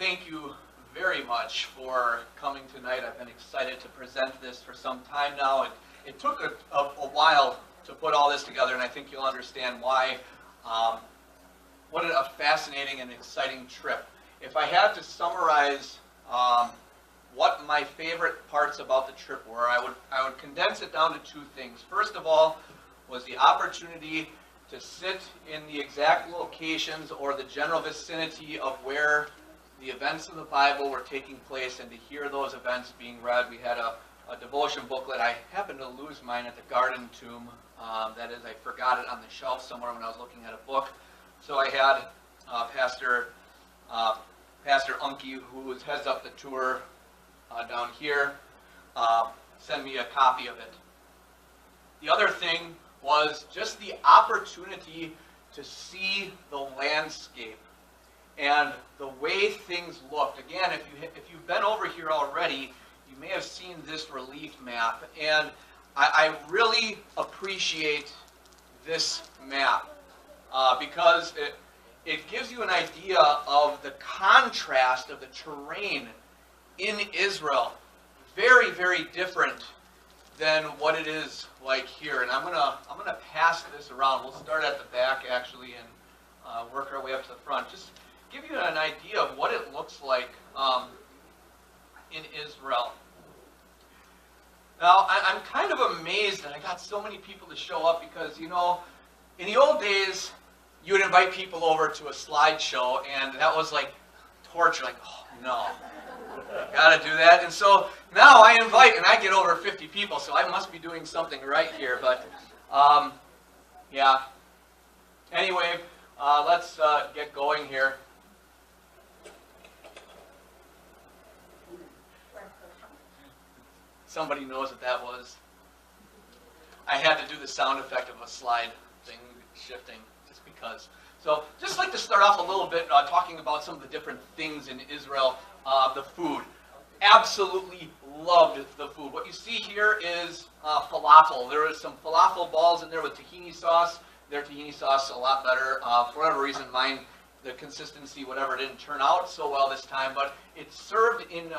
thank you very much for coming tonight. I've been excited to present this for some time now. It took a while to put all this together, and I think you'll understand why. What a fascinating and exciting trip. If I had to summarize what my favorite parts about the trip were, I would condense it down to two things. First of all was the opportunity to sit in the exact locations or the general vicinity of where the events of the Bible were taking place and to hear those events being read. We had a devotion booklet. I happened to lose mine at the garden tomb. That is, I forgot it on the shelf somewhere when I was looking at a book. So I had Pastor Unky, who heads up the tour down here, send me a copy of it. The other thing was just the opportunity to see the landscape and the way things looked. Again, if you've been over here already, you may have seen this relief map, and I really appreciate this map because it gives you an idea of the contrast of the terrain in Israel. Very, very different than what it is like here. And I'm gonna pass this around. We'll start at the back actually and work our way up to the front. Just give you an idea of what it looks like in Israel. Now, I'm kind of amazed that I got so many people to show up because, you know, in the old days, you would invite people over to a slideshow, and that was like torture. Like, oh no, gotta do that. And so now I invite, and I get over 50 people, so I must be doing something right here. But yeah. Anyway, let's get going here. Somebody knows what that was. I had to do the sound effect of a slide thing shifting just because. So just like to start off a little bit talking about some of the different things in Israel. The food. Absolutely loved the food. What you see here is falafel. There is some falafel balls in there with tahini sauce. Their tahini sauce a lot better. For whatever reason, mine, the consistency, whatever, didn't turn out so well this time. But it's served in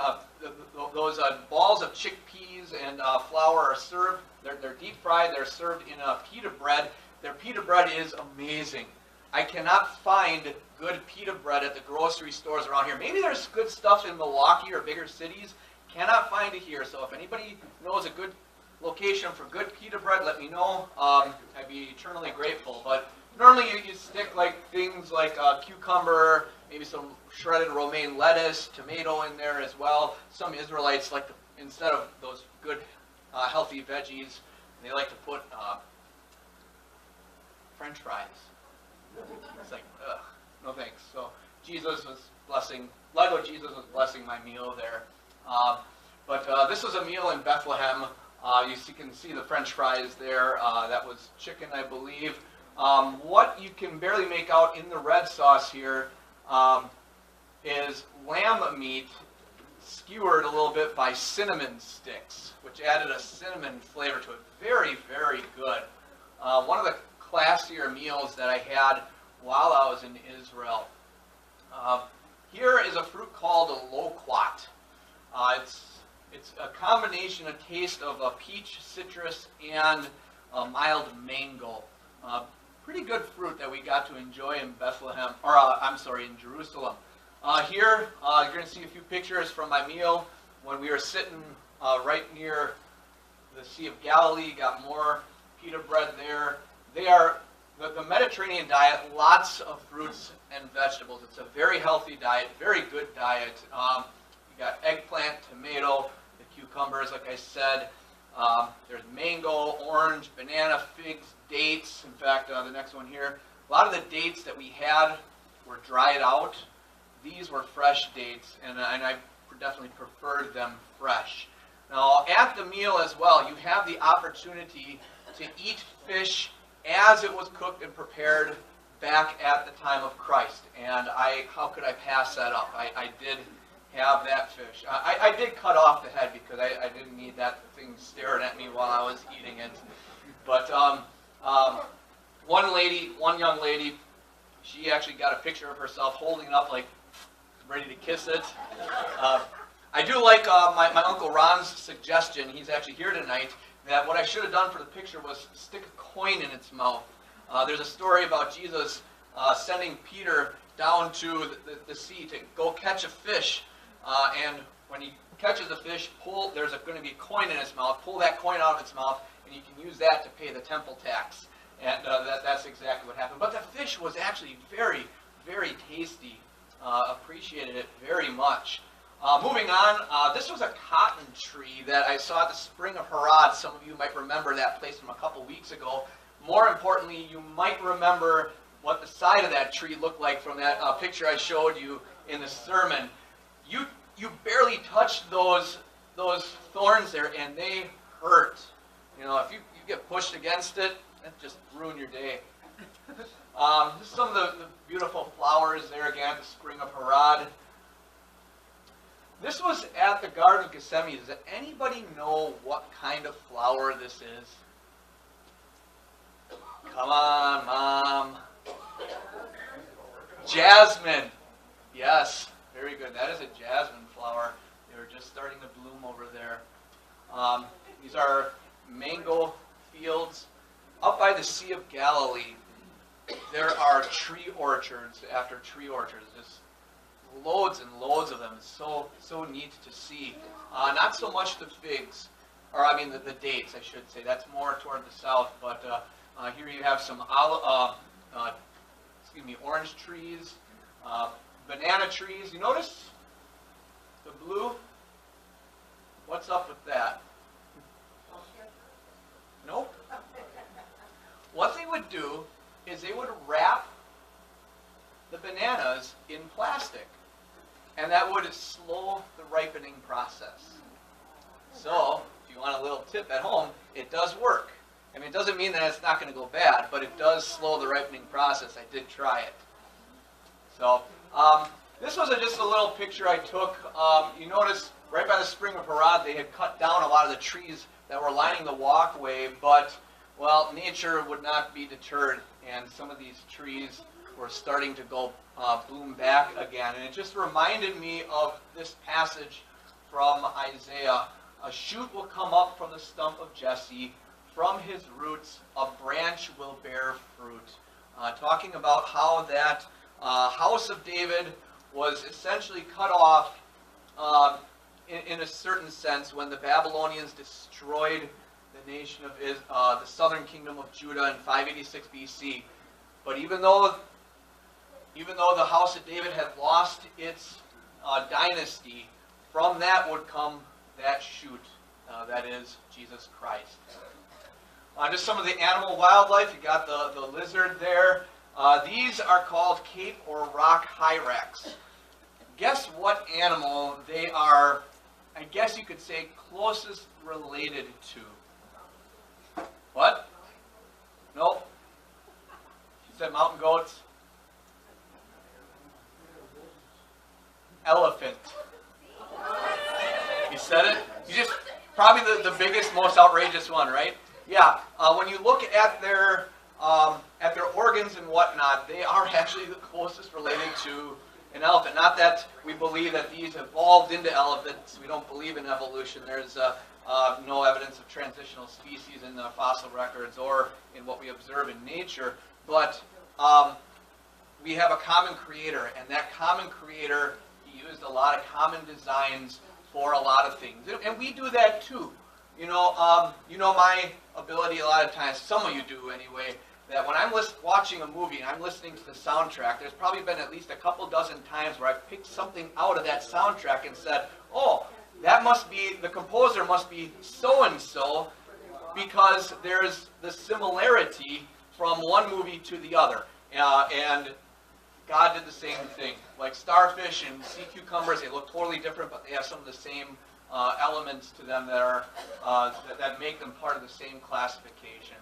those balls of chickpeas and flour are served. They're deep fried. They're served in a pita bread. Their pita bread is amazing. I cannot find good pita bread at the grocery stores around here. Maybe there's good stuff in Milwaukee or bigger cities. Cannot find it here. So if anybody knows a good location for good pita bread, let me know. I'd be eternally grateful. But normally you stick like things like cucumber, maybe some shredded romaine lettuce, tomato in there as well. Some Israelites like to, instead of those good healthy veggies, they like to put French fries. It's like, ugh, no thanks. So Jesus was blessing my meal there. But this was a meal in Bethlehem. You can see the French fries there. That was chicken, I believe. What you can barely make out in the red sauce here is lamb meat skewered a little bit by cinnamon sticks, which added a cinnamon flavor to it. Very, very good. One of the classier meals that I had while I was in Israel. Here is a fruit called a loquat. It's a combination, a taste of a peach, citrus, and a mild mango. Pretty good fruit that we got to enjoy in Bethlehem, or in Jerusalem. Here, you're going to see a few pictures from my meal when we were sitting right near the Sea of Galilee. Got more pita bread there. They are the Mediterranean diet, lots of fruits and vegetables. It's a very healthy diet, very good diet. You got eggplant, tomato, the cucumbers, like I said. There's mango, orange, banana, figs, dates. In fact, the next one here. A lot of the dates that we had were dried out. These were fresh dates, and I definitely preferred them fresh. Now, at the meal as well, you have the opportunity to eat fish as it was cooked and prepared back at the time of Christ. And how could I pass that up? I did have that fish. I did cut off the head because I didn't need that thing staring at me while I was eating it. But one young lady, she actually got a picture of herself holding it up like ready to kiss it. I do like my Uncle Ron's suggestion, he's actually here tonight, that what I should have done for the picture was stick a coin in its mouth. There's a story about Jesus sending Peter down to the sea to go catch a fish. And when he catches a fish, there's going to be a coin in its mouth. Pull that coin out of its mouth, and you can use that to pay the temple tax. And that's exactly what happened. But the fish was actually very, very tasty. Appreciated it very much. Moving on, this was a cotton tree that I saw at the Spring of Harad. Some of you might remember that place from a couple weeks ago. More importantly, you might remember what the side of that tree looked like from that picture I showed you in the sermon. You barely touched those thorns there, and they hurt. You know, if you get pushed against it, that just ruin your day. Just some of the beautiful flowers there again at the Spring of Harad. This was at the Garden of Gethsemane. Does anybody know what kind of flower this is? Come on, Mom. Jasmine. Yes, very good. That is a jasmine flower. They're just starting to bloom over there. These are mango fields. Up by the Sea of Galilee, there are tree orchards after tree orchards. Just loads and loads of them. It's so neat to see. Not so much the figs, or I mean the dates, I should say. That's more toward the south. But here you have some orange trees, banana trees. You notice the blue? What's up with that? Nope. What they would do is they would wrap the bananas in plastic, and that would slow the ripening process. So, if you want a little tip at home, it does work. I mean, it doesn't mean that it's not going to go bad, but it does slow the ripening process. I did try it. So, this was just a little picture I took. You notice right by the Spring of Harad, they had cut down a lot of the trees that were lining the walkway, but, well, nature would not be deterred, and some of these trees were starting to go bloom back again. And it just reminded me of this passage from Isaiah. A shoot will come up from the stump of Jesse. From his roots, a branch will bear fruit. Talking about how that house of David was essentially cut off in a certain sense when the Babylonians destroyed the nation of the southern kingdom of Judah in 586 BC. But even though the house of David had lost its dynasty, from that would come that shoot, that is Jesus Christ. Just some of the animal wildlife. You got the lizard there. These are called Cape or rock hyrax. Guess what animal they are, I guess you could say, closest related to? What? Nope. You said mountain goats? Elephant. You said it? You just, probably the biggest, most outrageous one, right? Yeah. When you look at their organs and whatnot, they are actually the closest related to an elephant. Not that we believe that these evolved into elephants. We don't believe in evolution. There's no evidence of transitional species in the fossil records or in what we observe in nature. But we have a common creator, and that common creator, he used a lot of common designs for a lot of things. And we do that too. You know my ability a lot of times, some of you do anyway, that when I'm watching a movie and I'm listening to the soundtrack, there's probably been at least a couple dozen times where I've picked something out of that soundtrack and said, oh, that must be, the composer must be so-and-so, because there's the similarity from one movie to the other. And God did the same thing. Like starfish and sea cucumbers, they look totally different, but they have some of the same elements to them that are that make them part of the same classification.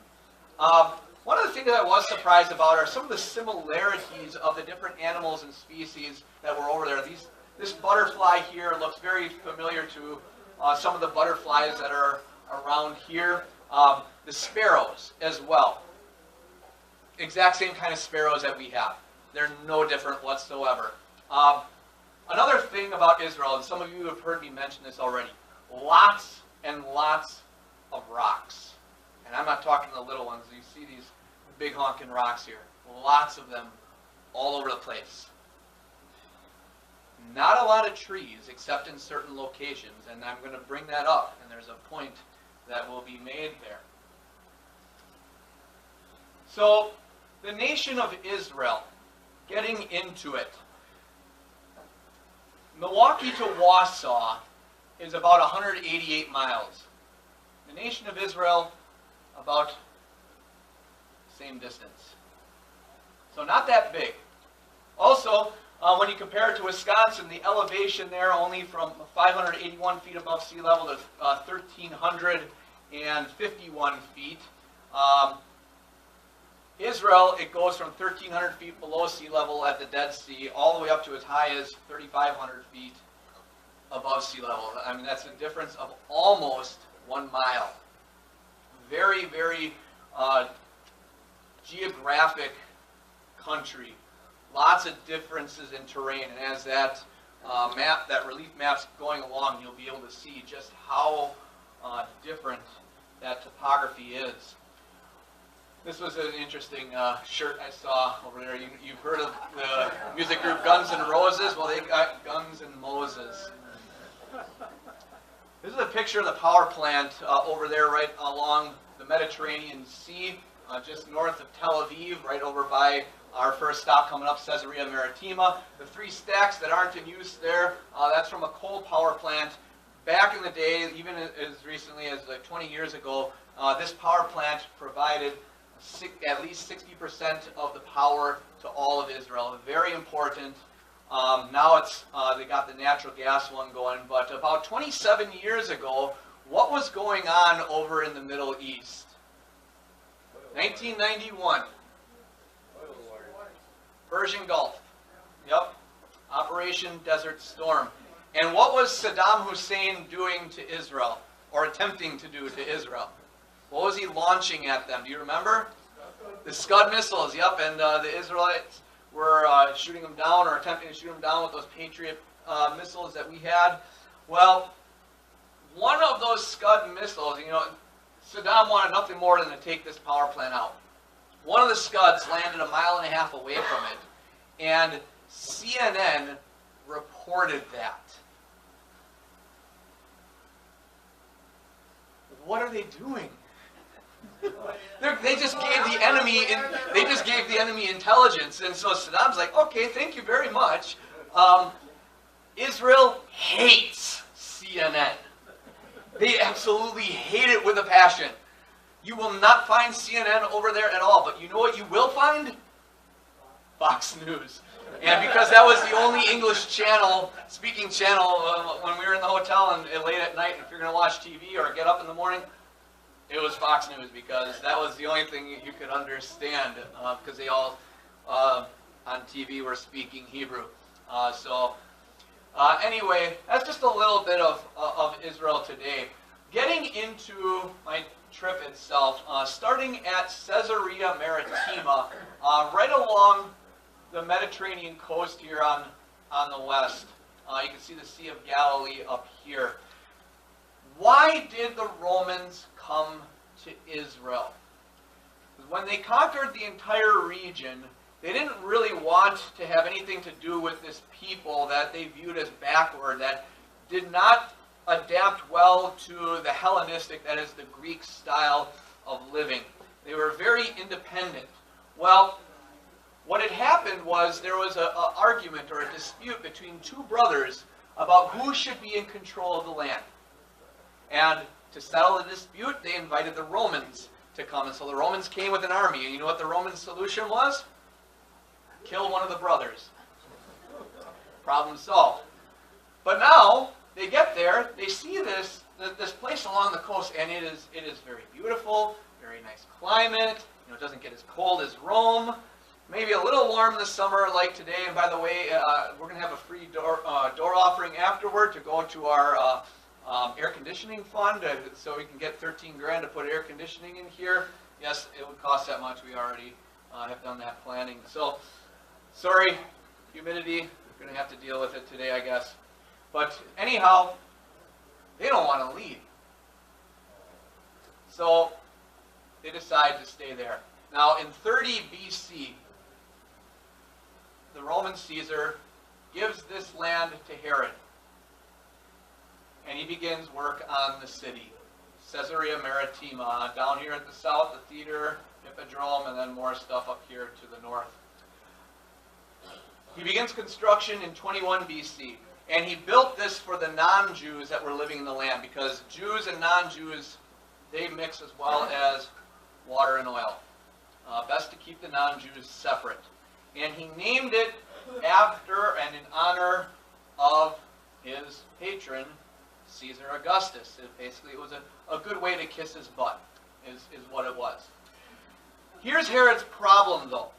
One of the things that I was surprised about are some of the similarities of the different animals and species that were over there. This butterfly here looks very familiar to some of the butterflies that are around here. The sparrows as well. Exact same kind of sparrows that we have. They're no different whatsoever. Another thing about Israel, and some of you have heard me mention this already, lots and lots of rocks. And I'm not talking the little ones. You see these big honking rocks here. Lots of them all over the place. Not a lot of trees except in certain locations, and I'm going to bring that up, and there's a point that will be made there. So, the nation of Israel, getting into it. Milwaukee to Wausau is about 188 miles. The nation of Israel, about the same distance. So not that big. Also, when you compare it to Wisconsin, the elevation there only from 581 feet above sea level to 1,351 feet. Israel, it goes from 1,300 feet below sea level at the Dead Sea all the way up to as high as 3,500 feet above sea level. I mean, that's a difference of almost 1 mile. Very, very geographic country. Lots of differences in terrain, and as that that relief map's going along, you'll be able to see just how different that topography is. This was an interesting shirt I saw over there. You've heard of the music group Guns N' Roses? Well, they got Guns and Moses. This is a picture of the power plant over there right along the Mediterranean Sea, just north of Tel Aviv, right over by our first stop coming up, Caesarea Maritima. The 3 stacks that aren't in use there, that's from a coal power plant. Back in the day, even as recently as like 20 years ago, this power plant provided at least 60% of the power to all of Israel. Very important. Now they got the natural gas one going, but about 27 years ago, what was going on over in the Middle East? 1991. Persian Gulf. Yep. Operation Desert Storm. And what was Saddam Hussein doing to Israel, or attempting to do to Israel? What was he launching at them? Do you remember? The Scud missiles, yep, and the Israelites were shooting them down, or attempting to shoot them down with those Patriot missiles that we had. Well, one of those Scud missiles, Saddam wanted nothing more than to take this power plant out. One of the Scuds landed 1.5 miles away from it, and CNN reported that. What are they doing? They just gave the enemy. They just gave the enemy intelligence, and so Saddam's like, "Okay, thank you very much." Israel hates CNN. They absolutely hate it with a passion. You will not find CNN over there at all, but you know what you will find? Fox News. And because that was the only English channel, speaking channel, when we were in the hotel and late at night, and if you're going to watch TV or get up in the morning, it was Fox News, because that was the only thing you could understand, because they all on TV were speaking Hebrew. Anyway, that's just a little bit of Israel today. Getting into my trip itself, starting at Caesarea Maritima, right along the Mediterranean coast here on the west. You can see the Sea of Galilee up here. Why did the Romans come to Israel? When they conquered the entire region, they didn't really want to have anything to do with this people that they viewed as backward, that did not adapt well to the Hellenistic, that is the Greek style of living. They were very independent. Well, what had happened was there was an argument or a dispute between 2 brothers about who should be in control of the land. And to settle the dispute, they invited the Romans to come. And so the Romans came with an army. And you know what the Roman solution was? Kill one of the brothers. Problem solved. But now, they get there, they see this place along the coast, and it is very beautiful, very nice climate. It doesn't get as cold as Rome. Maybe a little warm this summer like today. And by the way, we're going to have a free door offering afterward to go to our air conditioning fund, so we can get $13,000 to put air conditioning in here. Yes, it would cost that much. We already have done that planning. So, sorry, humidity, We're going to have to deal with it today, I guess. But anyhow, they don't want to leave. So they decide to stay there. Now, in 30 BC, the Roman Caesar gives this land to Herod. And he begins work on the city. Caesarea Maritima, down here at the south, the theater, hippodrome, and then more stuff up here to the north. He begins construction in 21 BC. And he built this for the non-Jews that were living in the land, because Jews and non-Jews, they mix as well as water and oil. Best to keep the non-Jews separate. And he named it after and in honor of his patron, Caesar Augustus. It was a good way to kiss his butt, is what it was. Here's Herod's problem, though.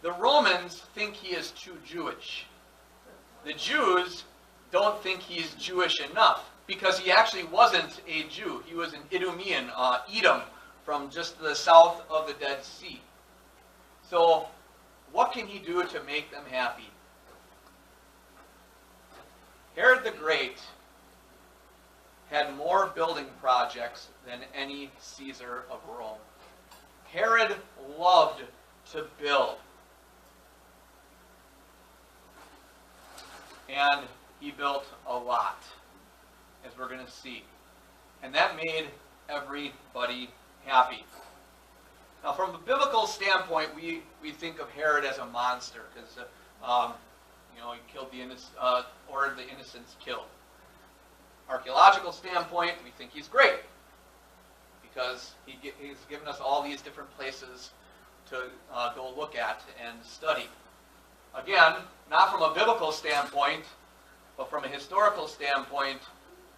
The Romans think he is too Jewish. The Jews don't think he's Jewish enough, because he actually wasn't a Jew. He was an Idumean, Edom, from just to the south of the Dead Sea. So, what can he do to make them happy? Herod the Great had more building projects than any Caesar of Rome. Herod loved to build. And he built a lot, as we're going to see. And that made everybody happy. Now, from a biblical standpoint, we think of Herod as a monster, because he killed ordered the innocents killed. Archaeological standpoint, we think he's great, because he's given us all these different places to go look at and study. Again, not from a biblical standpoint, but from a historical standpoint,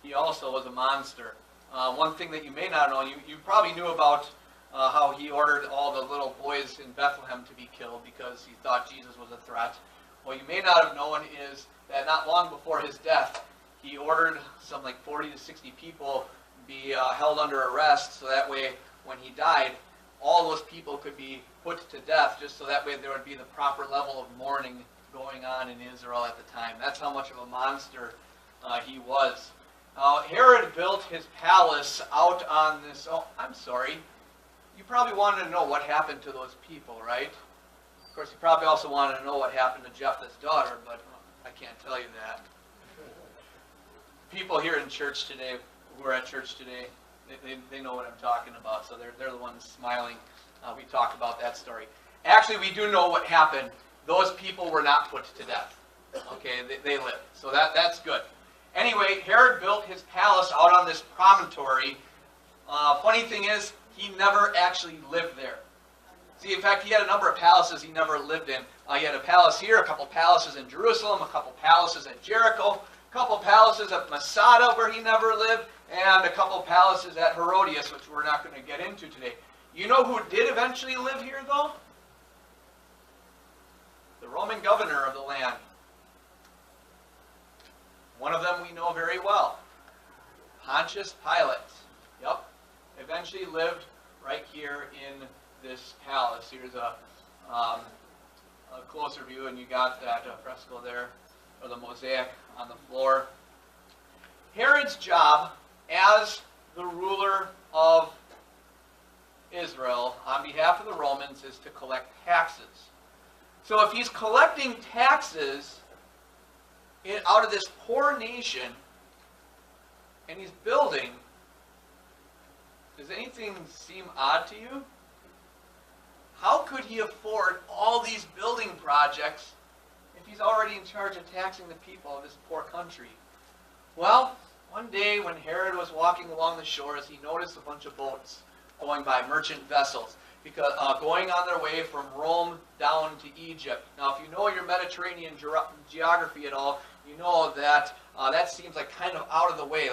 he also was a monster. One thing that you may not know, you probably knew about how he ordered all the little boys in Bethlehem to be killed because he thought Jesus was a threat. What you may not have known is that not long before his death, he ordered some 40 to 60 people be held under arrest, so that way when he died, all those people could be put to death, just so that way there would be the proper level of mourning going on in Israel at the time. That's how much of a monster he was. Herod built his palace out on this... Oh, I'm sorry. You probably wanted to know what happened to those people, right? Of course, you probably also wanted to know what happened to Jephthah's daughter, but I can't tell you that. People here in church today, who are at church today, they know what I'm talking about, so they're the ones smiling. We talked about that story. Actually, we do know what happened. Those people were not put to death. Okay, they lived. So that's good. Anyway, Herod built his palace out on this promontory. Funny thing is, he never actually lived there. See, in fact, he had a number of palaces he never lived in. He had a palace here, a couple palaces in Jerusalem, a couple palaces at Jericho, a couple palaces at Masada where he never lived, and a couple palaces at Herodias, which we're not going to get into today. You know who did eventually live here, though? The Roman governor of the land. One of them we know very well. Pontius Pilate. Yep. Eventually lived right here in this palace. Here's a closer view, and you got that fresco there, or the mosaic on the floor. Herod's job as the ruler of Israel on behalf of the Romans is to collect taxes. So if he's collecting taxes out of this poor nation and he's building, does anything seem odd to you? How could he afford all these building projects if he's already in charge of taxing the people of this poor country? Well, one day when Herod was walking along the shores, he noticed a bunch of boats going by, merchant vessels, because going on their way from Rome down to Egypt. Now, if you know your Mediterranean geography at all, you know that that seems like kind of out of the way.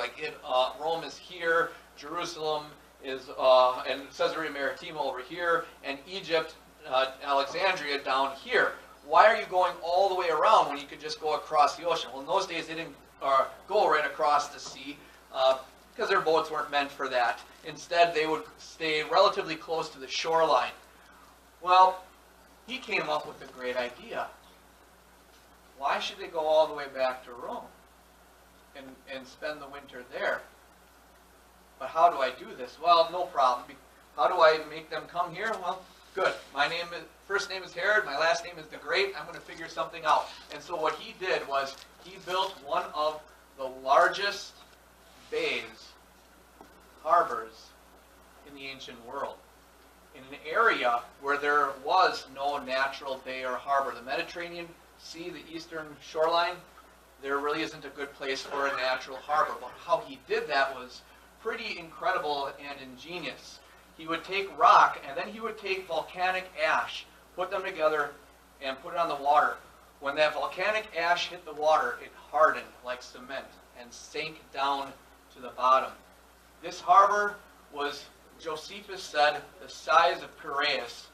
Rome is here, Jerusalem is, and Caesarea Maritima over here, and Egypt, Alexandria down here. Why are you going all the way around when you could just go across the ocean? Well, in those days they didn't go right across the sea because their boats weren't meant for that. Instead, they would stay relatively close to the shoreline. Well, he came up with a great idea. why should they go all the way back to Rome and spend the winter there? But how do I do this? Well, no problem. How do I make them come here? Well, good. My first name is Herod. My last name is the Great. I'm going to figure something out. And so what he did was he built one of the largest bays, harbors, in the ancient world, in an area where there was no natural bay or harbor. The Mediterranean Sea, the eastern shoreline, there really isn't a good place for a natural harbor. But how he did that was pretty incredible and ingenious. He would take rock and then he would take volcanic ash, put them together, and put it on the water. When that volcanic ash hit the water, it hardened like cement and sank down to the bottom. This harbor was, Josephus said, the size of Piraeus,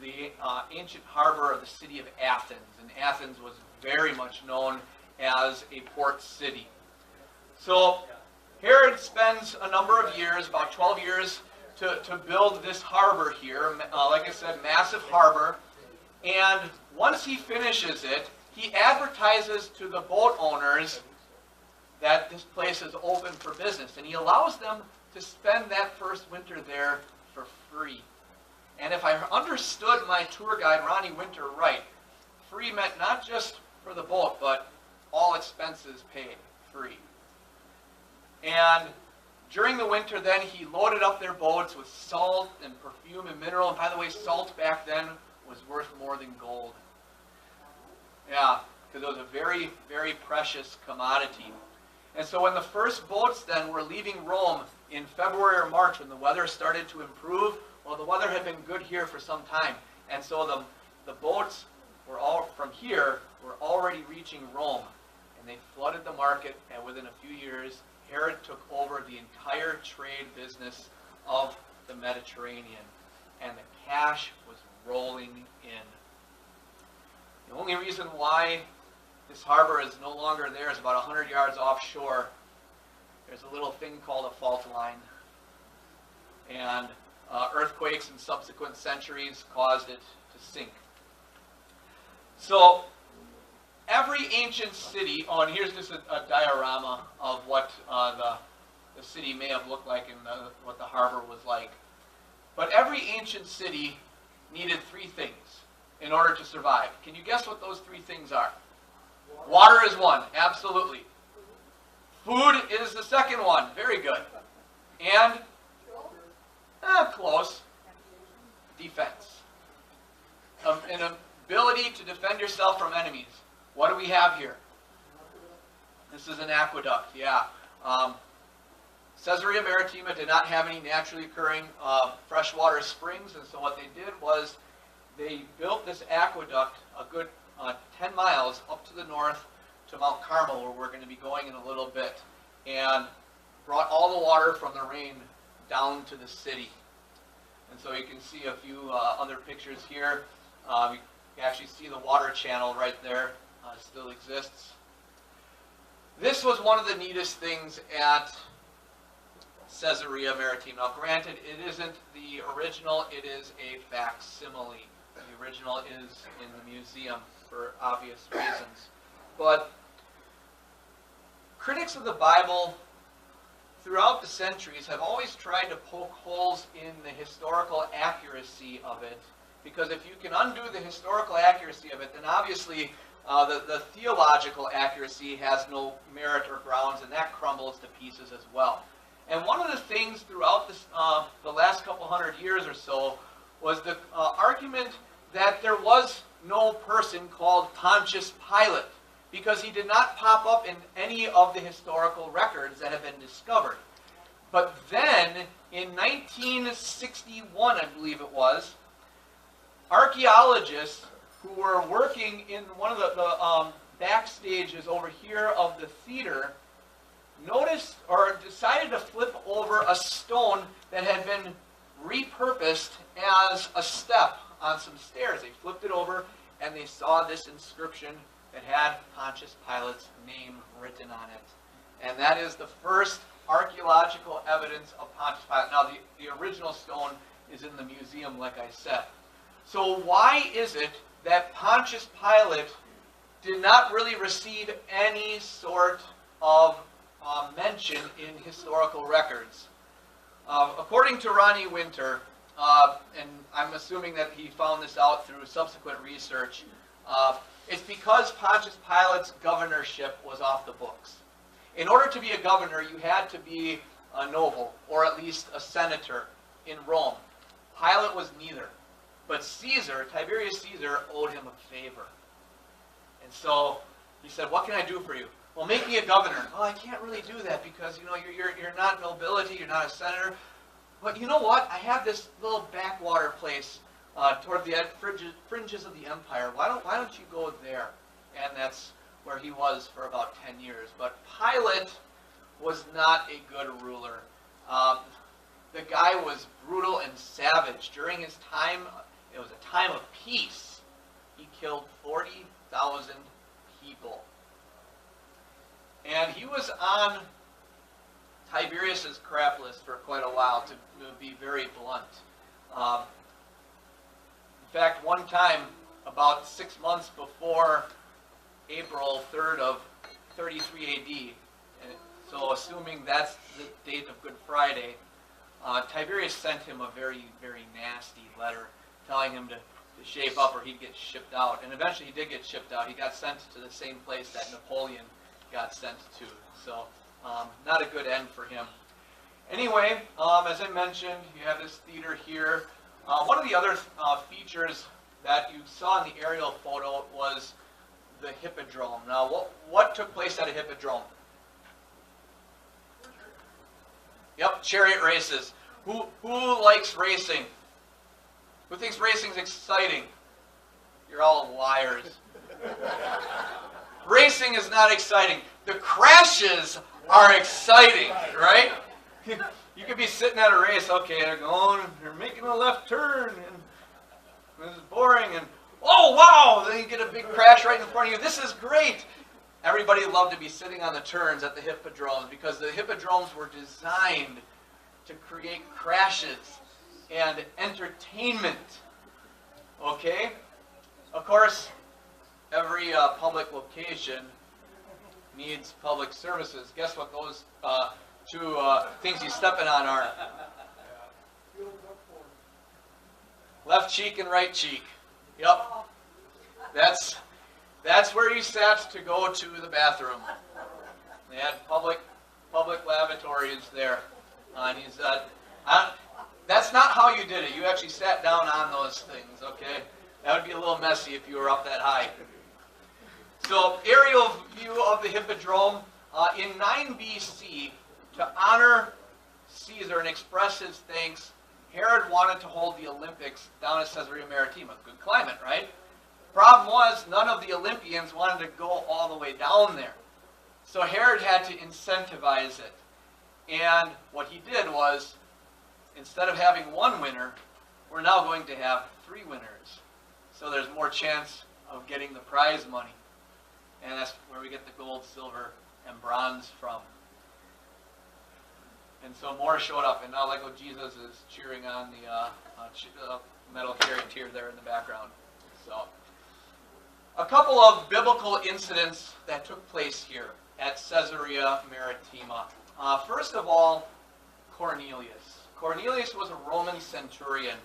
the ancient harbor of the city of Athens. And Athens was very much known as a port city. So Herod spends a number of years, about 12 years, to build this harbor here. Like I said, massive harbor. And once he finishes it, he advertises to the boat owners that this place is open for business. And he allows them to spend that first winter there for free. And if I understood my tour guide, Ronnie Winter, right, free meant not just for the boat, but all expenses paid, free. And during the winter then, he loaded up their boats with salt and perfume and mineral. And by the way, salt back then was worth more than gold. Yeah, because it was a very, very precious commodity. And so when the first boats then were leaving Rome in February or March, when the weather started to improve, well, the weather had been good here for some time. And so the boats were all from here were already reaching Rome. And they flooded the market, and within a few years, Herod took over the entire trade business of the Mediterranean. And the cash was rolling in. The only reason why this harbor is no longer there is about 100 yards offshore. There's a little thing called a fault line. And earthquakes in subsequent centuries caused it to sink. So every ancient city, and here's just a diorama of what the city may have looked like and what the harbor was like. But every ancient city needed three things in order to survive. Can you guess what those three things are? Water is one, absolutely. Food is the second one, very good. And, close, defense. An ability to defend yourself from enemies. What do we have here? This is an aqueduct, yeah. Caesarea Maritima did not have any naturally occurring freshwater springs, and so what they did was they built this aqueduct a good 10 miles up to the north to Mount Carmel, where we're going to be going in a little bit, and brought all the water from the rain down to the city. And so you can see a few other pictures here. You can actually see the water channel right there. It still exists. This was one of the neatest things at Caesarea Maritima. Now granted, it isn't the original, it is a facsimile. The original is in the museum for obvious reasons. But critics of the Bible throughout the centuries have always tried to poke holes in the historical accuracy of it, because if you can undo the historical accuracy of it, then obviously the theological accuracy has no merit or grounds, and that crumbles to pieces as well. And one of the things throughout this, the last couple hundred years or so was the argument that there was no person called Pontius Pilate, because he did not pop up in any of the historical records that have been discovered. But then, in 1961, I believe it was, archaeologists who were working in one of the backstages over here of the theater noticed or decided to flip over a stone that had been repurposed as a step on some stairs. They flipped it over and they saw this inscription that had Pontius Pilate's name written on it. And that is the first archaeological evidence of Pontius Pilate. Now the original stone is in the museum, like I said. So why is it that Pontius Pilate did not really receive any sort of mention in historical records. According to Ronnie Winter, and I'm assuming that he found this out through subsequent research, it's because Pontius Pilate's governorship was off the books. In order to be a governor, you had to be a noble, or at least a senator in Rome. Pilate was neither. But Caesar, Tiberius Caesar, owed him a favor. And so he said, what can I do for you? Well, make me a governor. Oh, I can't really do that because, you're not nobility, you're not a senator. But you know what? I have this little backwater place toward the fringes of the empire. Why don't you go there? And that's where he was for about 10 years. But Pilate was not a good ruler. The guy was brutal and savage. During his time, it was a time of peace. He killed 40,000 people. And he was on Tiberius's crap list for quite a while, to be very blunt. In fact, one time, about 6 months before April 3rd of 33 AD, and so assuming that's the date of Good Friday, Tiberius sent him a very, very nasty letter telling him to shape up or he'd get shipped out. And eventually he did get shipped out. He got sent to the same place that Napoleon got sent to. So not a good end for him. Anyway, as I mentioned, you have this theater here. One of the other features that you saw in the aerial photo was the hippodrome. Now, what took place at a hippodrome? Yep, chariot races. Who likes racing? Who thinks racing's exciting? You're all liars. Racing is not exciting. The crashes are exciting, right? You could be sitting at a race, okay, they're making a left turn, and this is boring, and oh wow, then you get a big crash right in front of you. This is great. Everybody loved to be sitting on the turns at the hippodromes because the hippodromes were designed to create crashes and entertainment. Okay? Of course, every public location needs public services. Guess what those two things you're stepping on are? Left cheek and right cheek. Yep. That's where you sat to go to the bathroom. They had public lavatories there. And that's not how you did it. You actually sat down on those things, okay? That would be a little messy if you were up that high. So, aerial view of the hippodrome. In 9 BC, to honor Caesar and express his thanks, Herod wanted to hold the Olympics down at Caesarea Maritima. Good climate, right? Problem was, none of the Olympians wanted to go all the way down there. So Herod had to incentivize it. And what he did was, instead of having one winner, we're now going to have 3 winners. So there's more chance of getting the prize money. And that's where we get the gold, silver, and bronze from. And so more showed up, and now like Jesus is cheering on the metal charioteer there in the background. So, a couple of biblical incidents that took place here at Caesarea Maritima. First of all, Cornelius. Cornelius was a Roman centurion,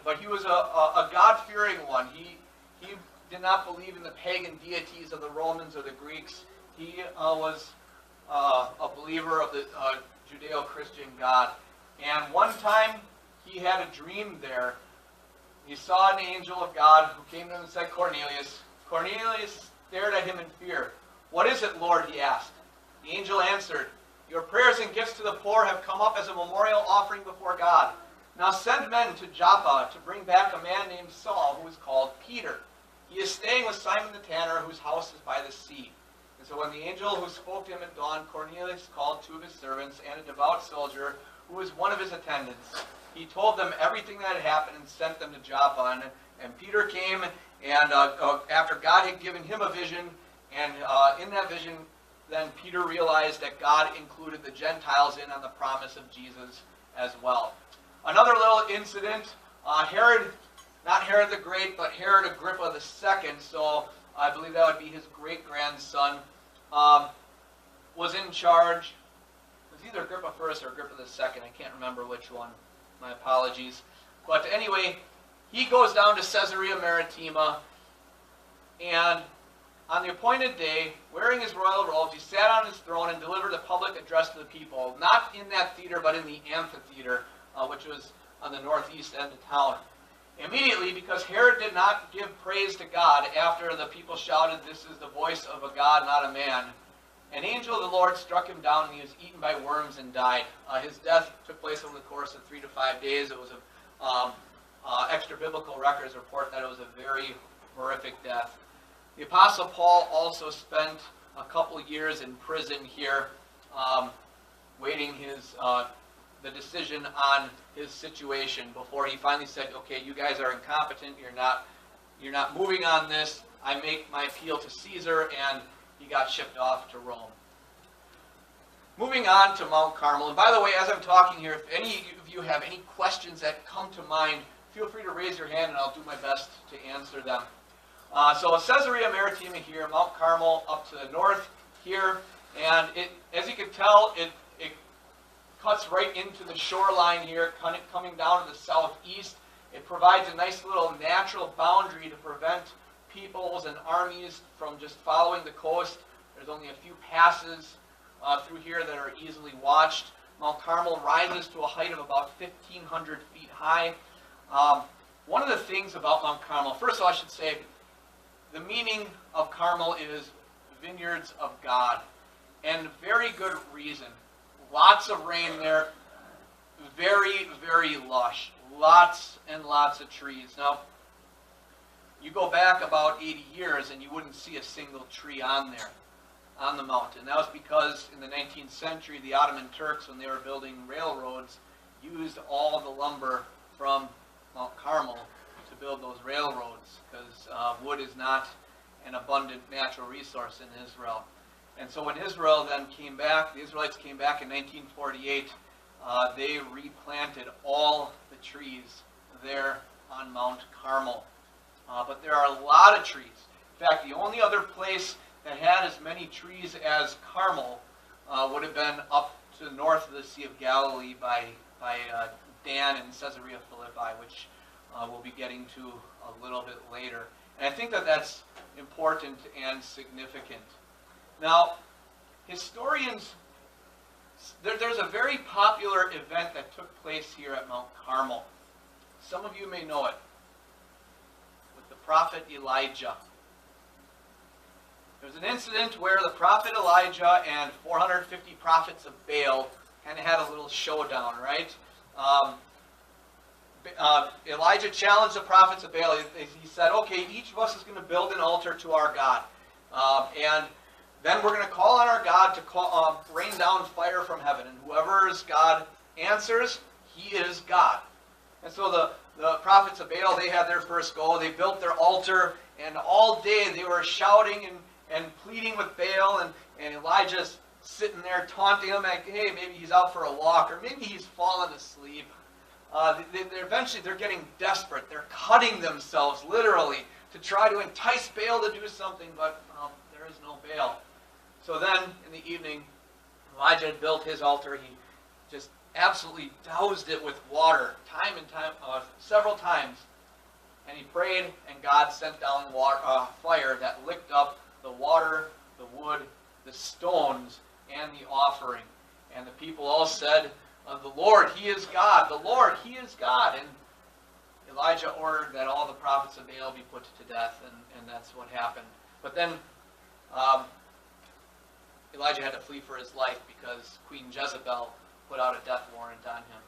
but he was a God-fearing one. He did not believe in the pagan deities of the Romans or the Greeks. He was a believer of the Judeo-Christian God. And one time, he had a dream there. He saw an angel of God who came to him and said, Cornelius. Cornelius stared at him in fear. What is it, Lord? He asked. The angel answered, your prayers and gifts to the poor have come up as a memorial offering before God. Now send men to Joppa to bring back a man named Saul, who is called Peter. He is staying with Simon the tanner, whose house is by the sea. And so when the angel who spoke to him at dawn, Cornelius called 2 of his servants and a devout soldier, who was one of his attendants. He told them everything that had happened and sent them to Joppa. And Peter came, and after God had given him a vision, and in that vision, then Peter realized that God included the Gentiles in on the promise of Jesus as well. Another little incident, Herod, not Herod the Great, but Herod Agrippa II. So I believe that would be his great-grandson, was in charge. It was either Agrippa I or Agrippa II. I can't remember which one. My apologies. But anyway, he goes down to Caesarea Maritima, and on the appointed day, wearing his royal robes, he sat on his throne and delivered a public address to the people, not in that theater, but in the amphitheater, which was on the northeast end of town. Immediately, because Herod did not give praise to God after the people shouted, "This is the voice of a God, not a man," an angel of the Lord struck him down, and he was eaten by worms and died. His death took place over the course of 3 to 5 days. It was extra biblical records report that it was a very horrific death. The Apostle Paul also spent a couple years in prison here, waiting the decision on his situation before he finally said, "Okay, you guys are incompetent. You're not moving on this. I make my appeal to Caesar," and he got shipped off to Rome. Moving on to Mount Carmel. And by the way, as I'm talking here, if any of you have any questions that come to mind, feel free to raise your hand and I'll do my best to answer them. So Caesarea Maritima here, Mount Carmel up to the north here, and as you can tell, it cuts right into the shoreline here, coming down to the southeast. It provides a nice little natural boundary to prevent peoples and armies from just following the coast. There's only a few passes through here that are easily watched. Mount Carmel rises to a height of about 1,500 feet high. One of the things about Mount Carmel, first of all, I should say, the meaning of Carmel is vineyards of God, and very good reason. Lots of rain there, very, very lush, lots and lots of trees. Now, you go back about 80 years and you wouldn't see a single tree on there, on the mountain. That was because in the 19th century, the Ottoman Turks, when they were building railroads, used all the lumber from Mount Carmel to build those railroads, because wood is not an abundant natural resource in Israel. And so when Israel then came back, the Israelites came back in 1948, they replanted all the trees there on Mount Carmel. But there are a lot of trees. In fact, the only other place that had as many trees as Carmel would have been up to the north of the Sea of Galilee by Dan and Caesarea Philippi, which we'll be getting to a little bit later. And I think that that's important and significant. Now, historians, there's a very popular event that took place here at Mount Carmel. Some of you may know it, with the prophet Elijah. There's an incident where the prophet Elijah and 450 prophets of Baal kind of had a little showdown, right? Elijah challenged the prophets of Baal. He said, "Okay, each of us is going to build an altar to our God. And then we're going to call on our God to rain down fire from heaven. And whoever's God answers, he is God." And so the prophets of Baal, they had their first go. They built their altar, and all day they were shouting and pleading with Baal, and Elijah's sitting there taunting him, like, hey, maybe he's out for a walk, or maybe he's fallen asleep. Eventually they're getting desperate. They're cutting themselves, literally, to try to entice Baal to do something, but there is no Baal. So then, in the evening, Elijah had built his altar. He just absolutely doused it with water, several times. And he prayed, and God sent down fire that licked up the water, the wood, the stones, and the offering. And the people all said, "The Lord, He is God. The Lord, He is God." And Elijah ordered that all the prophets of Baal be put to death, and that's what happened. But then Elijah had to flee for his life because Queen Jezebel put out a death warrant on him.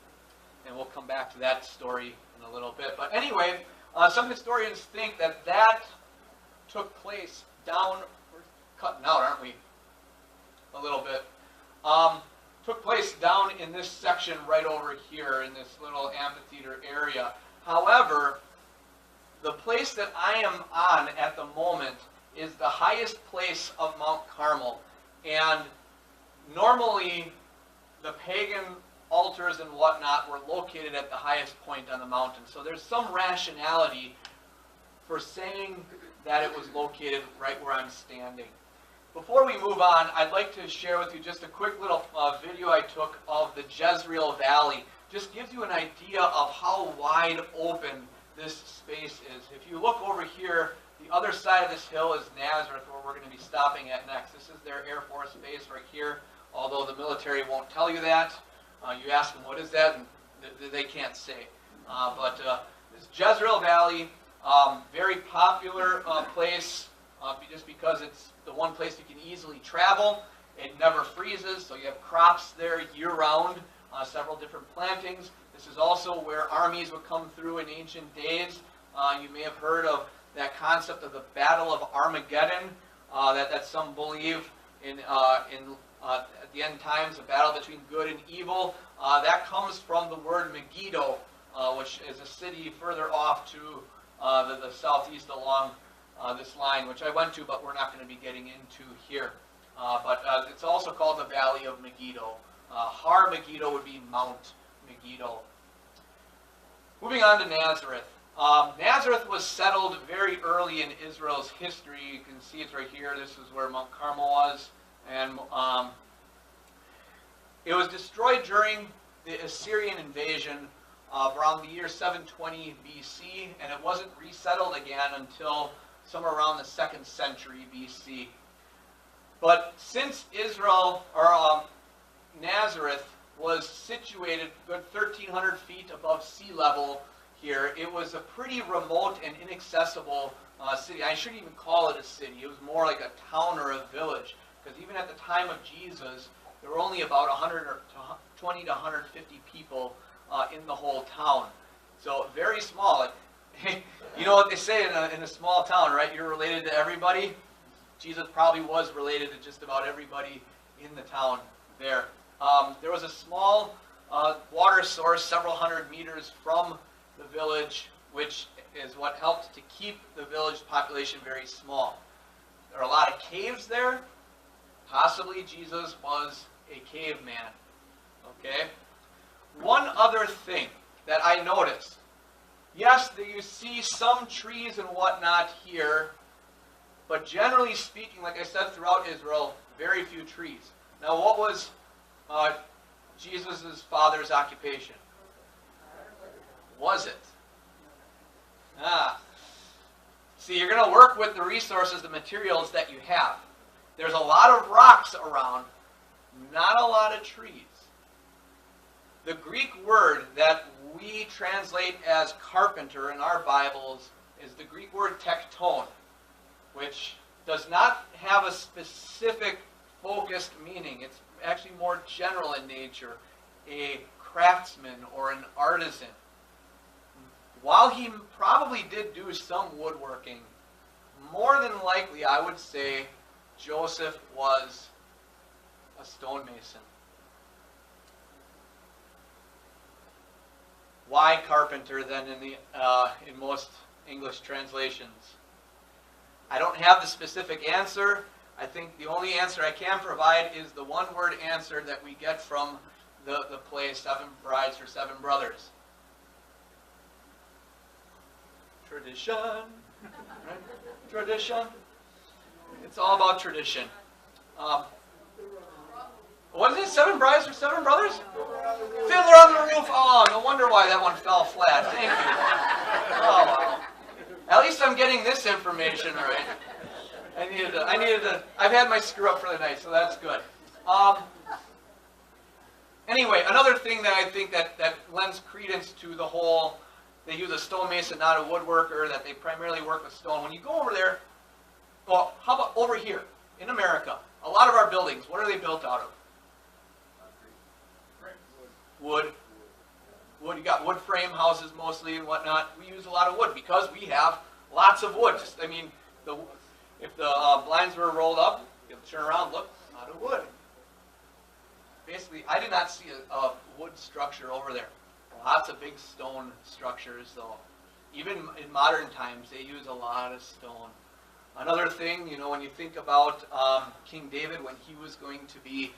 And we'll come back to that story in a little bit. But anyway, some historians think that took place down, we're cutting out, aren't we? A little bit. Took place down in this section right over here in this little amphitheater area. However, the place that I am on at the moment is the highest place of Mount Carmel. And normally the pagan altars and whatnot were located at the highest point on the mountain. So there's some rationality for saying that it was located right where I'm standing. Before we move on, I'd like to share with you just a quick little video I took of the Jezreel Valley. Just gives you an idea of how wide open this space is. If you look over here, the other side of this hill is Nazareth, where we're going to be stopping at next. This is their Air Force Base right here, although the military won't tell you that. You ask them, what is that? And they can't say. But this Jezreel Valley, very popular place, just because it's the one place you can easily travel. It never freezes, so you have crops there year-round, several different plantings. This is also where armies would come through in ancient days. You may have heard of that concept of the Battle of Armageddon, that some believe in at the end times, a battle between good and evil. That comes from the word Megiddo, which is a city further off to the southeast along this line, which I went to, but we're not going to be getting into here. But it's also called the Valley of Megiddo. Har Megiddo would be Mount Megiddo. Moving on to Nazareth. Nazareth was settled very early in Israel's history. You can see it's right here. This is where Mount Carmel was. And it was destroyed during the Assyrian invasion around the year 720 BC, and it wasn't resettled again until somewhere around the 2nd century BC. But since Nazareth was situated a good 1,300 feet above sea level here, it was a pretty remote and inaccessible city. I shouldn't even call it a city. It was more like a town or a village, because even at the time of Jesus, there were only about 120 to 150 people in the whole town. So very small. You know what they say in a small town, right? You're related to everybody. Jesus probably was related to just about everybody in the town there. There was a small water source several hundred meters from the village, which is what helped to keep the village population very small. There are a lot of caves there. Possibly Jesus was a caveman. Okay? One other thing that I noticed. Yes, you see some trees and whatnot here, but generally speaking, like I said, throughout Israel, very few trees. Now, what was Jesus' father's occupation? Was it? See, you're going to work with the resources, the materials that you have. There's a lot of rocks around, not a lot of trees. The Greek word that we translate as carpenter in our Bibles is the Greek word tekton, which does not have a specific focused meaning. It's actually more general in nature, a craftsman or an artisan. While he probably did do some woodworking, more than likely I would say Joseph was a stonemason. Why carpenter then in most English translations? I don't have the specific answer. I think the only answer I can provide is the one-word answer that we get from the play 7 Brides for 7 Brothers. Tradition. Right? Tradition. It's all about tradition. What is it? 7 Brides for 7 Brothers? Fiddler on the Roof. Oh, no wonder why that one fell flat. Thank you. Oh, wow. At least I'm getting this information right. I needed to. I've had my screw up for the night, so that's good. Anyway, another thing that I think that lends credence to the whole, they use a stonemason, not a woodworker, that they primarily work with stone. When you go over there, well, how about over here in America? A lot of our buildings, what are they built out of? Wood. Wood. You got wood frame houses mostly and whatnot. We use a lot of wood because we have lots of wood. Just, I mean, if the blinds were rolled up, you have to turn around, look, a lot of wood. Basically, I did not see a wood structure over there. Lots of big stone structures, though. Even in modern times, they use a lot of stone. Another thing, you know, when you think about King David when he was going to be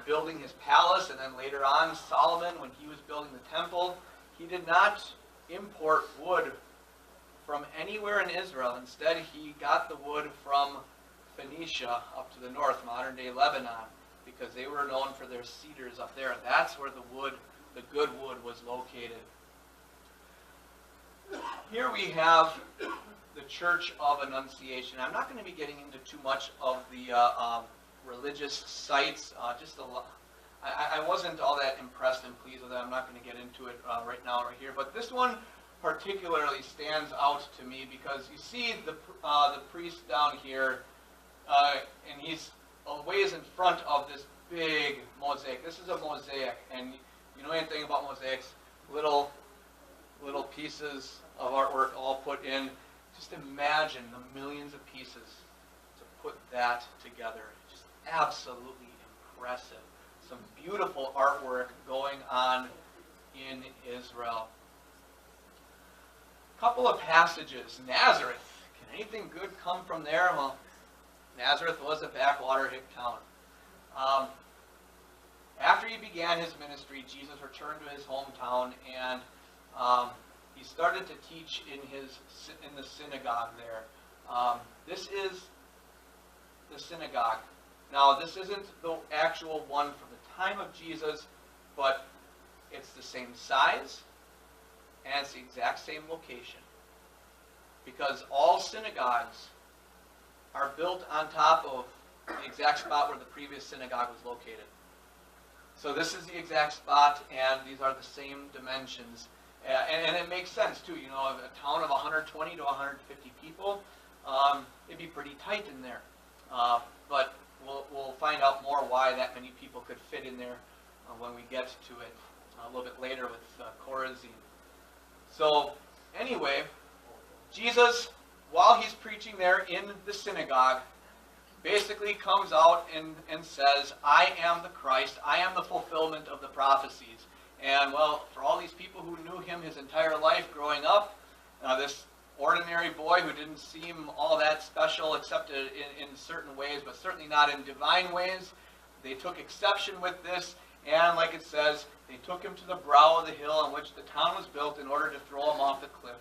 building his palace, and then later on Solomon when he was building the temple, he did not import wood from anywhere in Israel. Instead, he got the wood from Phoenicia up to the north, modern-day Lebanon, because they were known for their cedars up there. And that's where the good wood was located. Here we have the Church of Annunciation. I'm not going to be getting into too much of the religious sites. I wasn't all that impressed and pleased with that. I'm not going to get into it right now, right here. But this one particularly stands out to me because you see the priest down here, and he's a ways in front of this big mosaic. This is a mosaic, and you know anything about mosaics? Little pieces of artwork all put in. Just imagine the millions of pieces to put that together. Just absolutely impressive. Some beautiful artwork going on in Israel. A couple of passages. Nazareth. Can anything good come from there? Well, Nazareth was a backwater hick town. After he began his ministry, Jesus returned to his hometown, and he started to teach in the synagogue there. This is the synagogue. Now, this isn't the actual one from the time of Jesus, but it's the same size, and it's the exact same location. Because all synagogues are built on top of the exact spot where the previous synagogue was located. So this is the exact spot, and these are the same dimensions. And it makes sense, too. You know, a town of 120 to 150 people, it'd be pretty tight in there. But we'll find out more why that many people could fit in there when we get to it a little bit later with Chorazin. So, anyway, Jesus, while he's preaching there in the synagogue, basically comes out and says, I am the Christ, I am the fulfillment of the prophecies. And, well, for all these people who knew him his entire life growing up, this ordinary boy who didn't seem all that special except in certain ways, but certainly not in divine ways, they took exception with this, and like it says, they took him to the brow of the hill on which the town was built in order to throw him off the cliff.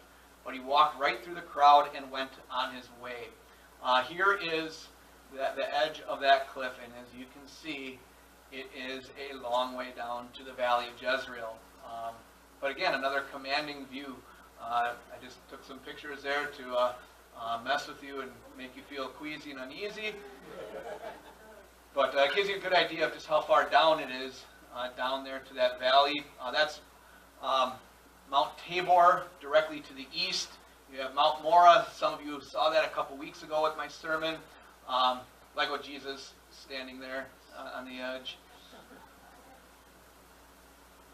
But he walked right through the crowd and went on his way. Here is the edge of that cliff, and as you can see, it is a long way down to the valley of Jezreel. But again, another commanding view. I just took some pictures there to mess with you and make you feel queasy and uneasy. But it gives you a good idea of just how far down it is, down there to that valley. That's Mount Tabor directly to the east. You have Mount Morah. Some of you saw that a couple weeks ago with my sermon. Like what Jesus standing there on the edge.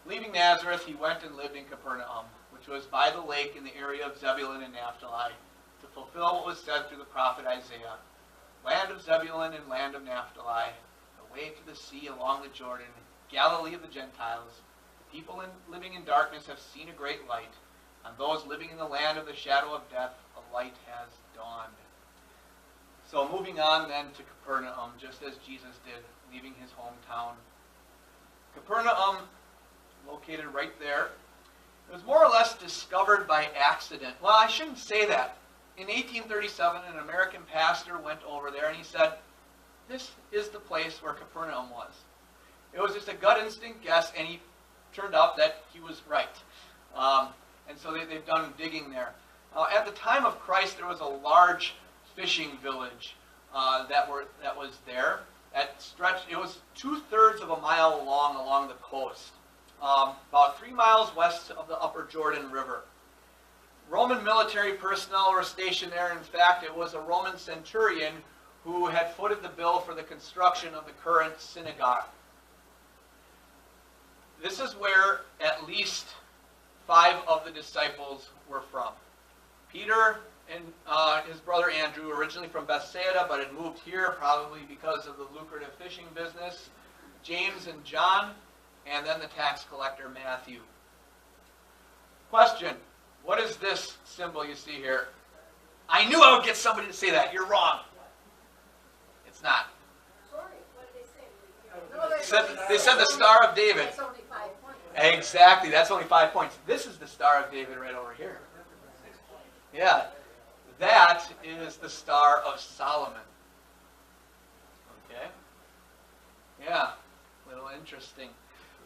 Leaving Nazareth, he went and lived in Capernaum, which was by the lake in the area of Zebulun and Naphtali, to fulfill what was said through the prophet Isaiah. Land of Zebulun and land of Naphtali, the way to the sea along the Jordan, Galilee of the Gentiles. The people living in darkness have seen a great light. On those living in the land of the shadow of death, a light has dawned. So moving on then to Capernaum, just as Jesus did, leaving his hometown. Capernaum, located right there, it was more or less discovered by accident. Well, I shouldn't say that. In 1837, an American pastor went over there and he said, this is the place where Capernaum was. It was just a gut instinct guess, and he turned out that he was right. And so they've done digging there. At the time of Christ, there was a large fishing village that was there. It was 2/3 of a mile long along the coast, about 3 miles west of the upper Jordan River. Roman military personnel were stationed there. In fact, it was a Roman centurion who had footed the bill for the construction of the current synagogue. This is where at least 5 of the disciples were from. Peter and his brother Andrew, originally from Bethsaida, but had moved here probably because of the lucrative fishing business. James and John, and then the tax collector Matthew. Question, what is this symbol you see here? I knew I would get somebody to say that. You're wrong. It's not. Sorry, what did they say? They said the Star of David. That's only 5 points. Exactly, that's only 5 points. This is the Star of David right over here. Yeah, that is the Star of Solomon. Okay? Yeah, a little interesting.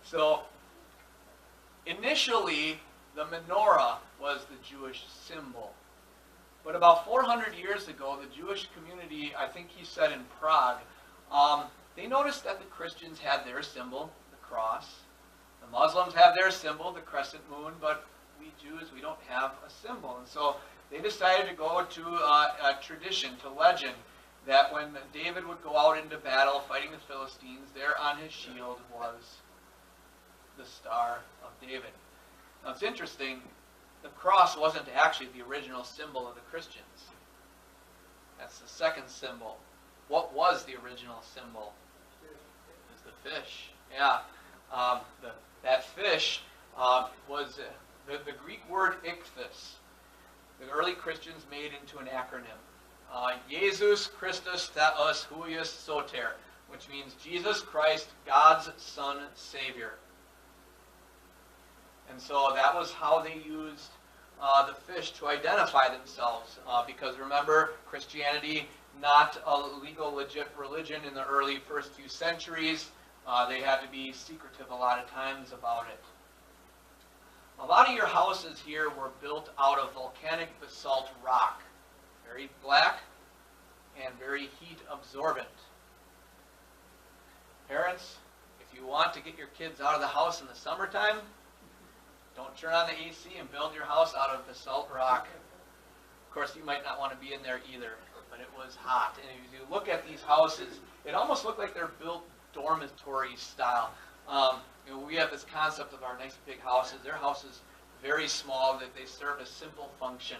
So, initially, the menorah was the Jewish symbol. But about 400 years ago, the Jewish community, I think he said in Prague, they noticed that the Christians had their symbol, the cross. The Muslims have their symbol, the crescent moon, but we Jews, we don't have a symbol. And so they decided to go to a tradition, to legend, that when David would go out into battle fighting the Philistines, there on his shield was the Star of David. Now it's interesting, the cross wasn't actually the original symbol of the Christians. That's the second symbol. What was the original symbol? It was the fish. Yeah. That fish was the Greek word ichthys. The early Christians made into an acronym. Jesus Christus Theos Huius Soter, which means Jesus Christ, God's Son, Savior. And so that was how they used the fish to identify themselves. Because remember, Christianity, not a legal, legit religion in the early first few centuries. They had to be secretive a lot of times about it. A lot of your houses here were built out of volcanic basalt rock. Very black and very heat absorbent. Parents, if you want to get your kids out of the house in the summertime, don't turn on the AC and build your house out of basalt rock. Of course, you might not want to be in there either, but it was hot. And if you look at these houses, it almost looked like they're built dormitory style. We have this concept of our nice big houses. Their house is very small, that they serve a simple function.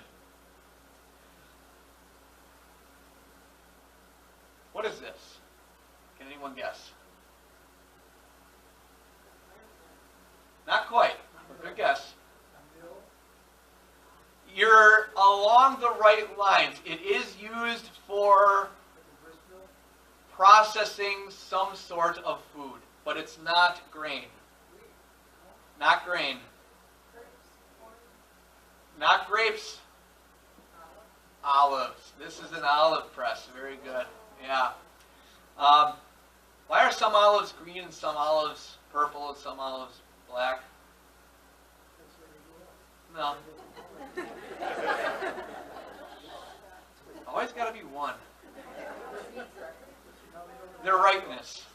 What is this? Can anyone guess? Not quite. Good guess. You're along the right lines. It is used for processing some sort of food, but it's not grain. Not grain. Not grapes. Olives. This is an olive press. Very good. Yeah. Why are some olives green and some olives purple and some olives black? No. Always got to be one. Their ripeness.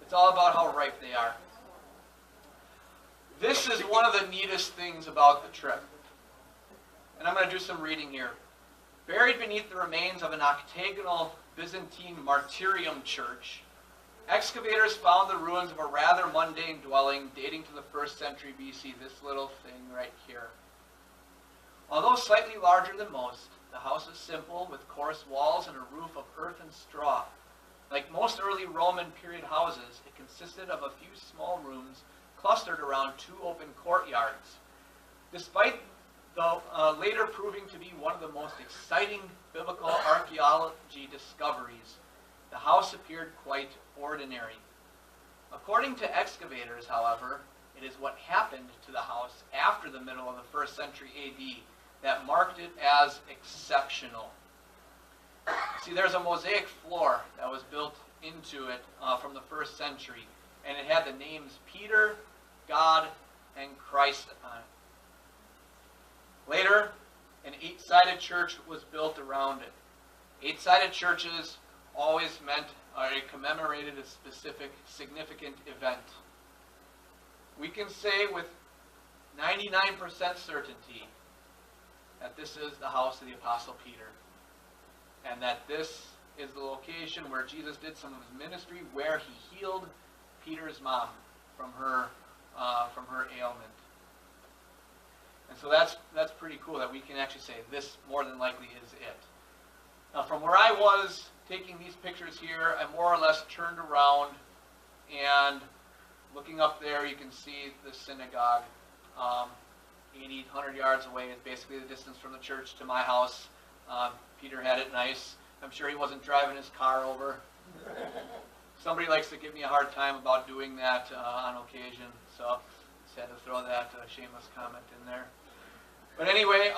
It's all about how ripe they are. This is one of the neatest things about the trip. And I'm going to do some reading here. Buried beneath the remains of an octagonal Byzantine martyrium church, excavators found the ruins of a rather mundane dwelling dating to the 1st century BC, this little thing right here. Although slightly larger than most, the house is simple with coarse walls and a roof of earth and straw. Like most early Roman period houses, it consisted of a few small rooms clustered around 2 open courtyards. Despite the later proving to be one of the most exciting biblical archaeology discoveries, the house appeared quite ordinary. According to excavators, however, it is what happened to the house after the middle of the 1st century AD that marked it as exceptional. See, there's a mosaic floor that was built into it from the 1st century, and it had the names Peter, God, and Christ on it. Later, an 8-sided church was built around it. 8-sided churches always meant it commemorated a specific significant event. We can say with 99% certainty that this is the house of the Apostle Peter, and that this is the location where Jesus did some of his ministry, where he healed Peter's mom from her ailment. And so that's pretty cool that we can actually say this more than likely is it. Now, from where I was taking these pictures here, I more or less turned around, and looking up there, you can see the synagogue. 80, 100 yards away is basically the distance from the church to my house. Peter had it nice. I'm sure he wasn't driving his car over. Somebody likes to give me a hard time about doing that on occasion, so just had to throw that shameless comment in there. But anyway,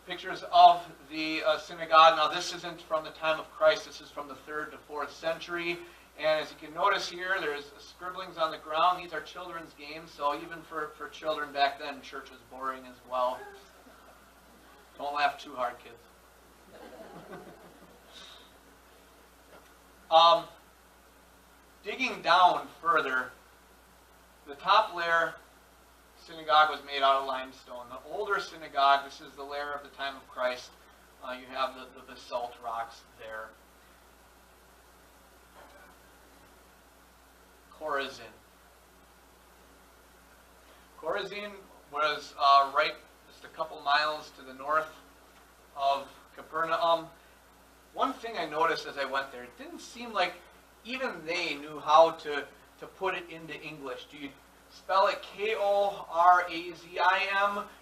pictures of the synagogue. Now this isn't from the time of Christ, this is from the 3rd to 4th century. And as you can notice here, there's scribblings on the ground. These are children's games, so even for children back then, church was boring as well. Don't laugh too hard, kids. Digging down further, the top layer synagogue was made out of limestone. The older synagogue, this is the layer of the time of Christ, you have the basalt rocks there. Chorazin. Chorazin was right just a couple miles to the north of Capernaum. One thing I noticed as I went there, it didn't seem like even they knew how to put it into English. Do you spell it Korazim?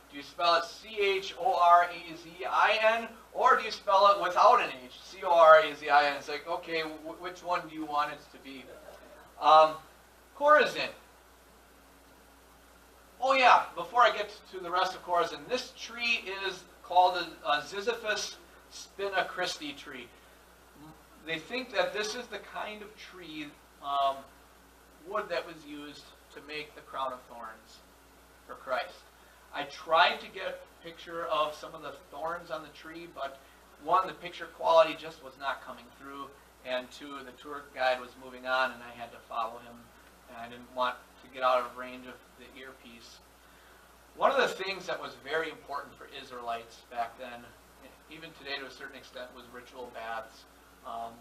Do you spell it Chorazin? Or do you spell it without an H? Corazin. It's like, okay, which one do you want it to be? Chorazin. Oh yeah, before I get to the rest of Chorazin, this tree is called a Ziziphus spina Christi tree. They think that this is the kind of tree, wood that was used to make the crown of thorns for Christ. I tried to get a picture of some of the thorns on the tree, but one, the picture quality just was not coming through, and two, the tour guide was moving on and I had to follow him, and I didn't want to get out of range of the earpiece. One of the things that was very important for Israelites back then, even today to a certain extent, was ritual baths.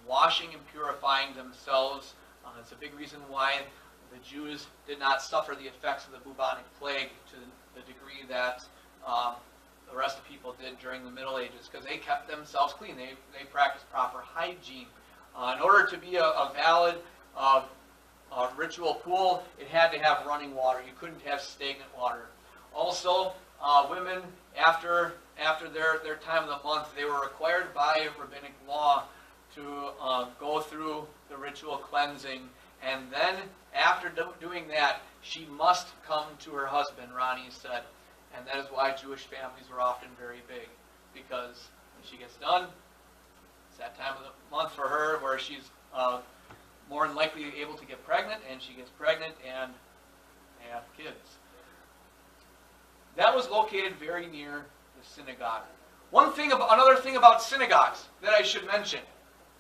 Washing and purifying themselves. It's a big reason why the Jews did not suffer the effects of the bubonic plague to the degree that the rest of people did during the Middle Ages, because they kept themselves clean. They practiced proper hygiene. In order to be a valid ritual pool, it had to have running water. You couldn't have stagnant water. Also, women, after their time of the month, they were required by rabbinic law to go through the ritual cleansing, and then after doing that, she must come to her husband, Ronnie said. And that is why Jewish families were often very big, because when she gets done, it's that time of the month for her where she's more than likely able to get pregnant, and she gets pregnant and have kids. That was located very near the synagogue. Another thing about synagogues that I should mention.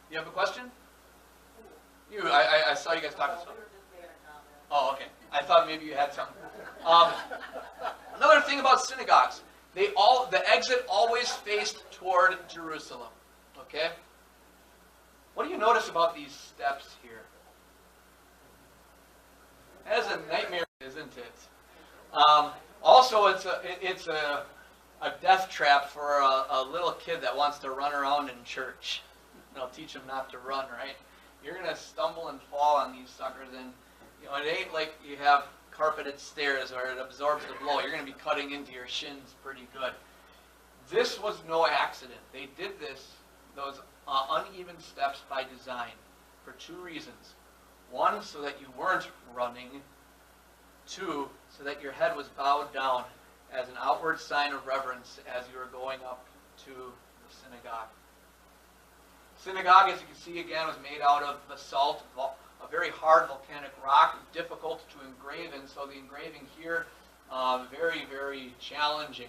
You have a question? I saw you guys talking. Oh, okay. I thought maybe you had something. Another thing about synagogues, the exit always faced toward Jerusalem. Okay? What do you notice about these steps here? That is a nightmare, isn't it? Also, it's a death trap for a little kid that wants to run around in church. They'll teach him not to run, right? You're going to stumble and fall on these suckers, and it ain't like you have carpeted stairs where it absorbs the blow. You're going to be cutting into your shins pretty good. This was no accident. They did those uneven steps by design for two reasons. One, so that you weren't running. Two, so that your head was bowed down as an outward sign of reverence as you were going up to the synagogue. Synagogue, as you can see again, was made out of basalt, a very hard volcanic rock, difficult to engrave, and so the engraving here, very, very challenging.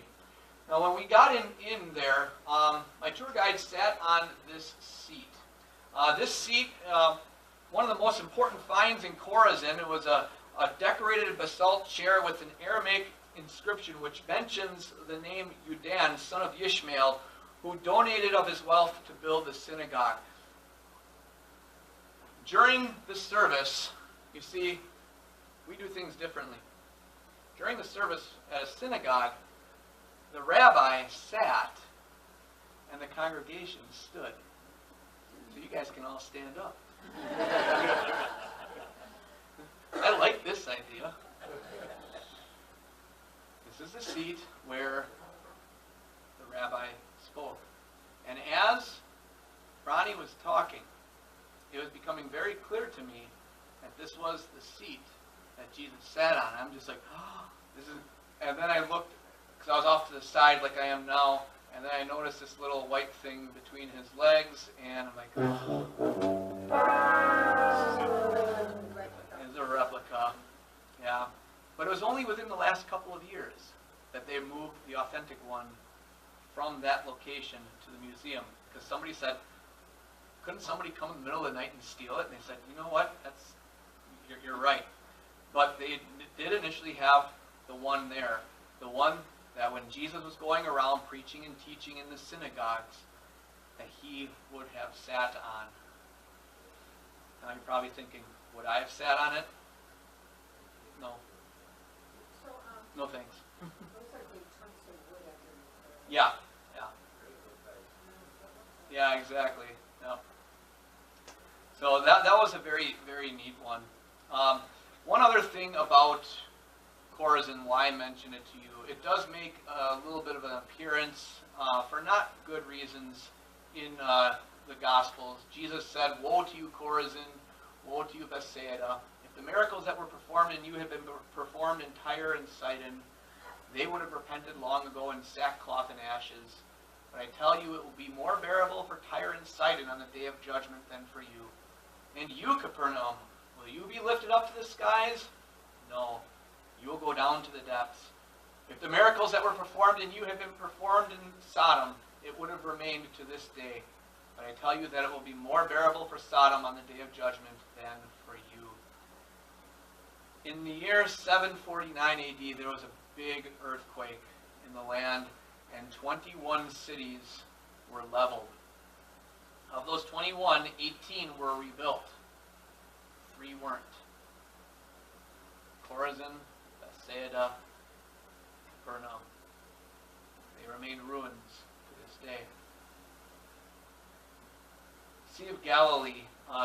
Now, when we got in there, my tour guide sat on this seat. This seat, one of the most important finds in Chorazin, it was a decorated basalt chair with an Aramaic inscription which mentions the name Udan, son of Ishmael, who donated of his wealth to build the synagogue. During the service, you see, we do things differently. During the service at a synagogue, the rabbi sat and the congregation stood. So you guys can all stand up. I like this idea. This is the seat where the rabbi spoke. And as Ronnie was talking, it was becoming very clear to me that this was the seat that Jesus sat on. I'm just like, oh, this is... And then I looked, because I was off to the side like I am now, And then I noticed this little white thing between his legs, and I'm like, oh. It's a replica. Yeah. But it was only within the last couple of years that they moved the authentic one from that location to the museum. Because somebody said, couldn't somebody come in the middle of the night and steal it? And they said, you know what, you're right. But they did initially have the one there. The one that when Jesus was going around preaching and teaching in the synagogues, that he would have sat on. Now you're probably thinking, would I have sat on it? No. So, No thanks. looks like they turned some wood after the... Yeah. Yeah, exactly. Yeah. So that was a very, very neat one. One other thing about Chorazin, why I mention it to you, it does make a little bit of an appearance for not good reasons in the Gospels. Jesus said, "Woe to you, Chorazin! Woe to you, Bethsaida! If the miracles that were performed in you had been performed in Tyre and Sidon, they would have repented long ago in sackcloth and ashes. But I tell you, it will be more bearable for Tyre and Sidon on the day of judgment than for you. And you, Capernaum, will you be lifted up to the skies? No, you will go down to the depths. If the miracles that were performed in you had been performed in Sodom, it would have remained to this day. But I tell you that it will be more bearable for Sodom on the day of judgment than for you." In the year 749 AD, there was a big earthquake in the land, and 21 cities were leveled. Of those 21, 18 were rebuilt. 3 weren't. Chorazin, Bethsaida, Capernaum. They remain ruins to this day. Sea of Galilee,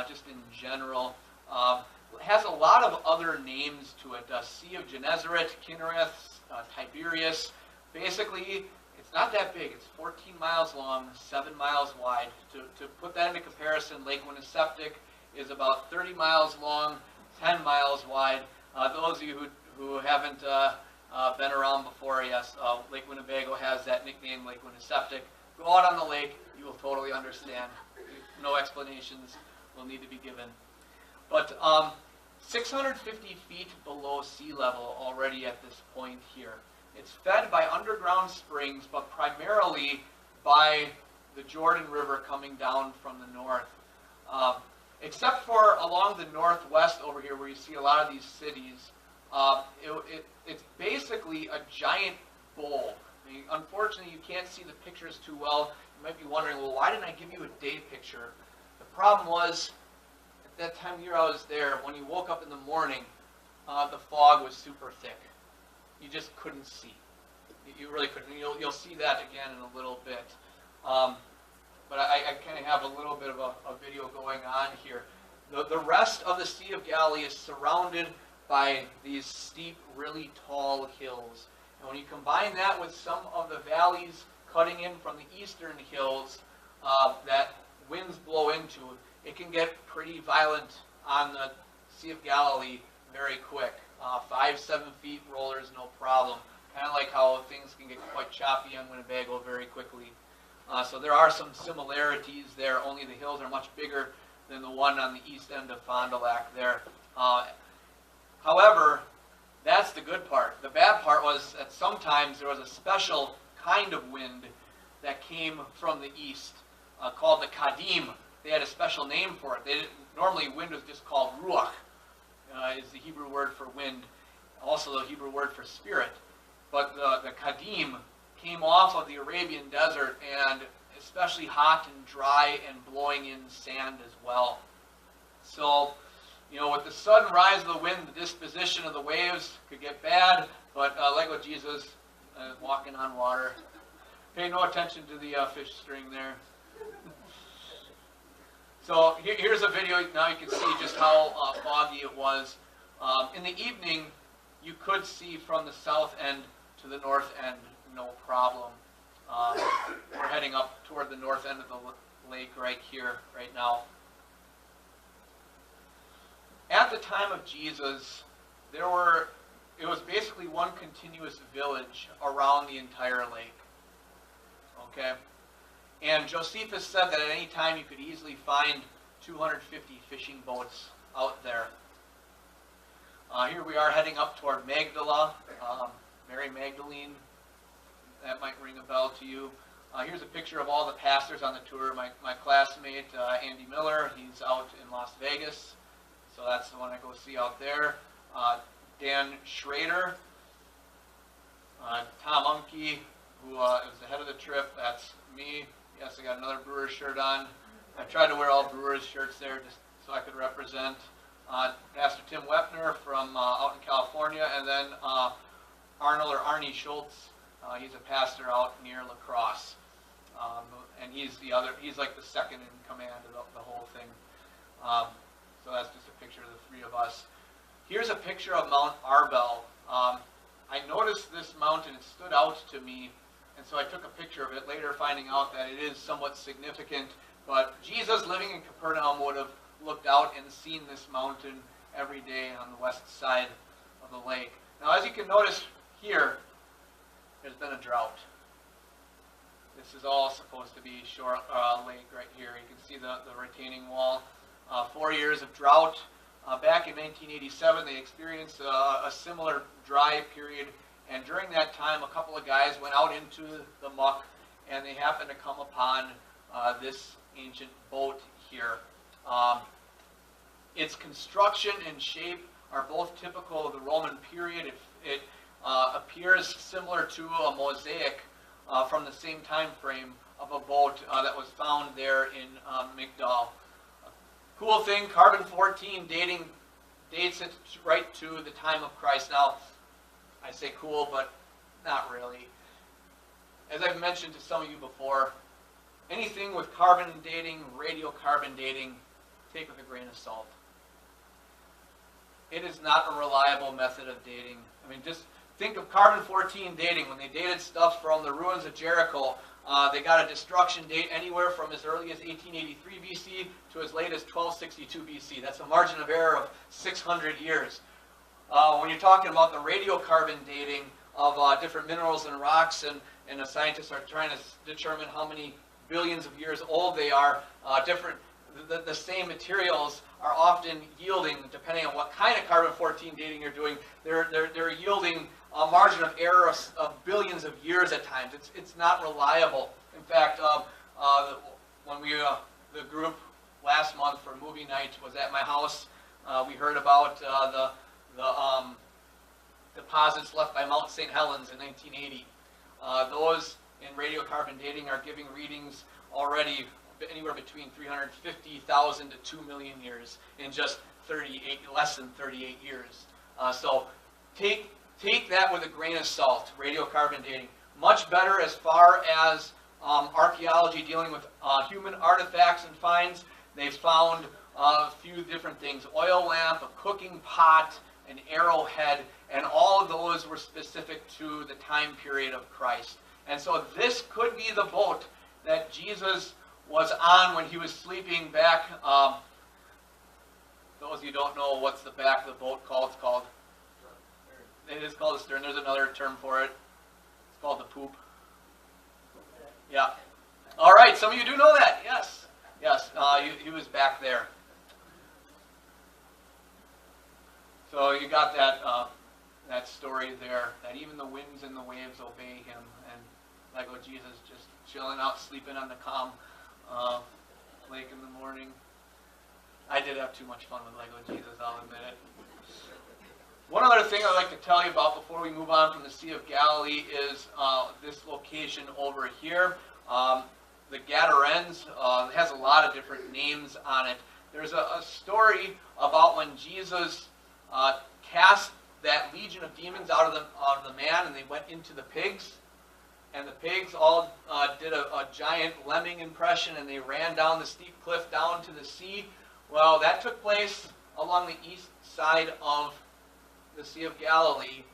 just in general, has a lot of other names to it. Sea of Gennesaret, Kinnereth, Tiberias. Basically, it's not that big. It's 14 miles long, 7 miles wide. To put that into comparison, Lake Winniseptic is about 30 miles long, 10 miles wide. Those of you who haven't been around before, yes, Lake Winnebago has that nickname, Lake Winniseptic. Go out on the lake, you will totally understand. No explanations will need to be given. But 650 feet below sea level already at this point here. It's fed by underground springs, but primarily by the Jordan River coming down from the north. Except for along the northwest over here where you see a lot of these cities, it's basically a giant bowl. I mean, unfortunately, you can't see the pictures too well. You might be wondering, well, why didn't I give you a day picture? The problem was, at that time of year I was there, when you woke up in the morning, the fog was super thick. You just couldn't see. You really couldn't. You'll see that again in a little bit. But I kind of have a little bit of a video going on here. The rest of the Sea of Galilee is surrounded by these steep, really tall hills. And when you combine that with some of the valleys cutting in from the eastern hills that winds blow into, it can get pretty violent on the Sea of Galilee very quick. 5-7 feet rollers, no problem. Kind of like how things can get quite choppy on Winnebago very quickly. So there are some similarities there, only the hills are much bigger than the one on the east end of Fond du Lac there. However, that's the good part. The bad part was that sometimes there was a special kind of wind that came from the east called the Kadim. They had a special name for it. Normally wind was just called Ruach, is the Hebrew word for wind, also the Hebrew word for spirit. But the Kadim came off of the Arabian desert and especially hot and dry and blowing in sand as well. So, with the sudden rise of the wind, the disposition of the waves could get bad, but like with Jesus walking on water, pay no attention to the fish string there. So here's a video. Now you can see just how foggy it was. In the evening, you could see from the south end to the north end, no problem. We're heading up toward the north end of the lake right here, right now. At the time of Jesus, it was basically one continuous village around the entire lake. Okay? And Josephus said that at any time you could easily find 250 fishing boats out there. Here we are heading up toward Magdala, Mary Magdalene. That might ring a bell to you. Here's a picture of all the pastors on the tour. My classmate, Andy Miller, he's out in Las Vegas. So that's the one I go see out there. Dan Schrader, Tom Unke, who was the head of the trip. That's me. Yes, I got another Brewers shirt on. I tried to wear all Brewers shirts there just so I could represent. Pastor Tim Wepner from out in California, and then Arnold or Arnie Schultz. He's a pastor out near La Crosse, and he's like the second in command of the whole thing. So that's just a picture of the three of us. Here's a picture of Mount Arbel. I noticed this mountain, it stood out to me, and so I took a picture of it, later finding out that it is somewhat significant. But Jesus, living in Capernaum, would have looked out and seen this mountain every day on the west side of the lake. Now, as you can notice here, there's been a drought. This is all supposed to be shore lake right here. You can see the retaining wall. 4 years of drought. Back in 1987, they experienced a similar dry period, and during that time, a couple of guys went out into the muck, and they happened to come upon this ancient boat here. Its construction and shape are both typical of the Roman period. It appears similar to a mosaic from the same time frame of a boat that was found there in Migdal. Cool thing, carbon-14 dates it right to the time of Christ. Now, I say cool, but not really. As I've mentioned to some of you before, anything with carbon dating, radiocarbon dating, take with a grain of salt. It is not a reliable method of dating. I mean, just think of carbon-14 dating. When they dated stuff from the ruins of Jericho, they got a destruction date anywhere from as early as 1883 BC to as late as 1262 BC. That's a margin of error of 600 years. When you're talking about the radiocarbon dating of different minerals and rocks, and the scientists are trying to determine how many billions of years old they are, the same materials are often yielding, depending on what kind of carbon-14 dating you're doing, they're yielding a margin of error of billions of years at times. It's not reliable. In fact, when the group last month for movie night was at my house, we heard about the deposits left by Mount St. Helens in 1980. Those in radiocarbon dating are giving readings already anywhere between 350,000 to 2 million years in just less than 38 years. So take that with a grain of salt, radiocarbon dating. Much better as far as archaeology dealing with human artifacts and finds. They've found a few different things: oil lamp, a cooking pot, an arrowhead, and all of those were specific to the time period of Christ. And so this could be the boat that Jesus was on when he was sleeping back. Those of you who don't know what's the back of the boat called, it is called a stern. There's another term for it. It's called the poop. Yeah. All right, some of you do know that. Yes. Yes, he was back there. So you got that story there, that even the winds and the waves obey him. And like what Jesus just chilling out, sleeping on the calm lake in the morning. I did have too much fun with Lego Jesus, I'll admit it. One other thing I'd like to tell you about before we move on from the Sea of Galilee is this location over here. The Gadarenes has a lot of different names on it. There's a story about when Jesus cast that legion of demons out of the man, and they went into the pigs. And the pigs all did a giant lemming impression, and they ran down the steep cliff down to the sea. Well, that took place along the east side of the Sea of Galilee,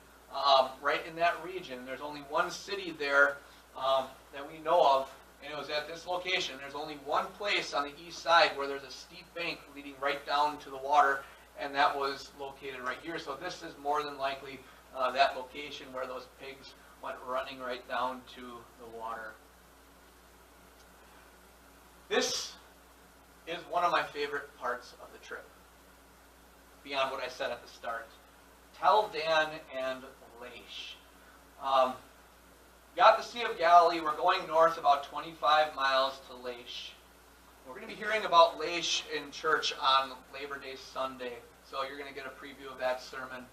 right in that region. There's only one city there that we know of, and it was at this location. There's only one place on the east side where there's a steep bank leading right down to the water, and that was located right here. So this is more than likely that location where those pigs went running right down to the water. parts of the trip, beyond what I said at the start. Tel Dan and Laish. Got the Sea of Galilee. We're going north about 25 miles to Laish. We're going to be hearing about Laish in church on Labor Day Sunday, so you're going to get a preview of that sermon.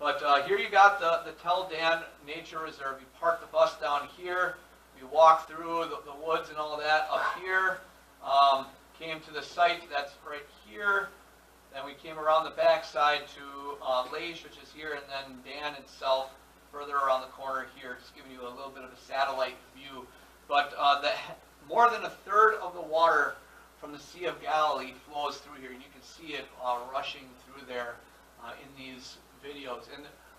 But here you got the Tel Dan Nature Reserve. We parked the bus down here. We walked through the woods and all that up here. Came to the site that's right here. Then we came around the backside to Laish, which is here, and then Dan itself further around the corner here, just giving you a little bit of a satellite view. But more than a third of the water from the Sea of Galilee flows through here, and you can see it rushing through there in these videos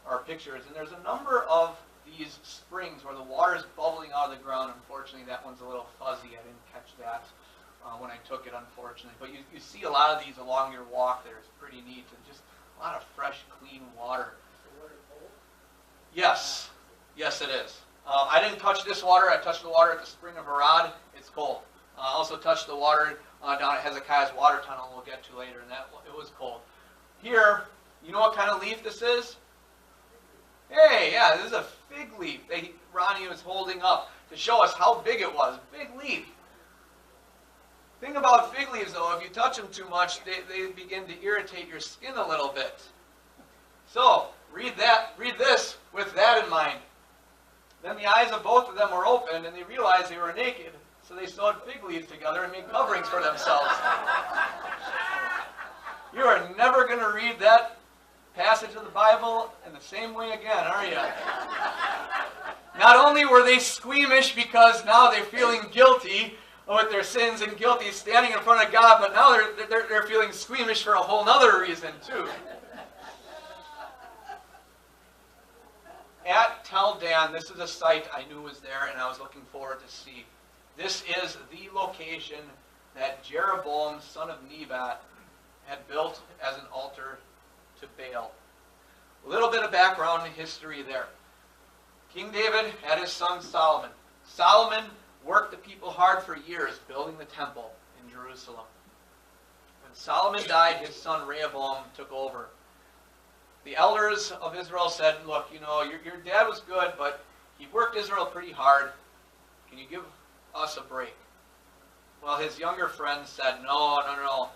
or pictures. And there's a number of these springs where the water is bubbling out of the ground. Unfortunately, that one's a little fuzzy. I didn't catch that when I took it, unfortunately. But you see a lot of these along your walk there. It's pretty neat, and just a lot of fresh, clean water. Yes. Yes, it is. I didn't touch this water. I touched the water at the spring of Harad. It's cold. I also touched the water down at Hezekiah's water tunnel we'll get to later, and it was cold. Here, you know what kind of leaf this is? Hey, yeah, this is a fig leaf that Ronnie was holding up to show us how big it was. Big leaf. Thing about fig leaves, though, if you touch them too much, they begin to irritate your skin a little bit. So, read this with that in mind. Then the eyes of both of them were opened, and they realized they were naked. So they sewed fig leaves together and made coverings for themselves. You are never going to read that passage of the Bible in the same way again, are you? Not only were they squeamish because now they're feeling guilty with their sins and guilty standing in front of God, but now they're feeling squeamish for a whole other reason too. At Tel Dan, this is a site I knew was there and I was looking forward to see. This is the location that Jeroboam, son of Nebat, had built as an altar to Baal. A little bit of background and history there. King David had his son Solomon. Solomon worked the people hard for years building the temple in Jerusalem. When Solomon died, his son Rehoboam took over. The elders of Israel said, look, you know, your dad was good, but he worked Israel pretty hard. Can you give us a break? Well, his younger friends said, no.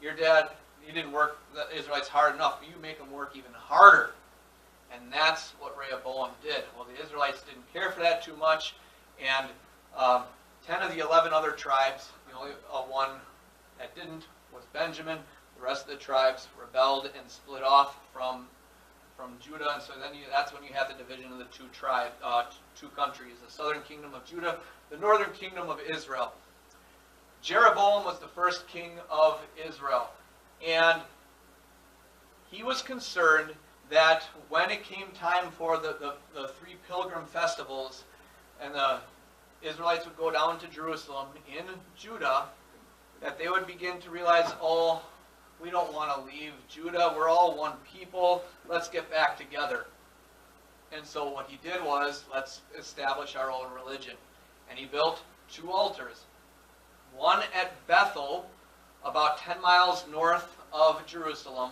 Your dad, he didn't work the Israelites hard enough. You make them work even harder. And that's what Rehoboam did. Well, the Israelites didn't care for that too much. And 10 of the 11 other tribes, the only one that didn't was Benjamin. The rest of the tribes rebelled and split off from Judah, and so then that's when you had the division of the two countries, the southern kingdom of Judah, the northern kingdom of Israel. Jeroboam was the first king of Israel, and he was concerned that when it came time for the three pilgrim festivals, and the Israelites would go down to Jerusalem in Judah, that they would begin to realize, oh, we don't want to leave Judah. We're all one people. Let's get back together. And so what he did was, let's establish our own religion. And he built two altars. One at Bethel, about 10 miles north of Jerusalem,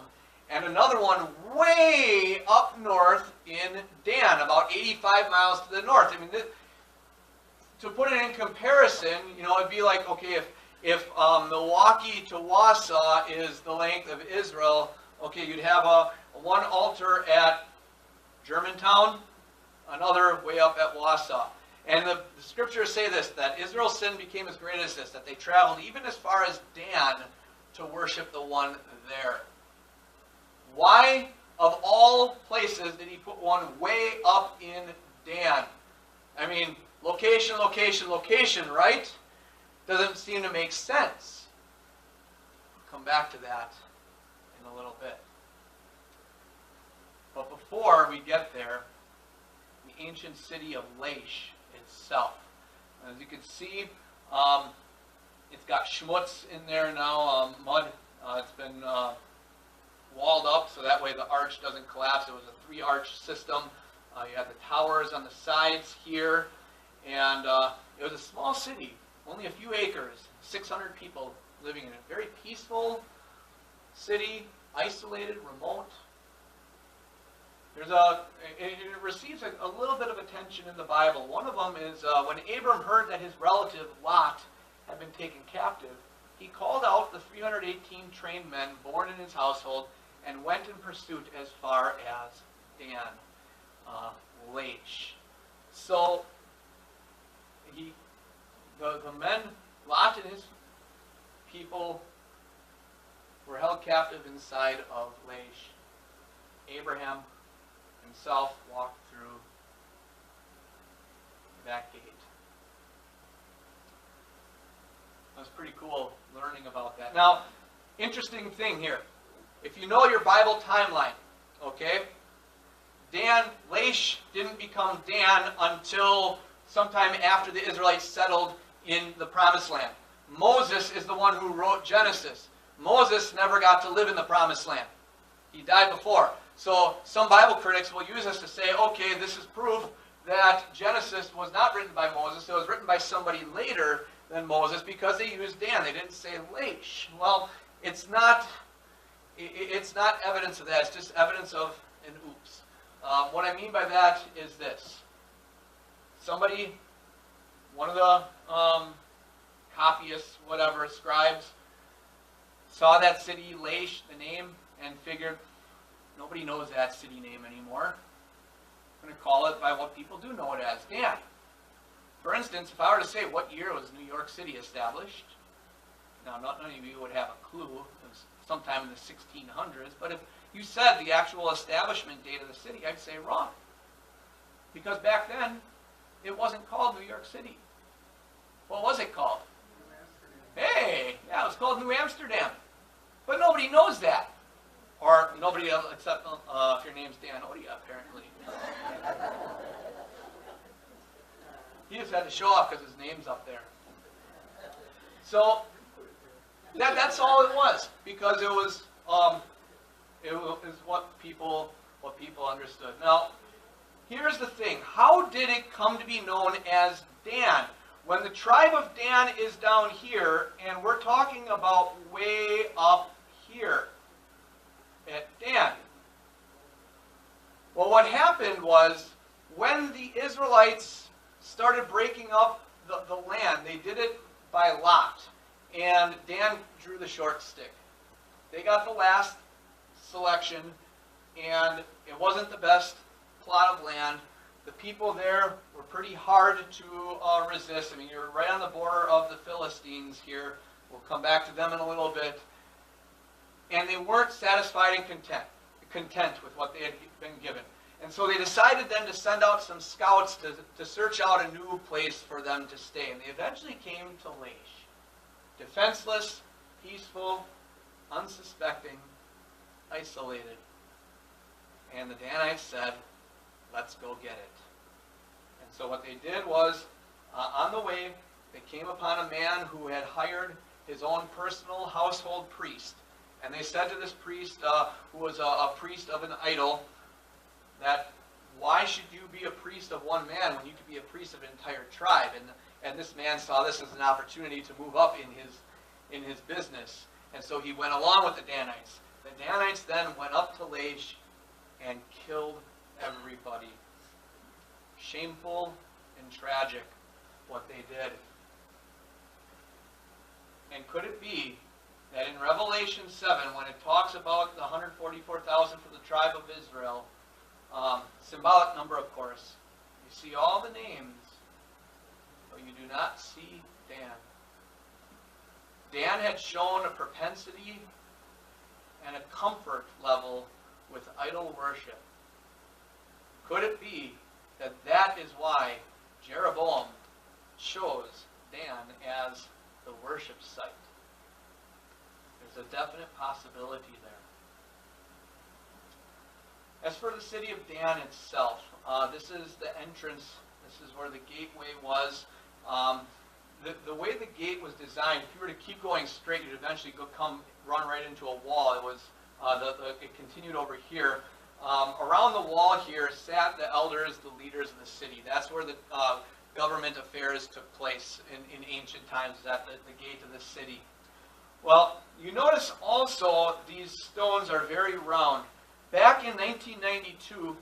and another one way up north in Dan, about 85 miles to the north. I mean, to put it in comparison, you know, it'd be like, okay, if Milwaukee to Wausau is the length of Israel, okay, you'd have one altar at Germantown, another way up at Wausau. And the scriptures say this, that Israel's sin became as great as this, that they traveled even as far as Dan to worship the one there. Why, of all places, did he put one way up in Dan? I mean, location, location, location, right? Doesn't seem to make sense. I'll come back to that in a little bit. But before we get there, the ancient city of Laish itself. As you can see, it's got schmutz in there now, mud. It's been walled up so that way the arch doesn't collapse. It was a 3-arch system. You had the towers on the sides here, and it was a small city. only a few acres, 600 people living in it. Very peaceful city, isolated, remote. It receives a little bit of attention in the Bible. One of them is when Abram heard that his relative Lot had been taken captive, he called out the 318 trained men born in his household and went in pursuit as far as Dan, Laish. So the men, Lot and his people, were held captive inside of Laish. Abraham himself walked through that gate. It was pretty cool learning about that. Now, interesting thing here. If you know your Bible timeline, okay, Laish didn't become Dan until sometime after the Israelites settled in the Promised Land. Moses is the one who wrote Genesis. Moses never got to live in the Promised Land. He died before. So some Bible critics will use this to say, okay, this is proof that Genesis was not written by Moses. It was written by somebody later than Moses because they used Dan. They didn't say Laish. Well, it's not evidence of that. It's just evidence of an oops. What I mean by that is this. Somebody, one of the copyists, whatever, scribes, saw that city, Laish, the name, and figured, nobody knows that city name anymore. I'm going to call it by what people do know it as, Dan. For instance, if I were to say, what year was New York City established? Now, none of you would have a clue. It was sometime in the 1600s. But if you said the actual establishment date of the city, I'd say wrong. Because back then, it wasn't called New York City. What was it called? Hey, yeah, it was called New Amsterdam. But nobody knows that. Or nobody else except if your name's Dan Odya, apparently. He just had to show off because his name's up there. So that's all it was, because it was what people understood. Now, here's the thing: how did it come to be known as Dan? When the tribe of Dan is down here, and we're talking about way up here at Dan. Well, what happened was, when the Israelites started breaking up the land, they did it by lot. And Dan drew the short stick. They got the last selection, and it wasn't the best plot of land. The people there were pretty hard to resist. I mean, you're right on the border of the Philistines here. We'll come back to them in a little bit. And they weren't satisfied and content with what they had been given. And so they decided then to send out some scouts to search out a new place for them to stay. And they eventually came to Laish. Defenseless, peaceful, unsuspecting, isolated. And the Danites said, let's go get it. And so what they did was, on the way, they came upon a man who had hired his own personal household priest. And they said to this priest, who was a priest of an idol, that why should you be a priest of one man when you could be a priest of an entire tribe? And this man saw this as an opportunity to move up in his business. And so he went along with the Danites. The Danites then went up to Laish and killed everybody. Shameful and tragic what they did. And could it be that in Revelation 7, when it talks about the 144,000 for the tribe of Israel, symbolic number, of course, you see all the names, but you do not see Dan. Dan had shown a propensity and a comfort level with idol worship. Could it be that that is why Jeroboam chose Dan as the worship site? There's a definite possibility there. As for the city of Dan itself, this is the entrance. This is where the gateway was. The way the gate was designed, if you were to keep going straight, you'd eventually run right into a wall. It was it continued over here. Around the wall here sat the elders, the leaders of the city. That's where the government affairs took place in ancient times at the gate of the city. Well, you notice also these stones are very round. Back in 1992,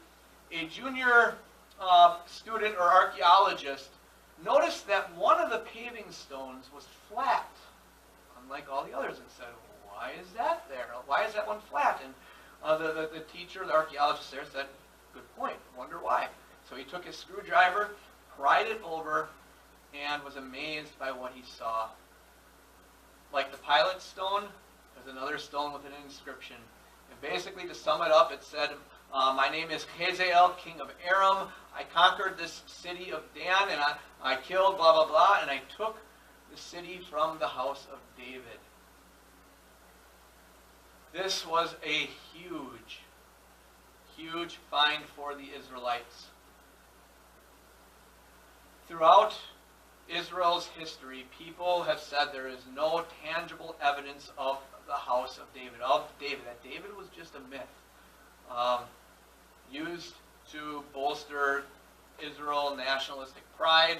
a junior student or archaeologist noticed that one of the paving stones was flat, unlike all the others, and said, why is that there? Why is that one flat? And the teacher, the archaeologist there said, good point, wonder why. So he took his screwdriver, pried it over, and was amazed by what he saw. Like the pilot stone, there's another stone with an inscription. And basically, to sum it up, it said, my name is Hazael, king of Aram. I conquered this city of Dan, and I killed blah, blah, blah, and I took the city from the house of David. This was a huge, huge find for the Israelites. Throughout Israel's history, people have said there is no tangible evidence of the house of David, that David was just a myth, used to bolster Israel nationalistic pride,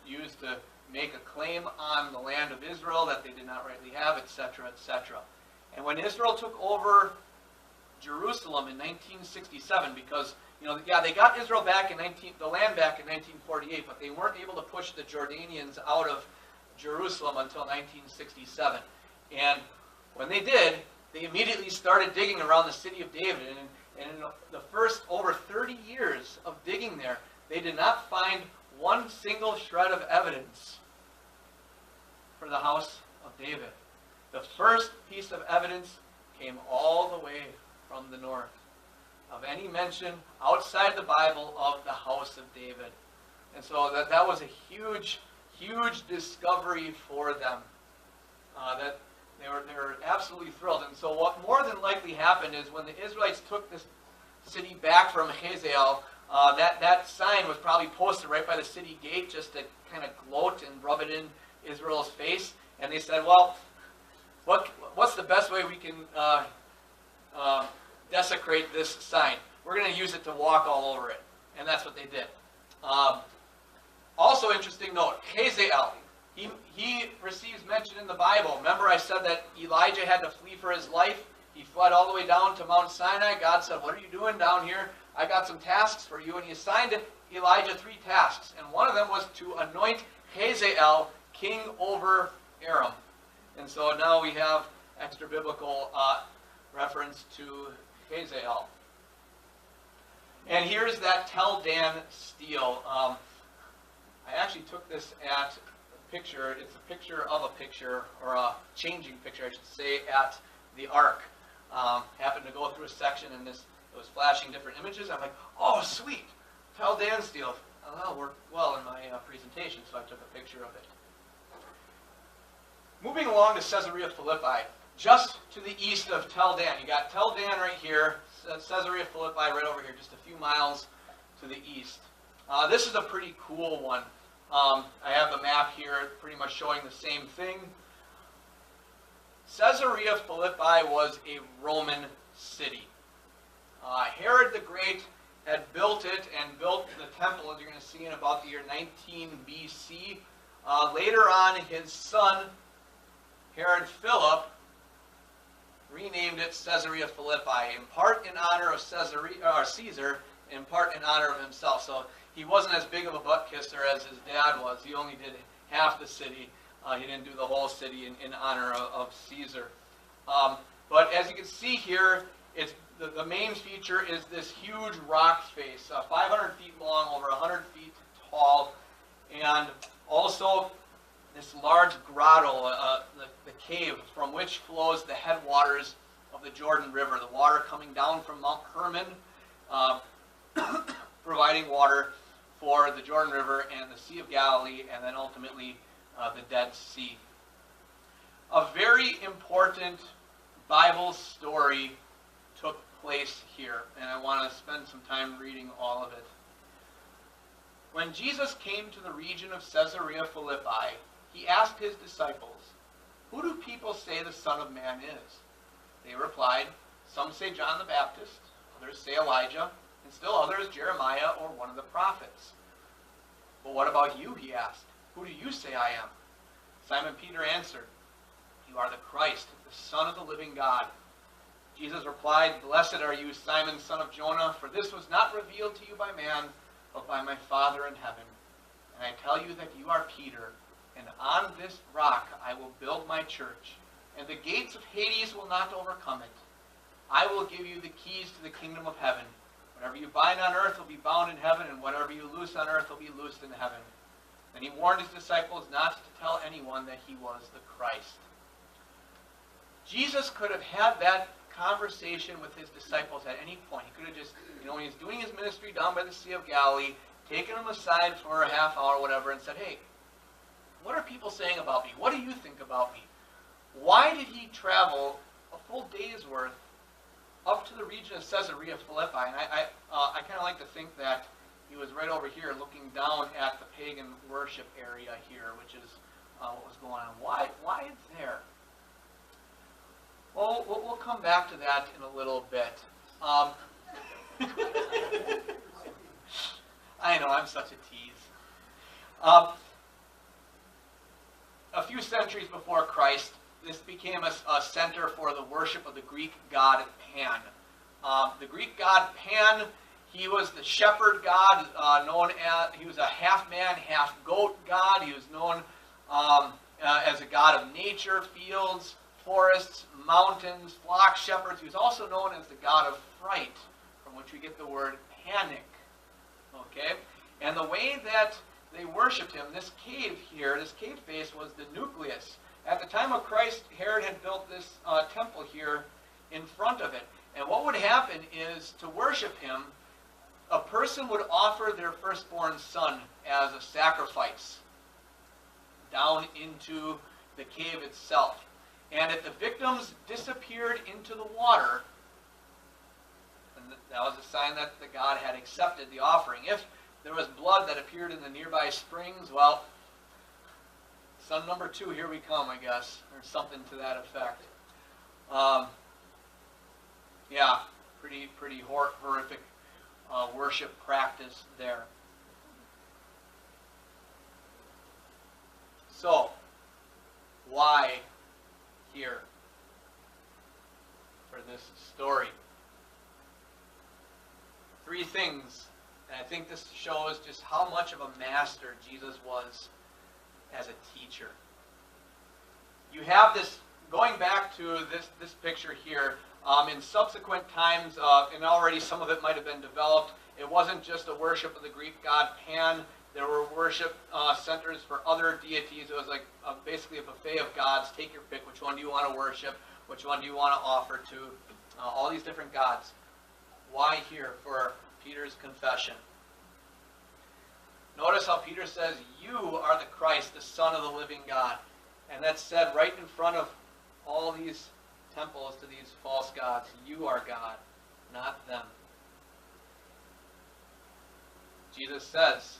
used to make a claim on the land of Israel that they did not rightly have, etc., etc. And when Israel took over Jerusalem in 1967, because they got Israel back the land back in 1948, but they weren't able to push the Jordanians out of Jerusalem until 1967. And when they did, they immediately started digging around the city of David. And in the first over 30 years of digging there, they did not find one single shred of evidence for the house of David. The first piece of evidence came all the way from the north, of any mention outside the Bible of the house of David. And so that was a huge, huge discovery for them. That they were absolutely thrilled. And so what more than likely happened is when the Israelites took this city back from Hazael, that sign was probably posted right by the city gate just to kind of gloat and rub it in Israel's face. And they said, well, what's the best way we can desecrate this sign? We're going to use it to walk all over it. And that's what they did. Also interesting note, Hazael, he receives mention in the Bible. Remember I said that Elijah had to flee for his life? He fled all the way down to Mount Sinai. God said, what are you doing down here? I got some tasks for you. And he assigned Elijah 3 tasks. And one of them was to anoint Hazael king over Aram. And so now we have extra biblical reference to Hazael. And here's that Tel Dan steel. I actually took this at a picture. It's a picture of a picture, or a changing picture, I should say, at the Ark. Happened to go through a section and it was flashing different images. I'm like, oh, sweet, Tel Dan steel. That'll work well in my presentation, so I took a picture of it. Moving along to Caesarea Philippi, just to the east of Tel Dan. You got Tel Dan right here, Caesarea Philippi right over here, just a few miles to the east. This is a pretty cool one. I have a map here pretty much showing the same thing. Caesarea Philippi was a Roman city. Herod the Great had built it and built the temple, as you're going to see, in about the year 19 BC. Later on, his son, Herod Philip, renamed it Caesarea Philippi, in part in honor of Caesar, in part in honor of himself. So he wasn't as big of a butt kisser as his dad was. He only did half the city. He didn't do the whole city in honor of Caesar. But as you can see here, it's the main feature is this huge rock face, 500 feet long, over 100 feet tall, and also this large grotto, the cave from which flows the headwaters of the Jordan River, the water coming down from Mount Hermon, providing water for the Jordan River and the Sea of Galilee, and then ultimately the Dead Sea. A very important Bible story took place here, and I want to spend some time reading all of it. When Jesus came to the region of Caesarea Philippi, he asked his disciples, "Who do people say the Son of Man is?" They replied, "Some say John the Baptist, others say Elijah, and still others Jeremiah or one of the prophets." "But what about you?" he asked. "Who do you say I am?" Simon Peter answered, "You are the Christ, the Son of the living God." Jesus replied, "Blessed are you, Simon, son of Jonah, for this was not revealed to you by man, but by my Father in heaven. And I tell you that you are Peter, and on this rock I will build my church, and the gates of Hades will not overcome it. I will give you the keys to the kingdom of heaven. Whatever you bind on earth will be bound in heaven, and whatever you loose on earth will be loosed in heaven." And he warned his disciples not to tell anyone that he was the Christ. Jesus could have had that conversation with his disciples at any point. He could have just, when he's doing his ministry down by the Sea of Galilee, taken them aside for a half hour or whatever and said, "Hey, what are people saying about me? What do you think about me?" Why did he travel a full day's worth up to the region of Caesarea Philippi? And I kind of like to think that he was right over here looking down at the pagan worship area here, which is what was going on. Why there? Well, we'll come back to that in a little bit. I know, I'm such a tease. A few centuries before Christ, this became a center for the worship of the Greek god Pan. The Greek god Pan, he was the shepherd god, he was a half man, half goat god. He was known as a god of nature, fields, forests, mountains, flock shepherds. He was also known as the god of fright, from which we get the word panic. Okay? And the way that they worshipped him, this cave here, this cave face, was the nucleus. At the time of Christ, Herod had built this temple here in front of it. And what would happen is, to worship him, a person would offer their firstborn son as a sacrifice down into the cave itself. And if the victims disappeared into the water, and that was a sign that the god had accepted the offering. If there was blood that appeared in the nearby springs, well, son number 2, here we come, I guess, or something to that effect. Yeah, pretty horrific worship practice there. So, why here for this story? 3 things, and I think this shows just how much of a master Jesus was as a teacher. You have this, going back to this picture here, in subsequent times, and already some of it might have been developed, it wasn't just a worship of the Greek god Pan. There were worship centers for other deities. It was like basically a buffet of gods. Take your pick. Which one do you want to worship? Which one do you want to offer to? All these different gods. Why here for Peter's confession? Notice how Peter says, "You are the Christ, the Son of the living God." And that's said right in front of all these temples to these false gods. You are God, not them. Jesus says,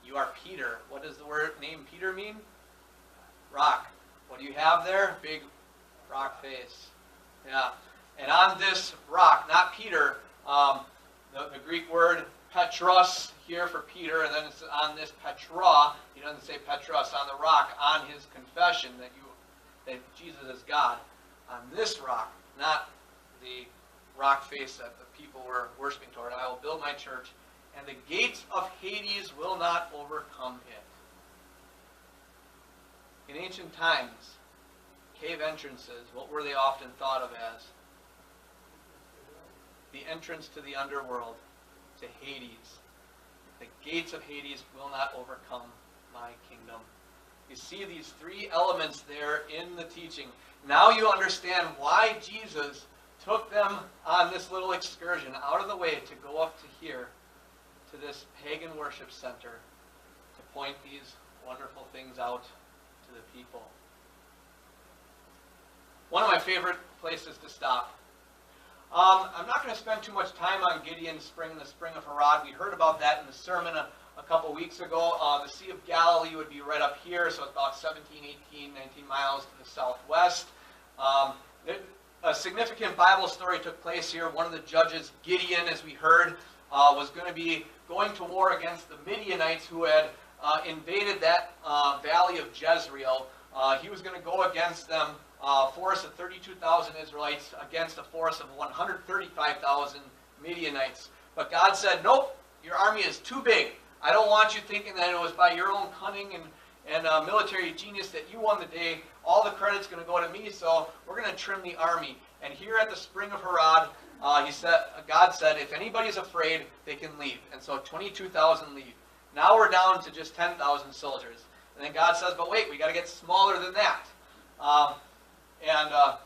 "You are Peter." What does the word name Peter mean? Rock. What do you have there? Big rock face. Yeah. And on this rock, not Peter, the Greek word Petros here for Peter, and then it's on this Petra. He doesn't say Petros, on the rock, on his confession that Jesus is God. On this rock, not the rock face that the people were worshiping toward, I will build my church, and the gates of Hades will not overcome it. In ancient times, cave entrances, what were they often thought of as? The entrance to the underworld, to Hades. The gates of Hades will not overcome my kingdom. You see these 3 elements there in the teaching. Now you understand why Jesus took them on this little excursion out of the way to go up to here, to this pagan worship center, to point these wonderful things out to the people. One of my favorite places to stop. I'm not going to spend too much time on Gideon's spring, the spring of Harod. We heard about that in the sermon a couple weeks ago. The Sea of Galilee would be right up here, so it's about 17, 18, 19 miles to the southwest. A significant Bible story took place here. One of the judges, Gideon, as we heard, was going to be going to war against the Midianites who had invaded that valley of Jezreel, he was going to go against them, a force of 32,000 Israelites against a force of 135,000 Midianites. But God said, nope, your army is too big. I don't want you thinking that it was by your own cunning and military genius that you won the day. All the credit's going to go to me, so we're going to trim the army. And here at the spring of Harod, God said, if anybody's afraid, they can leave. And so 22,000 leave. Now we're down to just 10,000 soldiers. And then God says, but wait, we got to get smaller than that.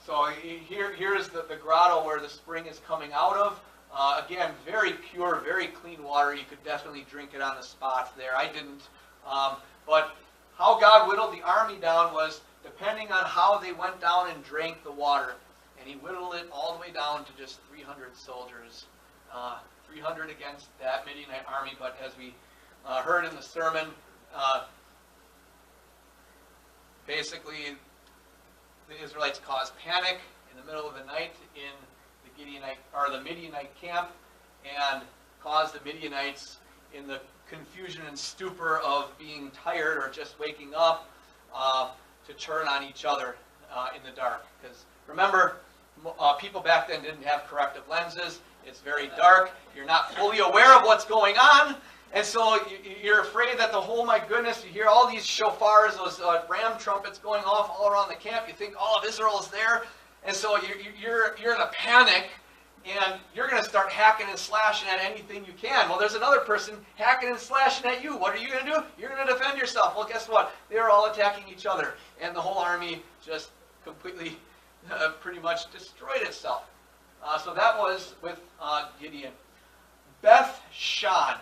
So here's the grotto where the spring is coming out of. Again, very pure, very clean water. You could definitely drink it on the spot there. I didn't. But how God whittled the army down was depending on how they went down and drank the water. And he whittled it all the way down to just 300 soldiers. 300 against that Midianite army. But as we heard in the sermon, basically the Israelites caused panic in the middle of the night in the Midianite camp, and caused the Midianites, in the confusion and stupor of being tired or just waking up, to turn on each other in the dark. Because remember, people back then didn't have corrective lenses. It's very dark. You're not fully aware of what's going on. And so you're afraid that oh my goodness, you hear all these shofars, those ram trumpets going off all around the camp. You think all of Israel is there. And so you're in a panic, and you're going to start hacking and slashing at anything you can. Well, there's another person hacking and slashing at you. What are you going to do? You're going to defend yourself. Well, guess what? They're all attacking each other. And the whole army just completely, pretty much destroyed itself. So that was with Gideon. Beth Shan.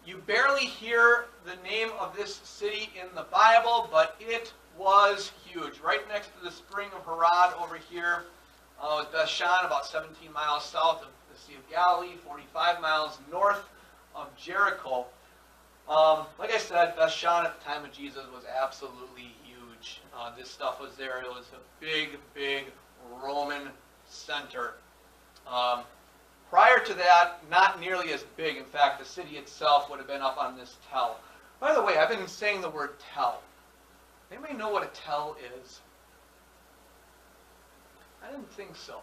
You barely hear the name of this city in the Bible, but it was huge. Right next to the spring of Harod over here was Beth Shan, about 17 miles south of the Sea of Galilee, 45 miles north of Jericho. Like I said, Beth Shan at the time of Jesus was absolutely huge. This stuff was there. It was a big, big Roman center. Prior to that, not nearly as big. In fact, the city itself would have been up on this tell. By the way, I've been saying the word tell. Anybody know what a tell is? I didn't think so.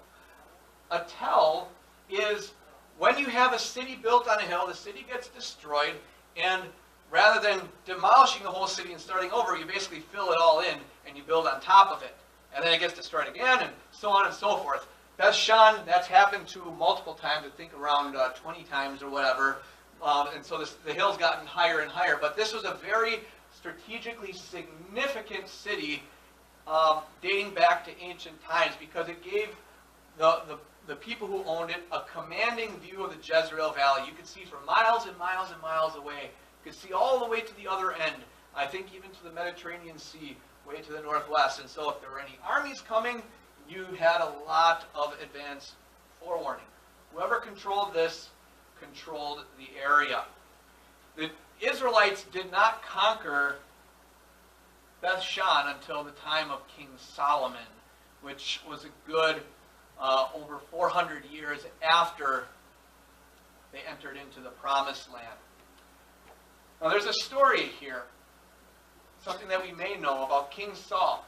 A tell is when you have a city built on a hill, the city gets destroyed, and rather than demolishing the whole city and starting over, you basically fill it all in and you build on top of it. And then it gets destroyed again, and so on and so forth. Beth Shan, that's happened to multiple times, I think around 20 times or whatever. And so the hill's gotten higher and higher. But this was a very strategically significant city dating back to ancient times, because it gave the people who owned it a commanding view of the Jezreel Valley. You could see for miles and miles and miles away. You could see all the way to the other end. I think even to the Mediterranean Sea, way to the northwest. And so if there were any armies coming, you had a lot of advance forewarning. Whoever controlled this controlled the area. The Israelites did not conquer Beth Shan until the time of King Solomon, which was a good over 400 years after they entered into the Promised Land. Now there's a story here, something that we may know about King Saul.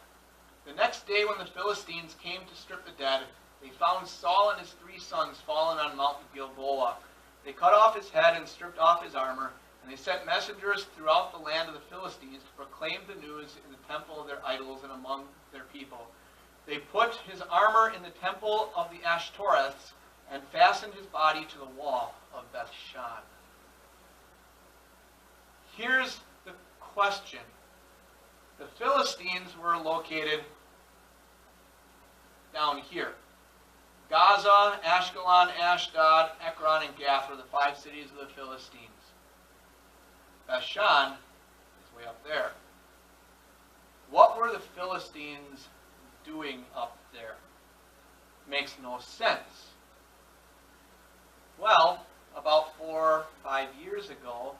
The next day when the Philistines came to strip the dead, they found Saul and his 3 sons fallen on Mount Gilboa. They cut off his head and stripped off his armor, and they sent messengers throughout the land of the Philistines to proclaim the news in the temple of their idols and among their people. They put his armor in the temple of the Ashtoreths and fastened his body to the wall of Beth Shan. Here's the question. The Philistines were located down here. Gaza, Ashkelon, Ashdod, Ekron, and Gath were the 5 cities of the Philistines. Beth Shan is way up there. What were the Philistines doing up there? Makes no sense. Well, about 4 or 5 years ago,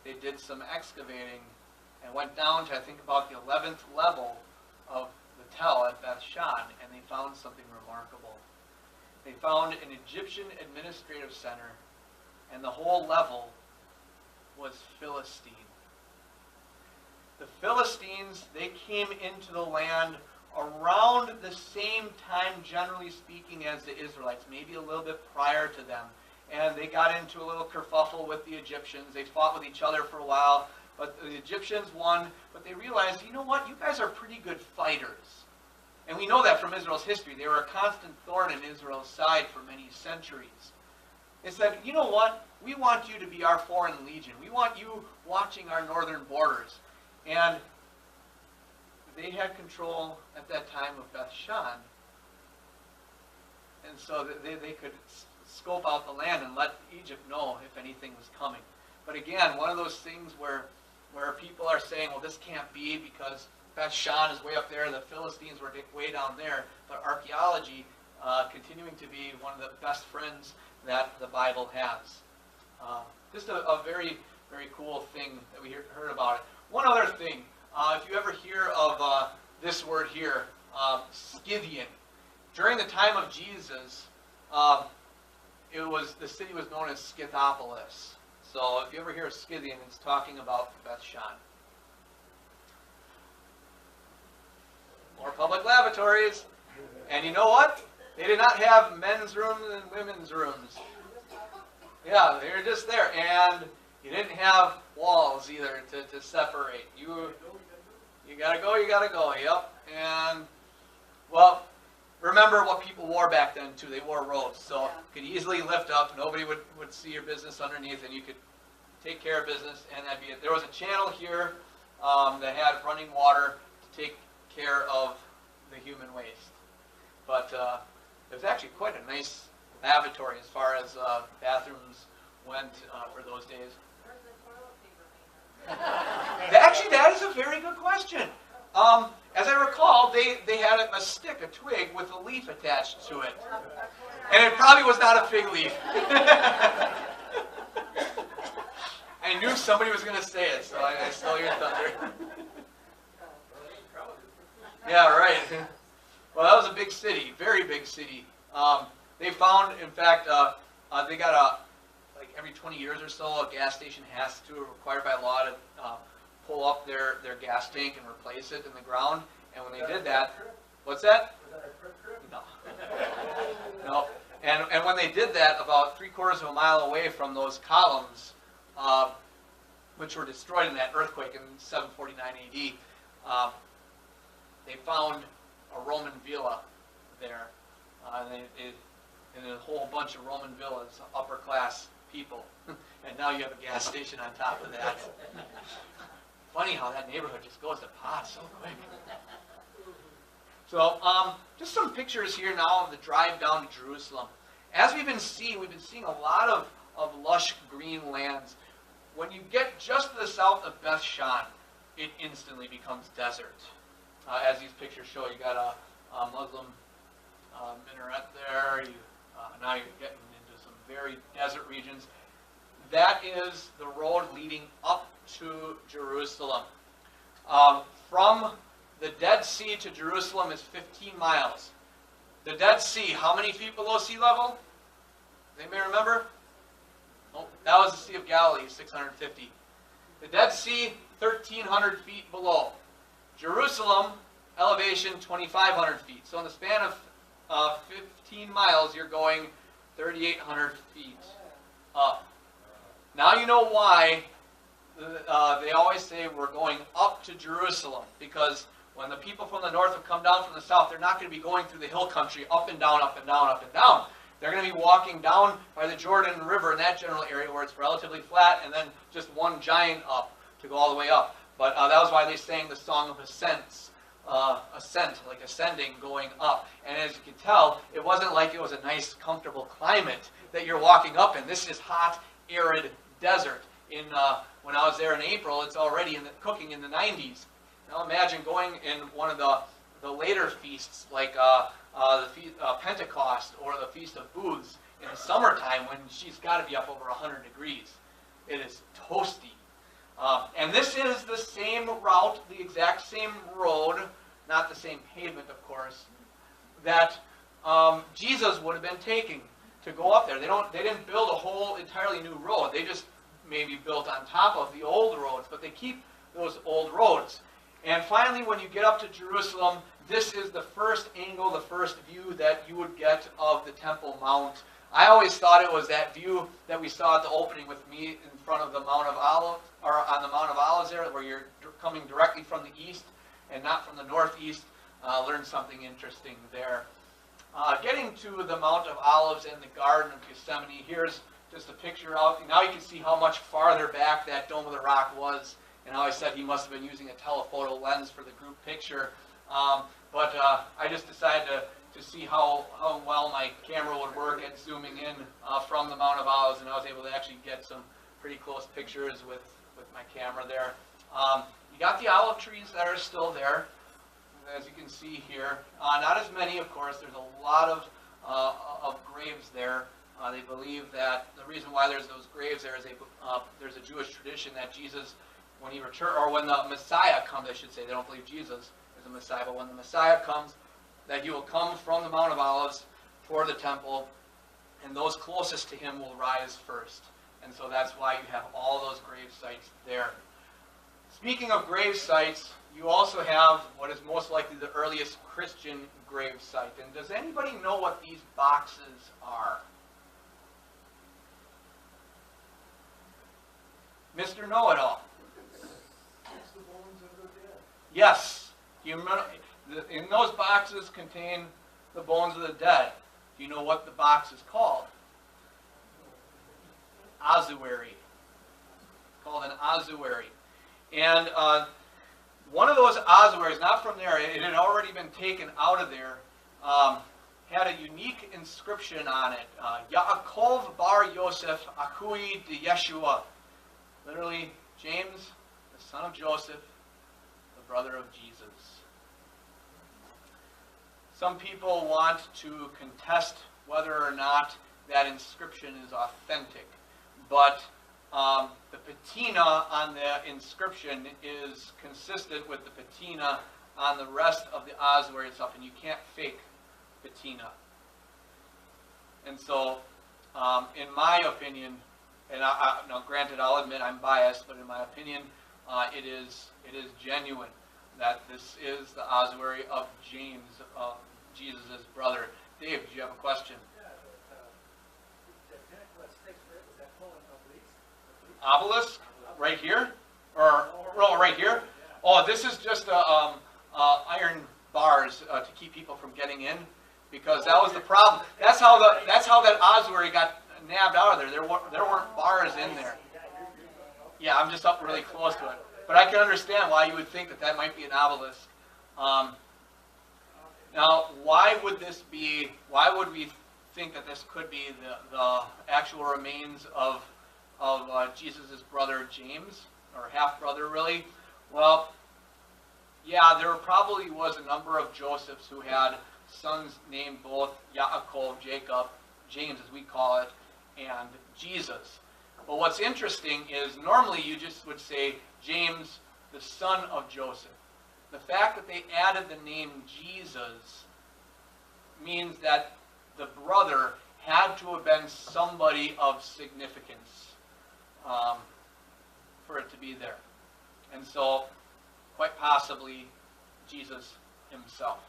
they did some excavating and went down to, I think, about the 11th level of the tell at Beth Shan, and they found something remarkable. They found an Egyptian administrative center, and the whole level was Philistine. the Philistines, they came into the land around the same time, generally speaking, as the Israelites, maybe a little bit prior to them. And they got into a little kerfuffle with the Egyptians. They fought with each other for a while, but the Egyptians won. But they realized, you know what, you guys are pretty good fighters. And we know that from Israel's history. They were a constant thorn in Israel's side for many centuries. They said, you know what, we want you to be our foreign legion. We want you watching our northern borders. And they had control at that time of Beth-shan. And so they could scope out the land and let Egypt know if anything was coming. But again, one of those things where people are saying, well, this can't be because Beth-shan is way up there, the Philistines were way down there. But archaeology continuing to be one of the best friends that the Bible has. Just a very, very cool thing that we heard about it. One other thing, if you ever hear of this word here, Scythian. During the time of Jesus, the city was known as Scythopolis. So if you ever hear of Scythian, it's talking about Beth-shan. More public lavatories. And you know what? They did not have men's rooms and women's rooms. Yeah, they were just there. And you didn't have walls either to separate. You gotta go, yep. And, well, remember what people wore back then, too. They wore robes. So you could easily lift up. Nobody would see your business underneath, and you could take care of business, and that'd be it. There was a channel here that had running water to take care of the human waste. But it was actually quite a nice lavatory as far as bathrooms went for those days. Where's the toilet paper made? Actually, that is a very good question. As I recall, they had a stick, a twig, with a leaf attached to it. And it probably was not a fig leaf. I knew somebody was going to say it, so I stole your thunder. Yeah, right. Well, that was a big city, very big city. They found, in fact, they got like every 20 years or so, a gas station has to, required by law, to pull up their gas tank and replace it in the ground. And when they did that, what's that? No. No. And when they did that, about 3/4 of a mile away from those columns, which were destroyed in that earthquake in 749 AD, they found a Roman villa there. And a whole bunch of Roman villas, upper class people. And now you have a gas station on top of that. Funny how that neighborhood just goes to pot so quick. So, just some pictures here now of the drive down to Jerusalem. As we've been seeing a lot of lush green lands. When you get just to the south of Beth-shan, it instantly becomes desert. As these pictures show, you got a Muslim minaret there. Now you're getting into some very desert regions. That is the road leading up to Jerusalem. From the Dead Sea to Jerusalem is 15 miles. The Dead Sea, how many feet below sea level? Anybody remember? Oh, that was the Sea of Galilee, 650. The Dead Sea, 1,300 feet below. Jerusalem, elevation 2,500 feet. So in the span of 15 miles, you're going 3,800 feet up. Now you know why they always say we're going up to Jerusalem, because when the people from the north have come down from the south, they're not going to be going through the hill country up and down, up and down, up and down. They're going to be walking down by the Jordan River in that general area where it's relatively flat, and then just one giant up to go all the way up. But that was why they sang the song of ascents. Ascent, like ascending, going up. And as you can tell, it wasn't like it was a nice, comfortable climate that you're walking up in. This is hot, arid desert. When I was there in April, it's already cooking in the 90s. Now imagine going in one of the later feasts, like Pentecost or the Feast of Booths in the summertime, when she's got to be up over 100 degrees. It is toasty. And this is the same route, the exact same road, not the same pavement, of course, that Jesus would have been taking to go up there. They didn't build a whole entirely new road. They just maybe built on top of the old roads, but they keep those old roads. And finally, when you get up to Jerusalem, this is the first angle, the first view that you would get of the Temple Mount. I always thought it was that view that we saw at the opening with me in front of the Mount of Olives, or on the Mount of Olives there, where you're coming directly from the east and not from the northeast. Learned something interesting there. Getting to the Mount of Olives and the Garden of Gethsemane, here's just a picture out. Now you can see how much farther back that Dome of the Rock was. And I always said he must have been using a telephoto lens for the group picture. But I just decided to see how well my camera would work at zooming in from the Mount of Olives, and I was able to actually get some pretty close pictures with my camera there. You got the olive trees that are still there, as you can see here. Not as many, of course. There's a lot of graves there. They believe that the reason why there's those graves there is there's a Jewish tradition that Jesus, when he returns, or when the Messiah comes, I should say, they don't believe Jesus is the Messiah, but when the Messiah comes, that he will come from the Mount of Olives toward the temple, and those closest to him will rise first. And so that's why you have all those grave sites there. Speaking of grave sites, you also have what is most likely the earliest Christian grave site. And does anybody know what these boxes are? Mr. Know-It-All. It's the bones of the dead. Yes. Do you remember? In those boxes contain the bones of the dead. Do you know what the box is called? Ossuary. Called an ossuary. And one of those ossuaries, not from there, it had already been taken out of there, had a unique inscription on it. Yaakov bar Yosef Achui de Yeshua. Literally, James, the son of Joseph, the brother of Jesus. Some people want to contest whether or not that inscription is authentic, but the patina on the inscription is consistent with the patina on the rest of the ossuary itself, and you can't fake patina. And so, in my opinion, and now granted, I'll admit I'm biased, but in my opinion, it is genuine that this is the ossuary of James, Jesus' brother. Dave, do you have a question? Yeah, that Pentecost text, was that called an Obelisk? Right here? Or right here? Oh, this is just iron bars to keep people from getting in, because that was the problem. That's how that ossuary got nabbed out of there. There weren't bars in there. Yeah, I'm just up really close to it. But I can understand why you would think that might be an obelisk. Now, why would we think that this could be the actual remains of Jesus' brother James, or half-brother really? Well, yeah, there probably was a number of Josephs who had sons named both Yaakov, Jacob, James as we call it, and Jesus. But what's interesting is normally you just would say James, the son of Joseph. The fact that they added the name Jesus means that the brother had to have been somebody of significance for it to be there. And so, quite possibly, Jesus himself.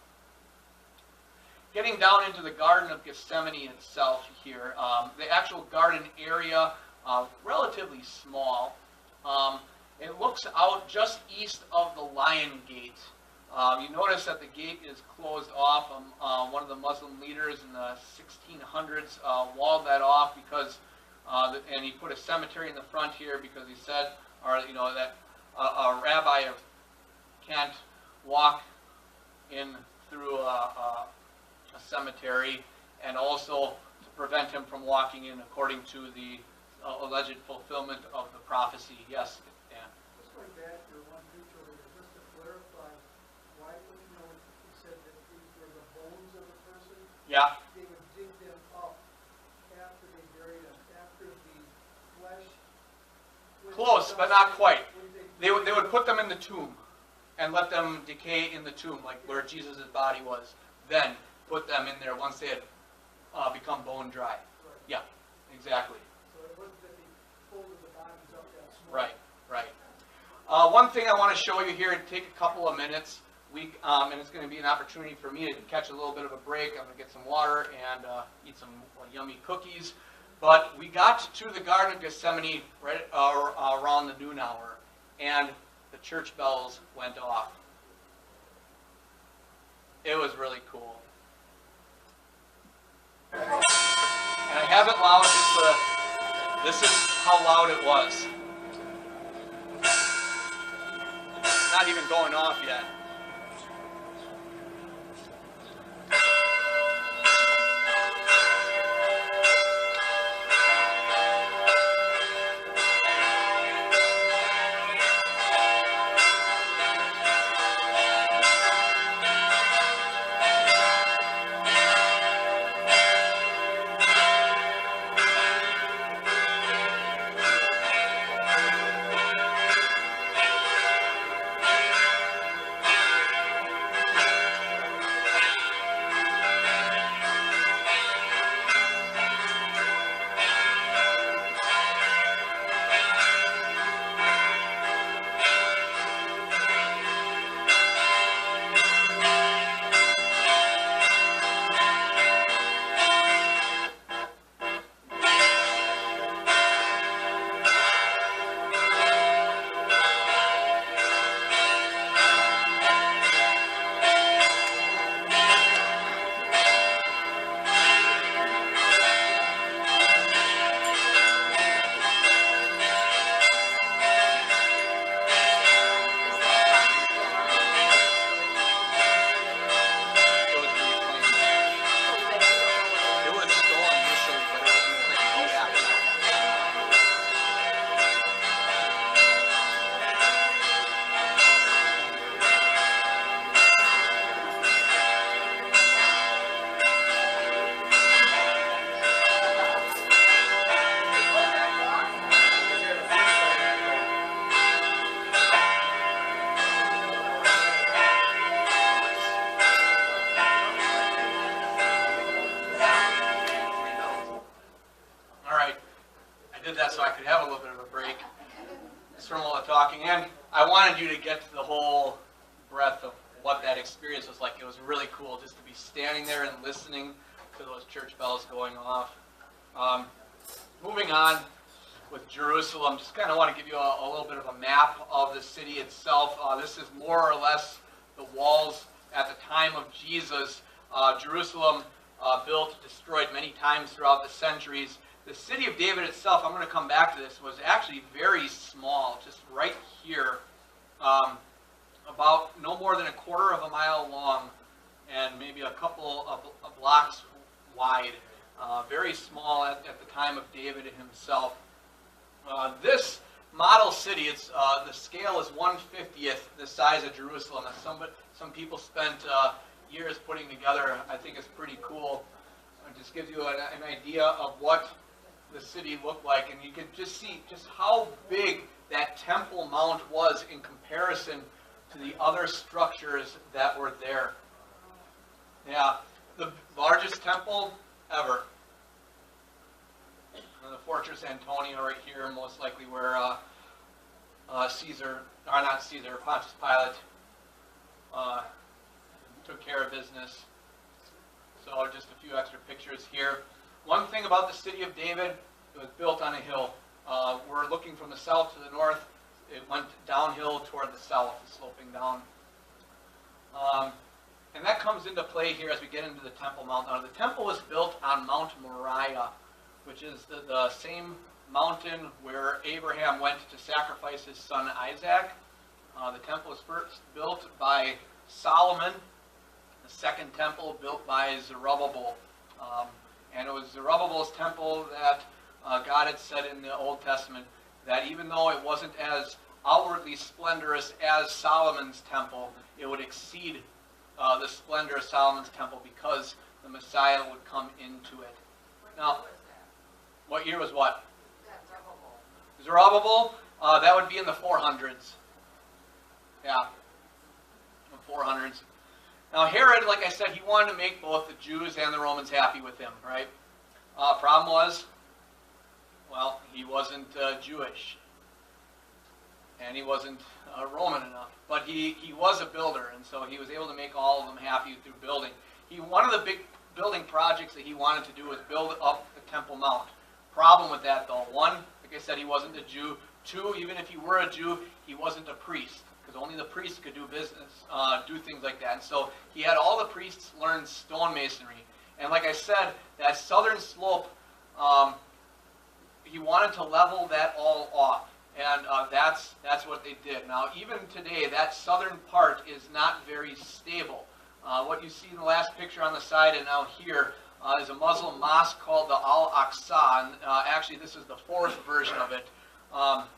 Getting down into the Garden of Gethsemane itself here, the actual garden area, relatively small. It looks out just east of the Lion Gate. You notice that the gate is closed off. One of the Muslim leaders in the 1600s walled that off because, and he put a cemetery in the front here because he said, that a rabbi can't walk in through a cemetery, and also to prevent him from walking in according to the alleged fulfillment of the prophecy. Yes, Dan? Just going back to one picture over there, just to clarify, why would he said that these were the bones of a person? Yeah. They would dig them up after they buried them, after the flesh. Close, but not quite. They would put them in the tomb and let them decay in the tomb, like where Jesus' body was. Then put them in there once they had become bone dry. Right. Yeah, exactly. So it wasn't that they folded the bodies up that small. Right, right. One thing I want to show you here, and take a couple of minutes, and it's going to be an opportunity for me to catch a little bit of a break. I'm going to get some water and eat some yummy cookies. But we got to the Garden of Gethsemane right around the noon hour, and the church bells went off. It was really cool. And I have it loud just so this is how loud it was. It's not even going off yet. So I could have a little bit of a break just from all the talking, and I wanted you to get to the whole breadth of what that experience was like. It was really cool just to be standing there and listening to those church bells going off. Moving on with Jerusalem, just kind of want to give you a little bit of a map of the city itself. This is more or less the walls at the time of Jesus. Jerusalem built, destroyed many times throughout the centuries. The city of David itself, I'm going to come back to this, was actually very small, just right here, about no more than a quarter of a mile long and maybe a couple of blocks wide. Very small at the time of David himself. This model city, the scale is 1/50th the size of Jerusalem. Some people spent years putting together. I think it's pretty cool. It just gives you an idea of what the city looked like, and you can just see just how big that Temple Mount was in comparison to the other structures that were there. Yeah, the largest temple ever. And the Fortress Antonia right here, most likely where Pontius Pilate took care of business. So just a few extra pictures here. One thing about the city of David, it was built on a hill. We're looking from the south to the north. It went downhill toward the south, sloping down. And that comes into play here as we get into the Temple Mount. Now, the temple was built on Mount Moriah, which is the same mountain where Abraham went to sacrifice his son Isaac. The temple was first built by Solomon. The second temple built by Zerubbabel. And it was Zerubbabel's temple that God had said in the Old Testament that even though it wasn't as outwardly splendorous as Solomon's temple, it would exceed the splendor of Solomon's temple because the Messiah would come into it. Now, what year was what? Zerubbabel? That would be in the 400s. Yeah, the 400s. Now Herod, like I said, he wanted to make both the Jews and the Romans happy with him, right? Problem was, well, he wasn't Jewish. and he wasn't Roman enough. But he was a builder, and so he was able to make all of them happy through building. One of the big building projects that he wanted to do was build up the Temple Mount. Problem with that, though: one, like I said, he wasn't a Jew. Two, even if he were a Jew, he wasn't a priest, because only the priests could do business, do things like that. And so he had all the priests learn stonemasonry. And like I said, that southern slope, he wanted to level that all off. And that's what they did. Now, even today, that southern part is not very stable. What you see in the last picture on the side and now here is a Muslim mosque called the Al-Aqsa. And actually, this is the fourth version of it.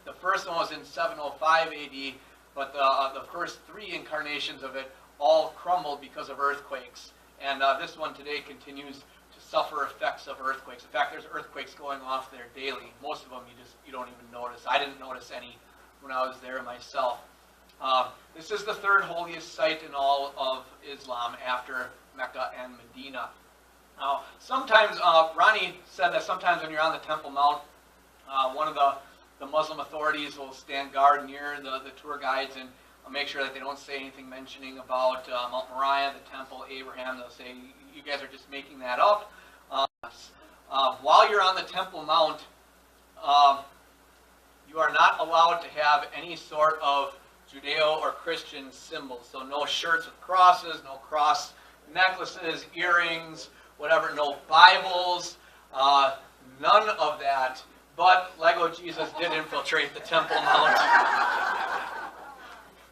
The first one was in 705 AD, but the first three incarnations of it all crumbled because of earthquakes. And this one today continues to suffer effects of earthquakes. In fact, there's earthquakes going off there daily. Most of them you don't even notice. I didn't notice any when I was there myself. This is the third holiest site in all of Islam after Mecca and Medina. Now, sometimes, Ronnie said that sometimes when you're on the Temple Mount, one of the Muslim authorities will stand guard near the tour guides and make sure that they don't say anything mentioning about Mount Moriah, the temple, Abraham. They'll say, you guys are just making that up. While you're on the Temple Mount, you are not allowed to have any sort of Judeo or Christian symbols. So no shirts with crosses, no cross necklaces, earrings, whatever, no Bibles, none of that. But Lego Jesus did infiltrate the Temple Mount.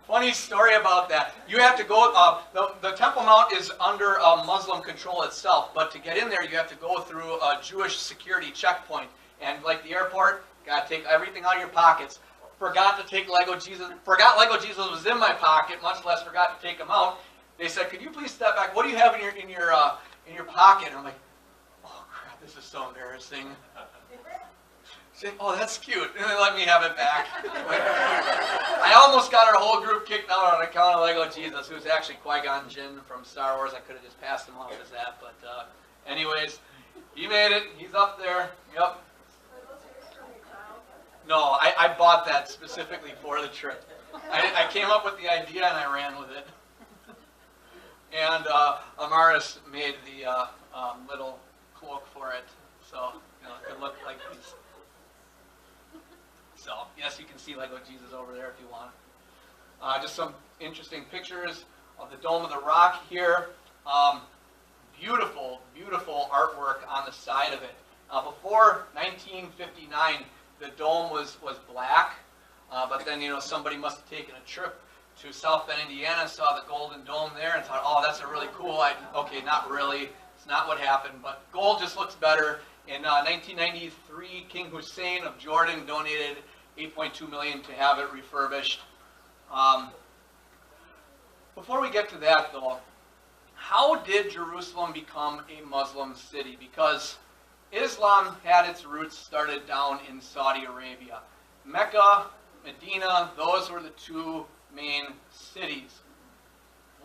Funny story about that. You have to go, the Temple Mount is under Muslim control itself, but to get in there you have to go through a Jewish security checkpoint. And like the airport, got to take everything out of your pockets. Forgot to take Lego Jesus, forgot Lego Jesus was in my pocket, much less forgot to take him out. They said, could you please step back? What do you have in your pocket? And I'm like, oh crap, this is so embarrassing. Said, oh, that's cute. And they let me have it back. I almost got our whole group kicked out on account of Lego Jesus, who's actually Qui-Gon Jinn from Star Wars. I could have just passed him off as that. But anyways, he made it. He's up there. Yep. No, I bought that specifically for the trip. I came up with the idea and I ran with it. And Amaris made the little cloak for it, so it could look like these. So, yes, you can see Lego Jesus over there if you want. Just some interesting pictures of the Dome of the Rock here. Beautiful, beautiful artwork on the side of it. Before 1959, the dome was black, but then, somebody must have taken a trip to South Bend, Indiana, saw the Golden Dome there, and thought, oh, that's a really cool idea. Okay, not really. It's not what happened, but gold just looks better. In 1993, King Hussein of Jordan donated $8.2 million to have it refurbished. Before we get to that, though, how did Jerusalem become a Muslim city? Because Islam had its roots started down in Saudi Arabia. Mecca, Medina, those were the two main cities.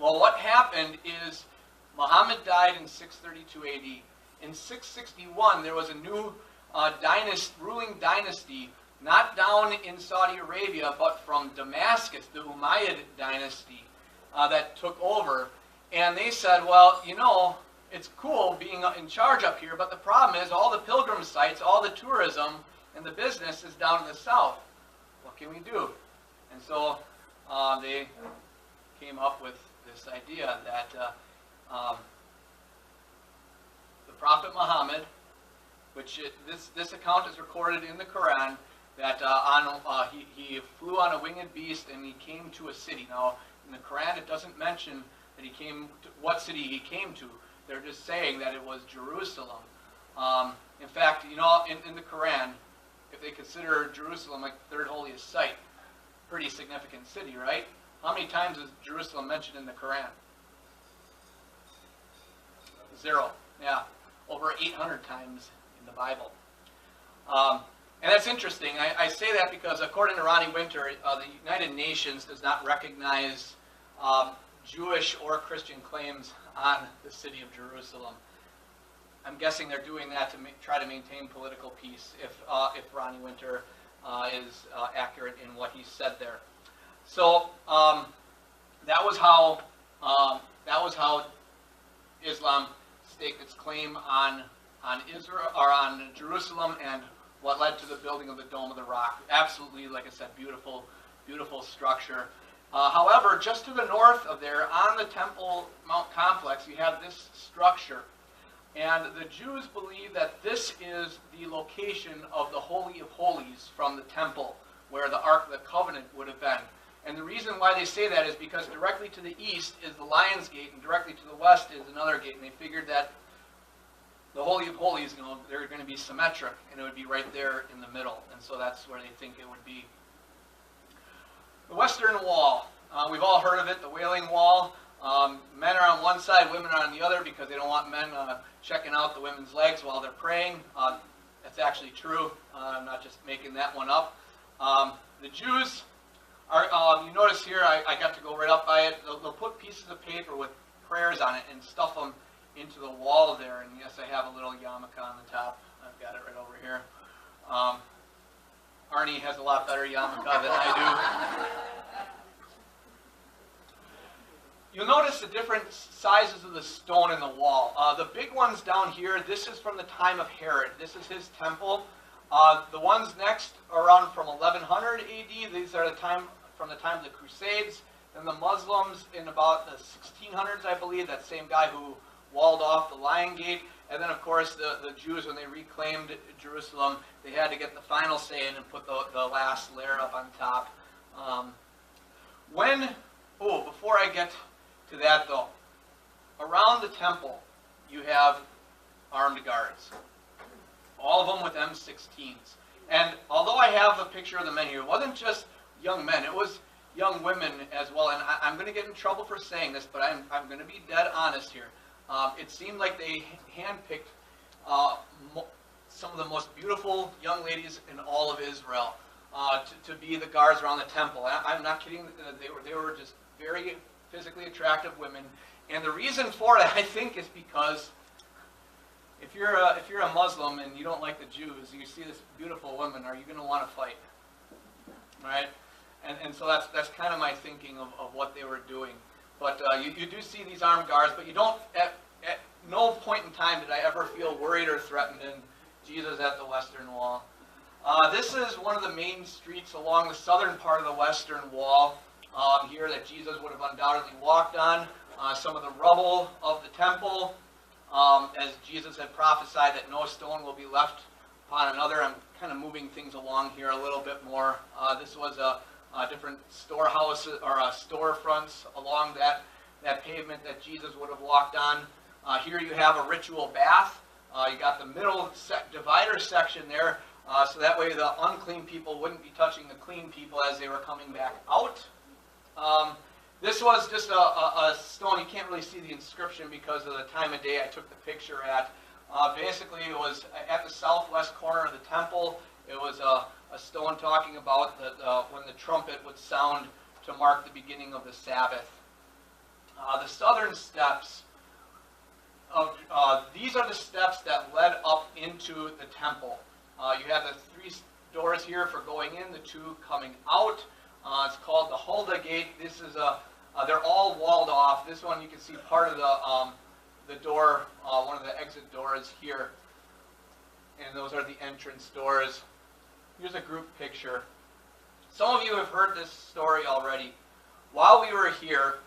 Well, what happened is Muhammad died in 632 AD. In 661, there was a new ruling dynasty, not down in Saudi Arabia, but from Damascus, the Umayyad dynasty, that took over. And they said, well, it's cool being in charge up here, but the problem is all the pilgrim sites, all the tourism, and the business is down in the south. What can we do? And so they came up with this idea that the Prophet Muhammad, which this account is recorded in the Quran, that he flew on a winged beast and he came to a city. Now, in the Quran, it doesn't mention that he came to what city he came to. They're just saying that it was Jerusalem. In fact, in the Quran, if they consider Jerusalem like the third holiest site, pretty significant city, right? How many times is Jerusalem mentioned in the Quran? 0. Yeah, over 800 times in the Bible. And that's interesting. I say that because according to Ronnie Winter, the United Nations does not recognize Jewish or Christian claims on the city of Jerusalem. I'm guessing they're doing that to try to maintain political peace, if Ronnie Winter is accurate in what he said there. So that was how Islam staked its claim on Israel, or on Jerusalem, and what led to the building of the Dome of the Rock. Absolutely, like I said, beautiful structure. However, just to the north of there, on the Temple Mount complex, you have this structure. And the Jews believe that this is the location of the Holy of Holies from the temple, where the Ark of the Covenant would have been. And the reason why they say that is because directly to the east is the Lion's Gate, and directly to the west is another gate. And they figured that the Holy of Holies, they're going to be symmetric, and it would be right there in the middle. And so that's where they think it would be. The Western Wall. We've all heard of it, the Wailing Wall. Men are on one side, women are on the other, because they don't want men checking out the women's legs while they're praying. That's actually true. I'm not just making that one up. The Jews are, you notice here, I got to go right up by it. They'll put pieces of paper with prayers on it and stuff them into the wall there. And yes, I have a little yarmulke on the top. I've got it right over here. Arnie has a lot better yarmulke than I do. You'll notice the different sizes of the stone in the wall. The big ones down here, this is from the time of Herod. This is his temple. The ones next are around from 1100 AD. These are from the time of the Crusades. Then the Muslims in about the 1600s, I believe. That same guy who walled off the Lion Gate. And then, of course, the Jews, when they reclaimed Jerusalem, they had to get the final say in and put the last layer up on top. Before I get to that, though, around the temple, you have armed guards. All of them with M16s. And although I have a picture of the men here, it wasn't just young men, it was young women as well. And I'm going to get in trouble for saying this, but I'm going to be dead honest here. It seemed like they handpicked some of the most beautiful young ladies in all of Israel to be the guards around the temple. I'm not kidding. They were just very physically attractive women. And the reason for it, I think, is because if you're a Muslim and you don't like the Jews, and you see this beautiful woman, are you going to want to fight? Right? And so that's kind of my thinking of what they were doing. But you do see these armed guards, but you don't, at no point in time did I ever feel worried or threatened in Jesus at the Western Wall. This is one of the main streets along the southern part of the Western Wall here that Jesus would have undoubtedly walked on. Some of the rubble of the temple, as Jesus had prophesied that no stone will be left upon another. I'm kind of moving things along here a little bit more. This was different storehouses or storefronts along that pavement that Jesus would have walked on. Here you have a ritual bath. You got the middle divider section there, so that way the unclean people wouldn't be touching the clean people as they were coming back out. This was just a stone. You can't really see the inscription because of the time of day I took the picture at. Basically, it was at the southwest corner of the temple. It was a stone talking about when the trumpet would sound to mark the beginning of the Sabbath. The southern steps these are the steps that led up into the temple. You have the 3 doors here for going in, the 2 coming out. It's called the Huldah Gate. This is they're all walled off. This one you can see part of the door, one of the exit doors here, and those are the entrance doors. Here's a group picture. Some of you have heard this story already. While we were here,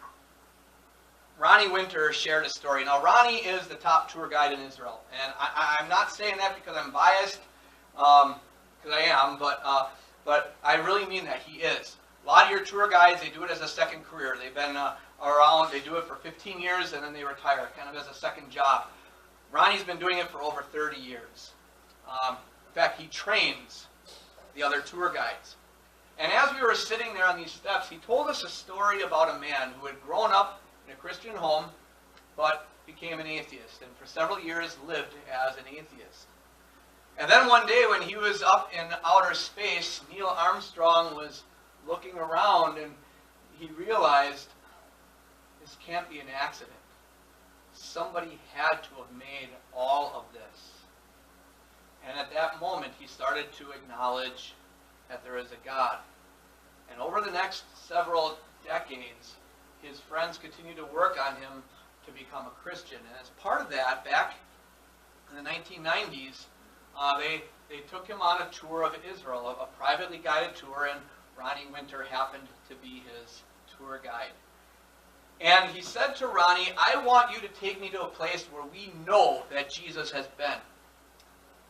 Ronnie Winter shared a story. Now, Ronnie is the top tour guide in Israel, and I'm not saying that because I'm biased, because I am, but I really mean that. He is. A lot of your tour guides, they do it as a second career. They've been around, they do it for 15 years, and then they retire, kind of as a second job. Ronnie's been doing it for over 30 years. In fact, he trains the other tour guides. And as we were sitting there on these steps, he told us a story about a man who had grown up in a Christian home, but became an atheist, and for several years lived as an atheist. And then one day when he was up in outer space, Neil Armstrong was looking around, and he realized this can't be an accident. Somebody had to have made all of this. And at that moment, he started to acknowledge that there is a God. And over the next several decades, his friends continued to work on him to become a Christian. And as part of that, back in the 1990s, they took him on a tour of Israel, a privately guided tour, and Ronnie Winter happened to be his tour guide. And he said to Ronnie, "I want you to take me to a place where we know that Jesus has been."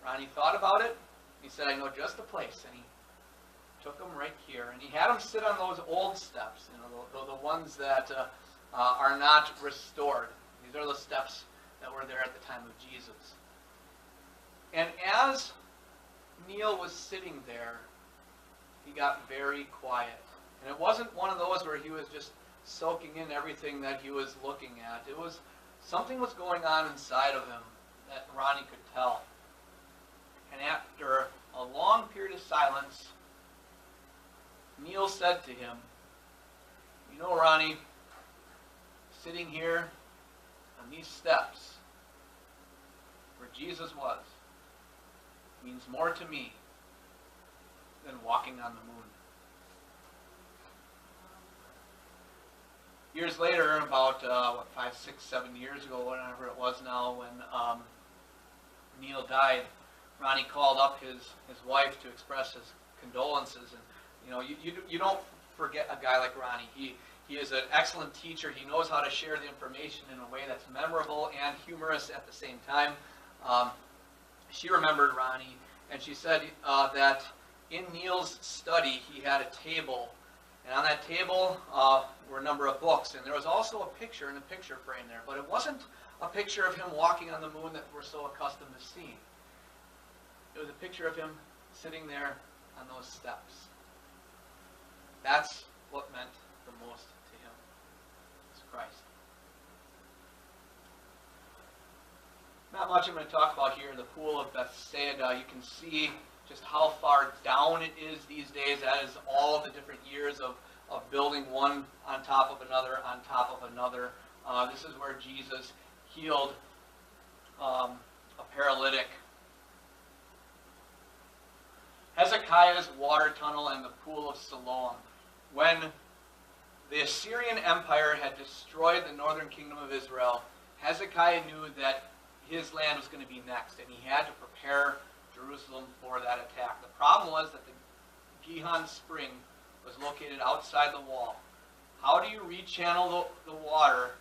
Ronnie thought about it. He said, "I know just the place." And he took him right here. And he had him sit on those old steps, the ones that are not restored. These are the steps that were there at the time of Jesus. And as Neil was sitting there, he got very quiet. And it wasn't one of those where he was just soaking in everything that he was looking at. It was something was going on inside of him that Ronnie could tell. And after a long period of silence, Neil said to him, "You know, Ronnie, sitting here on these steps where Jesus was means more to me than walking on the moon." Years later, about 5, 6, 7 years ago, whatever it was now, when Neil died, Ronnie called up his wife to express his condolences. And you don't forget a guy like Ronnie. He is an excellent teacher. He knows how to share the information in a way that's memorable and humorous at the same time. She remembered Ronnie, and she said that in Neil's study he had a table, and on that table were a number of books, and there was also a picture in a picture frame there, but it wasn't a picture of him walking on the moon that we're so accustomed to seeing. It was a picture of him sitting there on those steps. That's what meant the most to him. It's Christ. Not much I'm going to talk about here. The pool of Bethsaida, you can see just how far down it is these days. That is all the different years of building one on top of another on top of another. This is where Jesus healed a paralytic. Hezekiah's water tunnel and the pool of Siloam. When the Assyrian Empire had destroyed the northern kingdom of Israel, Hezekiah knew that his land was going to be next, and he had to prepare Jerusalem for that attack. The problem was that the Gihon Spring was located outside the wall. How do you rechannel the water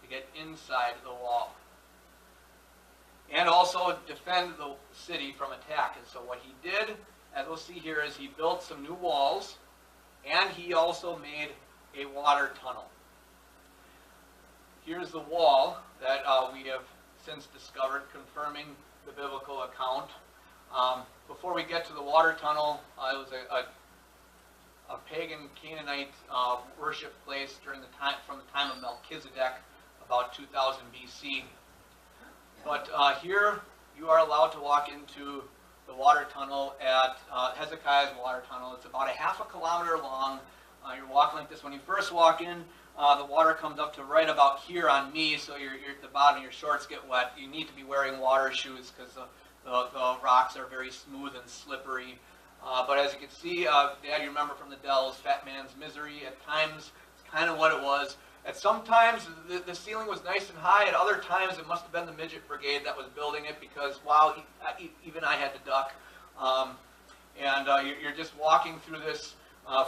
to get inside the wall? And also defend the city from attack. And so what he did, as we'll see here, is he built some new walls, and he also made a water tunnel. Here's the wall that we have since discovered, confirming the biblical account. Before we get to the water tunnel, it was a pagan Canaanite worship place from the time of Melchizedek, about 2000 BC. But here you are allowed to walk into the water tunnel at Hezekiah's water tunnel. It's about a half a kilometer long. You're walking like this. When you first walk in, the water comes up to right about here on me, so you're at the bottom, your shorts get wet. You need to be wearing water shoes because the rocks are very smooth and slippery. But as you can see, Dad, you remember from the Dells, Fat Man's Misery. At times, it's kind of what it was. At some times, the ceiling was nice and high. At other times, it must have been the midget brigade that was building it because, wow, even I had to duck. You're just walking through this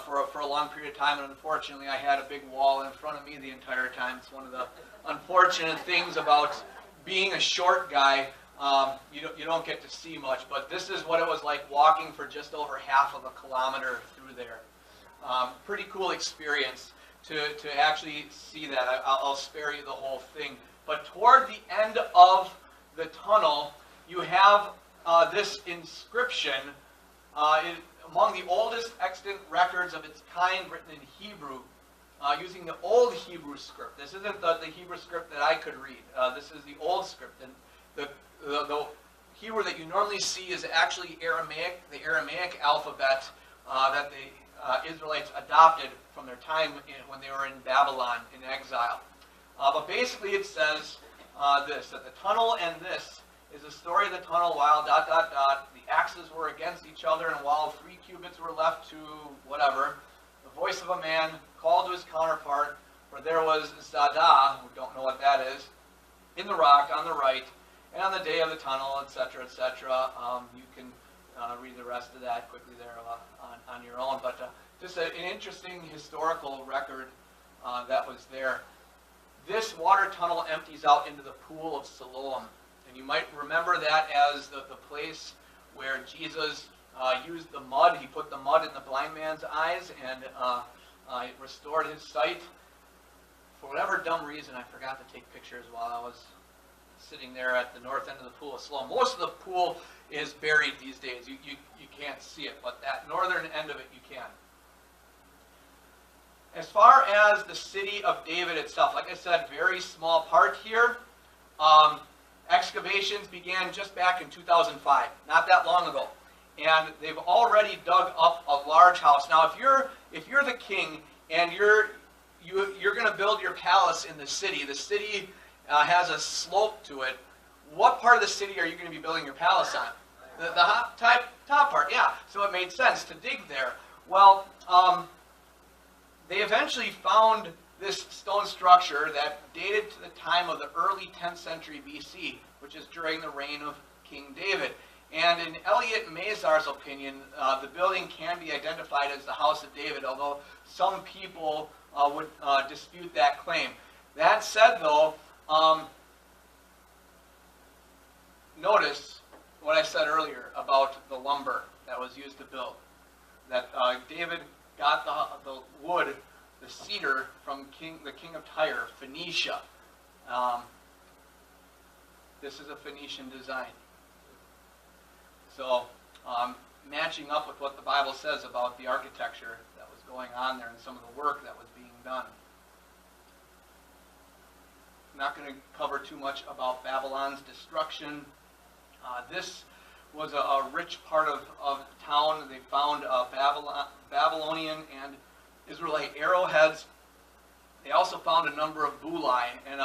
for a long period of time, and unfortunately, I had a big wall in front of me the entire time. It's one of the unfortunate things about being a short guy. You don't get to see much, but this is what it was like walking for just over half of a kilometer through there. Pretty cool experience to actually see that. I'll spare you the whole thing. But toward the end of the tunnel, you have this inscription, among the oldest extant records of its kind written in Hebrew, using the old Hebrew script. This isn't the Hebrew script that I could read. This is the old script. And the Hebrew that you normally see is actually Aramaic, the Aramaic alphabet that the Israelites adopted from their time when they were in Babylon in exile. But basically it says this, that the tunnel and this is the story of the tunnel while ... the axes were against each other, and while 3 cubits were left to whatever, the voice of a man called to his counterpart, for there was Zada, we don't know what that is, in the rock on the right, and on the day of the tunnel, etc., etc. You can read the rest of that quickly there on your own, but just an interesting historical record that was there. This water tunnel empties out into the pool of Siloam, and you might remember that as the place where Jesus used the mud. He put the mud in the blind man's eyes and it restored his sight. For whatever dumb reason, I forgot to take pictures while I was sitting there at the north end of the pool of Siloam. Most of the pool is buried these days. You can't see it, but that northern end of it you can. As far as the city of David itself, like I said, very small part here. Excavations began just back in 2005, not that long ago. And they've already dug up a large house. Now, if you're the king and you're going to build your palace in the city has a slope to it. What part of the city are you going to be building your palace on? The top part, yeah. So it made sense to dig there. Well, they eventually found this stone structure that dated to the time of the early 10th century BC, which is during the reign of King David. And in Elliot Mazar's opinion, the building can be identified as the House of David, although some people would dispute that claim. That said, though, notice what I said earlier about the lumber that was used to build. That David got the wood, the cedar, from the king of Tyre, Phoenicia. This is a Phoenician design. So, matching up with what the Bible says about the architecture that was going on there and some of the work that was being done. I'm not going to cover too much about Babylon's destruction. This was a rich part of town. They found Babylonian and Israelite arrowheads. They also found a number of bulai. And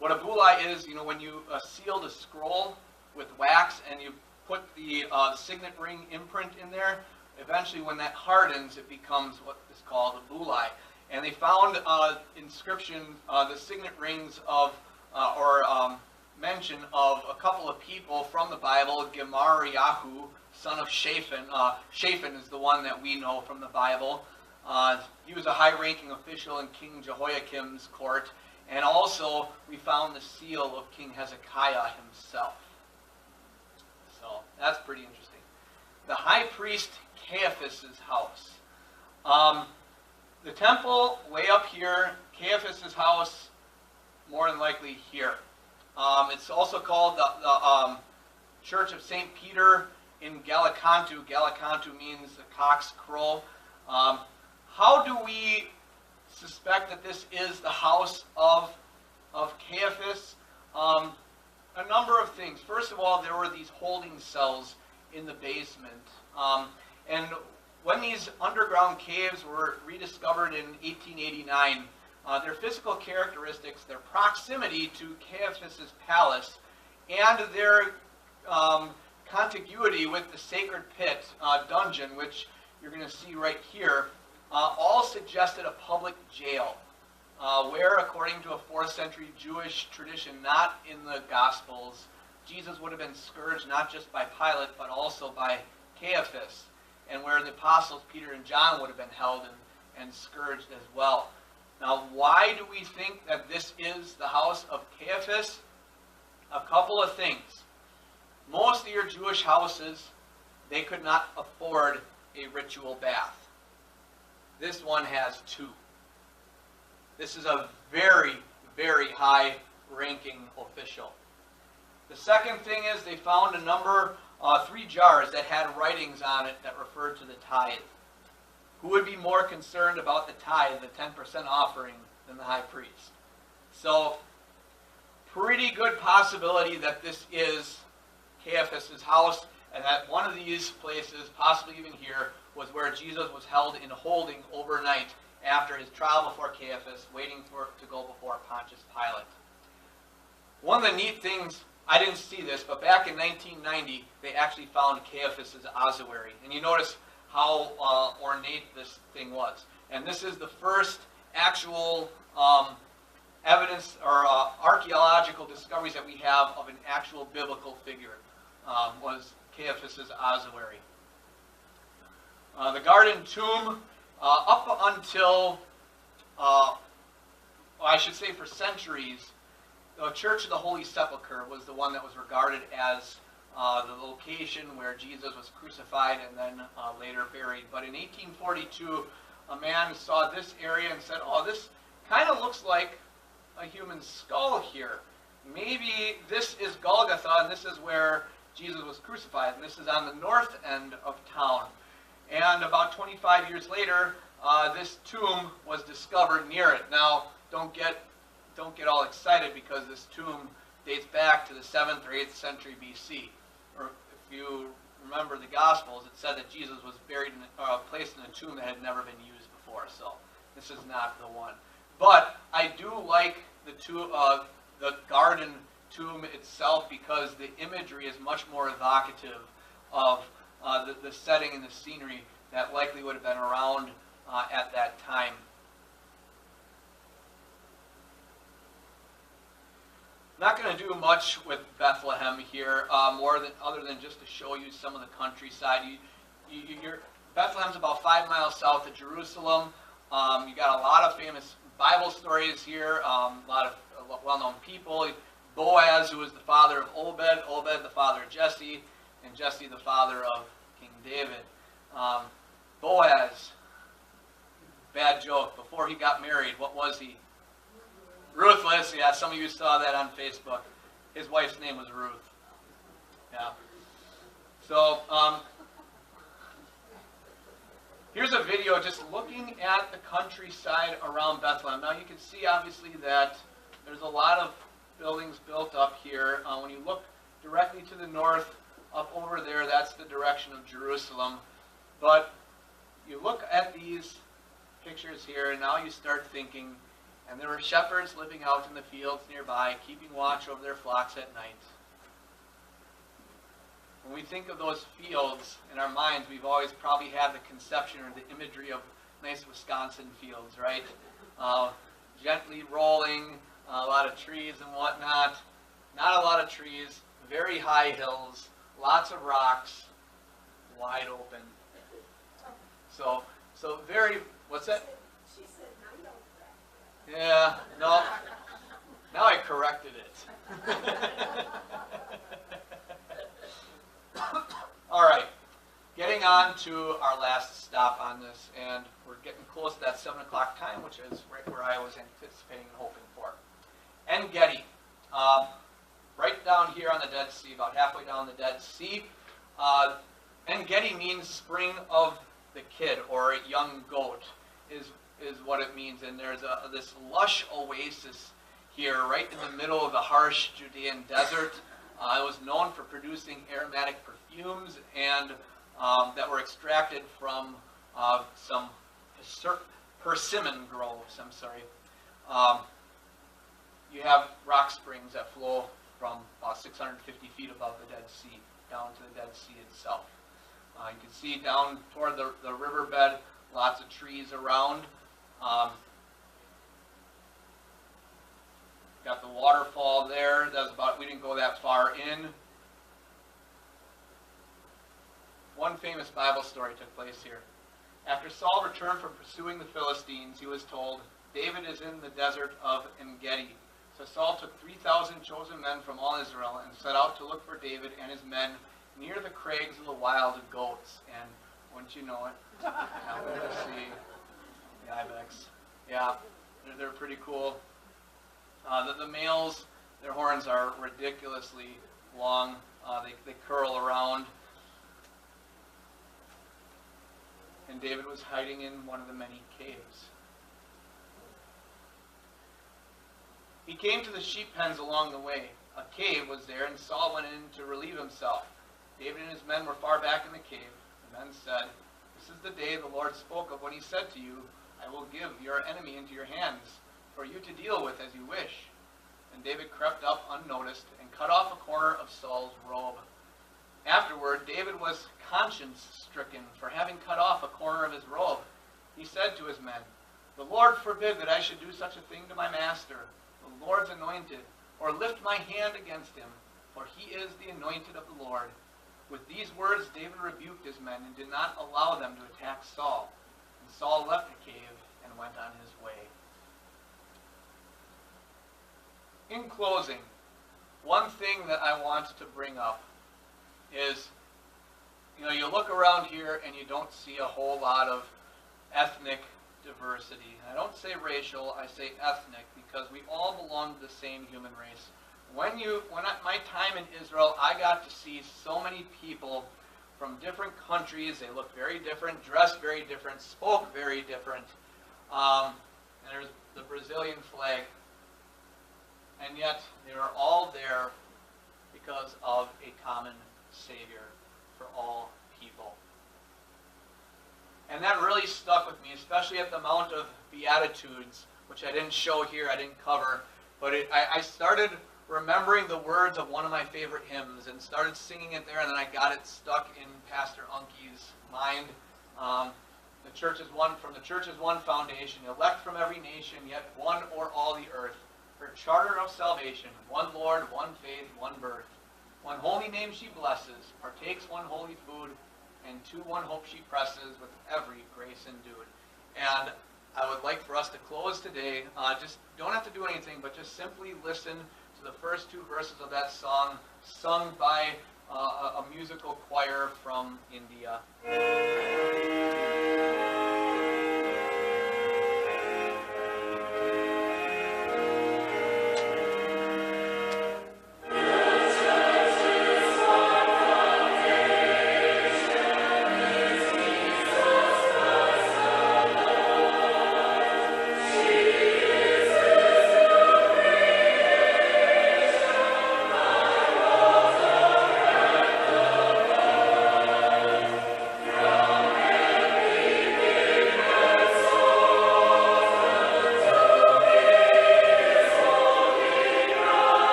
what a bulai is, when you sealed a scroll with wax and you put the signet ring imprint in there, eventually when that hardens, it becomes what is called a bulai. And they found inscription, the signet rings of, mention of a couple of people from the Bible, Gemariyahu, son of Shaphan. Shaphan is the one that we know from the Bible. He was a high-ranking official in King Jehoiakim's court. And also, we found the seal of King Hezekiah himself. So, that's pretty interesting. The high priest Caiaphas' house. The temple way up here, Caiaphas' house more than likely here. It's also called the Church of St. Peter in Gallicantu. Gallicantu means the cock's crow. How do we suspect that this is the house of Caiaphas? A number of things. First of all, there were these holding cells in the basement. And when these underground caves were rediscovered in 1889, their physical characteristics, their proximity to Caiaphas' palace, and their contiguity with the sacred pit dungeon, which you're going to see right here, all suggested a public jail, where, according to a 4th century Jewish tradition, not in the Gospels, Jesus would have been scourged not just by Pilate, but also by Caiaphas, and where the apostles Peter and John would have been held and scourged as well. Now, why do we think that this is the house of Caiaphas? A couple of things. Most of your Jewish houses, they could not afford a ritual bath. This one has 2. This is a very, very high-ranking official. The second thing is they found a number, 3 jars that had writings on it that referred to the tithe. Who would be more concerned about the tithe, the 10% offering, than the high priest? So, pretty good possibility that this is Caiaphas' house, and that one of these places, possibly even here, was where Jesus was held in holding overnight after his trial before Caiaphas, waiting to go before Pontius Pilate. One of the neat things I didn't see this, but back in 1990, they actually found Caiaphas' ossuary. And you notice how ornate this thing was. And this is the first actual evidence or archaeological discoveries that we have of an actual biblical figure, was Caiaphas' ossuary. The garden tomb, up until, I should say for centuries, the Church of the Holy Sepulchre was the one that was regarded as the location where Jesus was crucified and then later buried. But in 1842, a man saw this area and said, oh, this kind of looks like a human skull here. Maybe this is Golgotha, and this is where Jesus was crucified, and this is on the north end of town. And about 25 years later, this tomb was discovered near it. Now, don't get all excited because this tomb dates back to the 7th or 8th century BC. Or if you remember the Gospels, it said that Jesus was buried placed in a tomb that had never been used before. So this is not the one. But I do like the garden tomb itself because the imagery is much more evocative of the setting and the scenery that likely would have been around at that time. Not going to do much with Bethlehem here, other than just to show you some of the countryside. Bethleham's about 5 miles south of Jerusalem. You got a lot of famous Bible stories here, a lot of well-known people. Boaz, who was the father of Obed, Obed the father of Jesse, and Jesse the father of King David. Boaz, bad joke, before he got married, what was he? Ruthless. Yeah, some of you saw that on Facebook. His wife's name was Ruth. Yeah. So, here's a video just looking at the countryside around Bethlehem. Now you can see obviously that there's a lot of buildings built up here. When you look directly to the north, up over there, that's the direction of Jerusalem. But you look at these pictures here, and now you start thinking, and there were shepherds living out in the fields nearby, keeping watch over their flocks at night. When we think of those fields in our minds, we've always probably had the conception or the imagery of nice Wisconsin fields, right? Gently rolling, a lot of trees and whatnot. Not a lot of trees, very high hills, lots of rocks, wide open. So very, what's that? She said, "I know that." Yeah, no. Now I corrected it. All right, getting on to our last stop on this, and we're getting close to that 7 o'clock time, which is right where I was anticipating and hoping for. En-Gedi, right down here on the Dead Sea, about halfway down the Dead Sea. En-Gedi means spring of the kid, or a young goat, is what it means. And there's this lush oasis here, right in the middle of the harsh Judean desert. It was known for producing aromatic perfumes and that were extracted from some persimmon groves. You have rock springs that flow from about 650 feet above the Dead Sea down to the Dead Sea itself. You can see down toward the riverbed, lots of trees around. Got the waterfall there. We didn't go that far in. One famous Bible story took place here. After Saul returned from pursuing the Philistines, he was told, David is in the desert of En-Gedi. So Saul took 3,000 chosen men from all Israel and set out to look for David and his men near the crags of the wild goats. And wouldn't you know it, happened to see the ibex. Yeah, they're pretty cool. The males, their horns are ridiculously long. They curl around. And David was hiding in one of the many caves. He came to the sheep pens along the way. A cave was there, and Saul went in to relieve himself. David and his men were far back in the cave. The men said, This is the day the Lord spoke of when he said to you, I will give your enemy into your hands, for you to deal with as you wish. and David crept up unnoticed and cut off a corner of Saul's robe. Afterward, David was conscience-stricken for having cut off a corner of his robe. He said to his men, "The Lord forbid that I should do such a thing to my master, the Lord's anointed, or lift my hand against him, for he is the anointed of the Lord." With these words, David rebuked his men and did not allow them to attack Saul. And Saul left the cave and went on his way. In closing, one thing that I want to bring up is, you look around here and you don't see a whole lot of ethnic diversity. I don't say racial, I say ethnic, because we all belong to the same human race. My time in Israel, I got to see so many people from different countries. They looked very different, dressed very different, spoke very different. And there's the Brazilian flag. And yet, they were all there because of a common Savior for all people. And that really stuck with me, especially at the Mount of Beatitudes, which I didn't show here, I didn't cover. But I started remembering the words of one of my favorite hymns and started singing it there, and then I got it stuck in Pastor Unke's mind. The church is one from the church is one foundation, elect from every nation, yet one o'er all the earth. Her charter of salvation, one Lord, one faith, one birth. One holy name she blesses, partakes one holy food, and to one hope she presses with every grace endued. And I would like for us to close today. Just don't have to do anything, but just simply listen to the first two verses of that song, sung by a musical choir from India.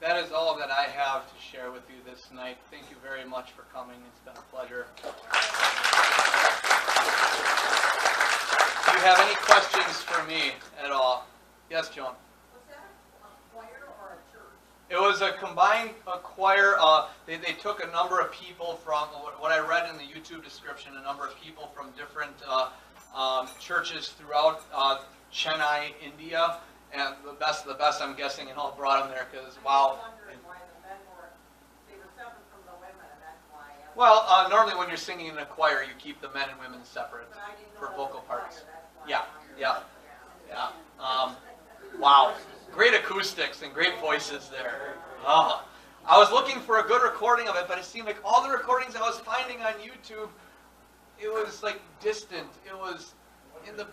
That is all that I have to share with you this night. Thank you very much for coming. It's been a pleasure. Do you have any questions for me at all? Yes, Joan? Was that a choir or a church? It was a combined choir. They took a number of people from, what I read in the YouTube description, a number of people from different churches throughout Chennai, India. And the best I'm guessing, and all brought them there because, wow. I was wondering why the men they were separate from the women, and that's why. Well, normally when you're singing in a choir, you keep the men and women separate But I didn't know for that vocal was a choir, parts. that's why Yeah, I wondered. yeah. Wow. Great acoustics and great voices there. Oh. I was looking for a good recording of it, but it seemed like all the recordings I was finding on YouTube, it was like distant. It was in the...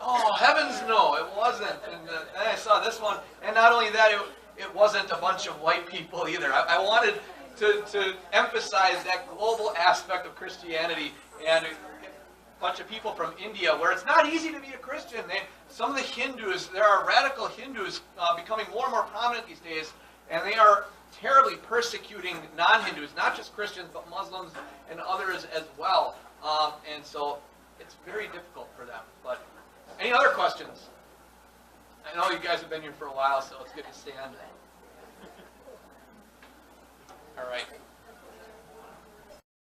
Oh, heavens no, it wasn't. And then I saw this one, and not only that, it wasn't a bunch of white people either. I wanted to emphasize that global aspect of Christianity, and a bunch of people from India, where it's not easy to be a Christian. Some of the Hindus, there are radical Hindus becoming more and more prominent these days, and they are terribly persecuting non-Hindus, not just Christians, but Muslims and others as well. And so it's very difficult for them. But any other questions? I know you guys have been here for a while, so it's good to stand. All right.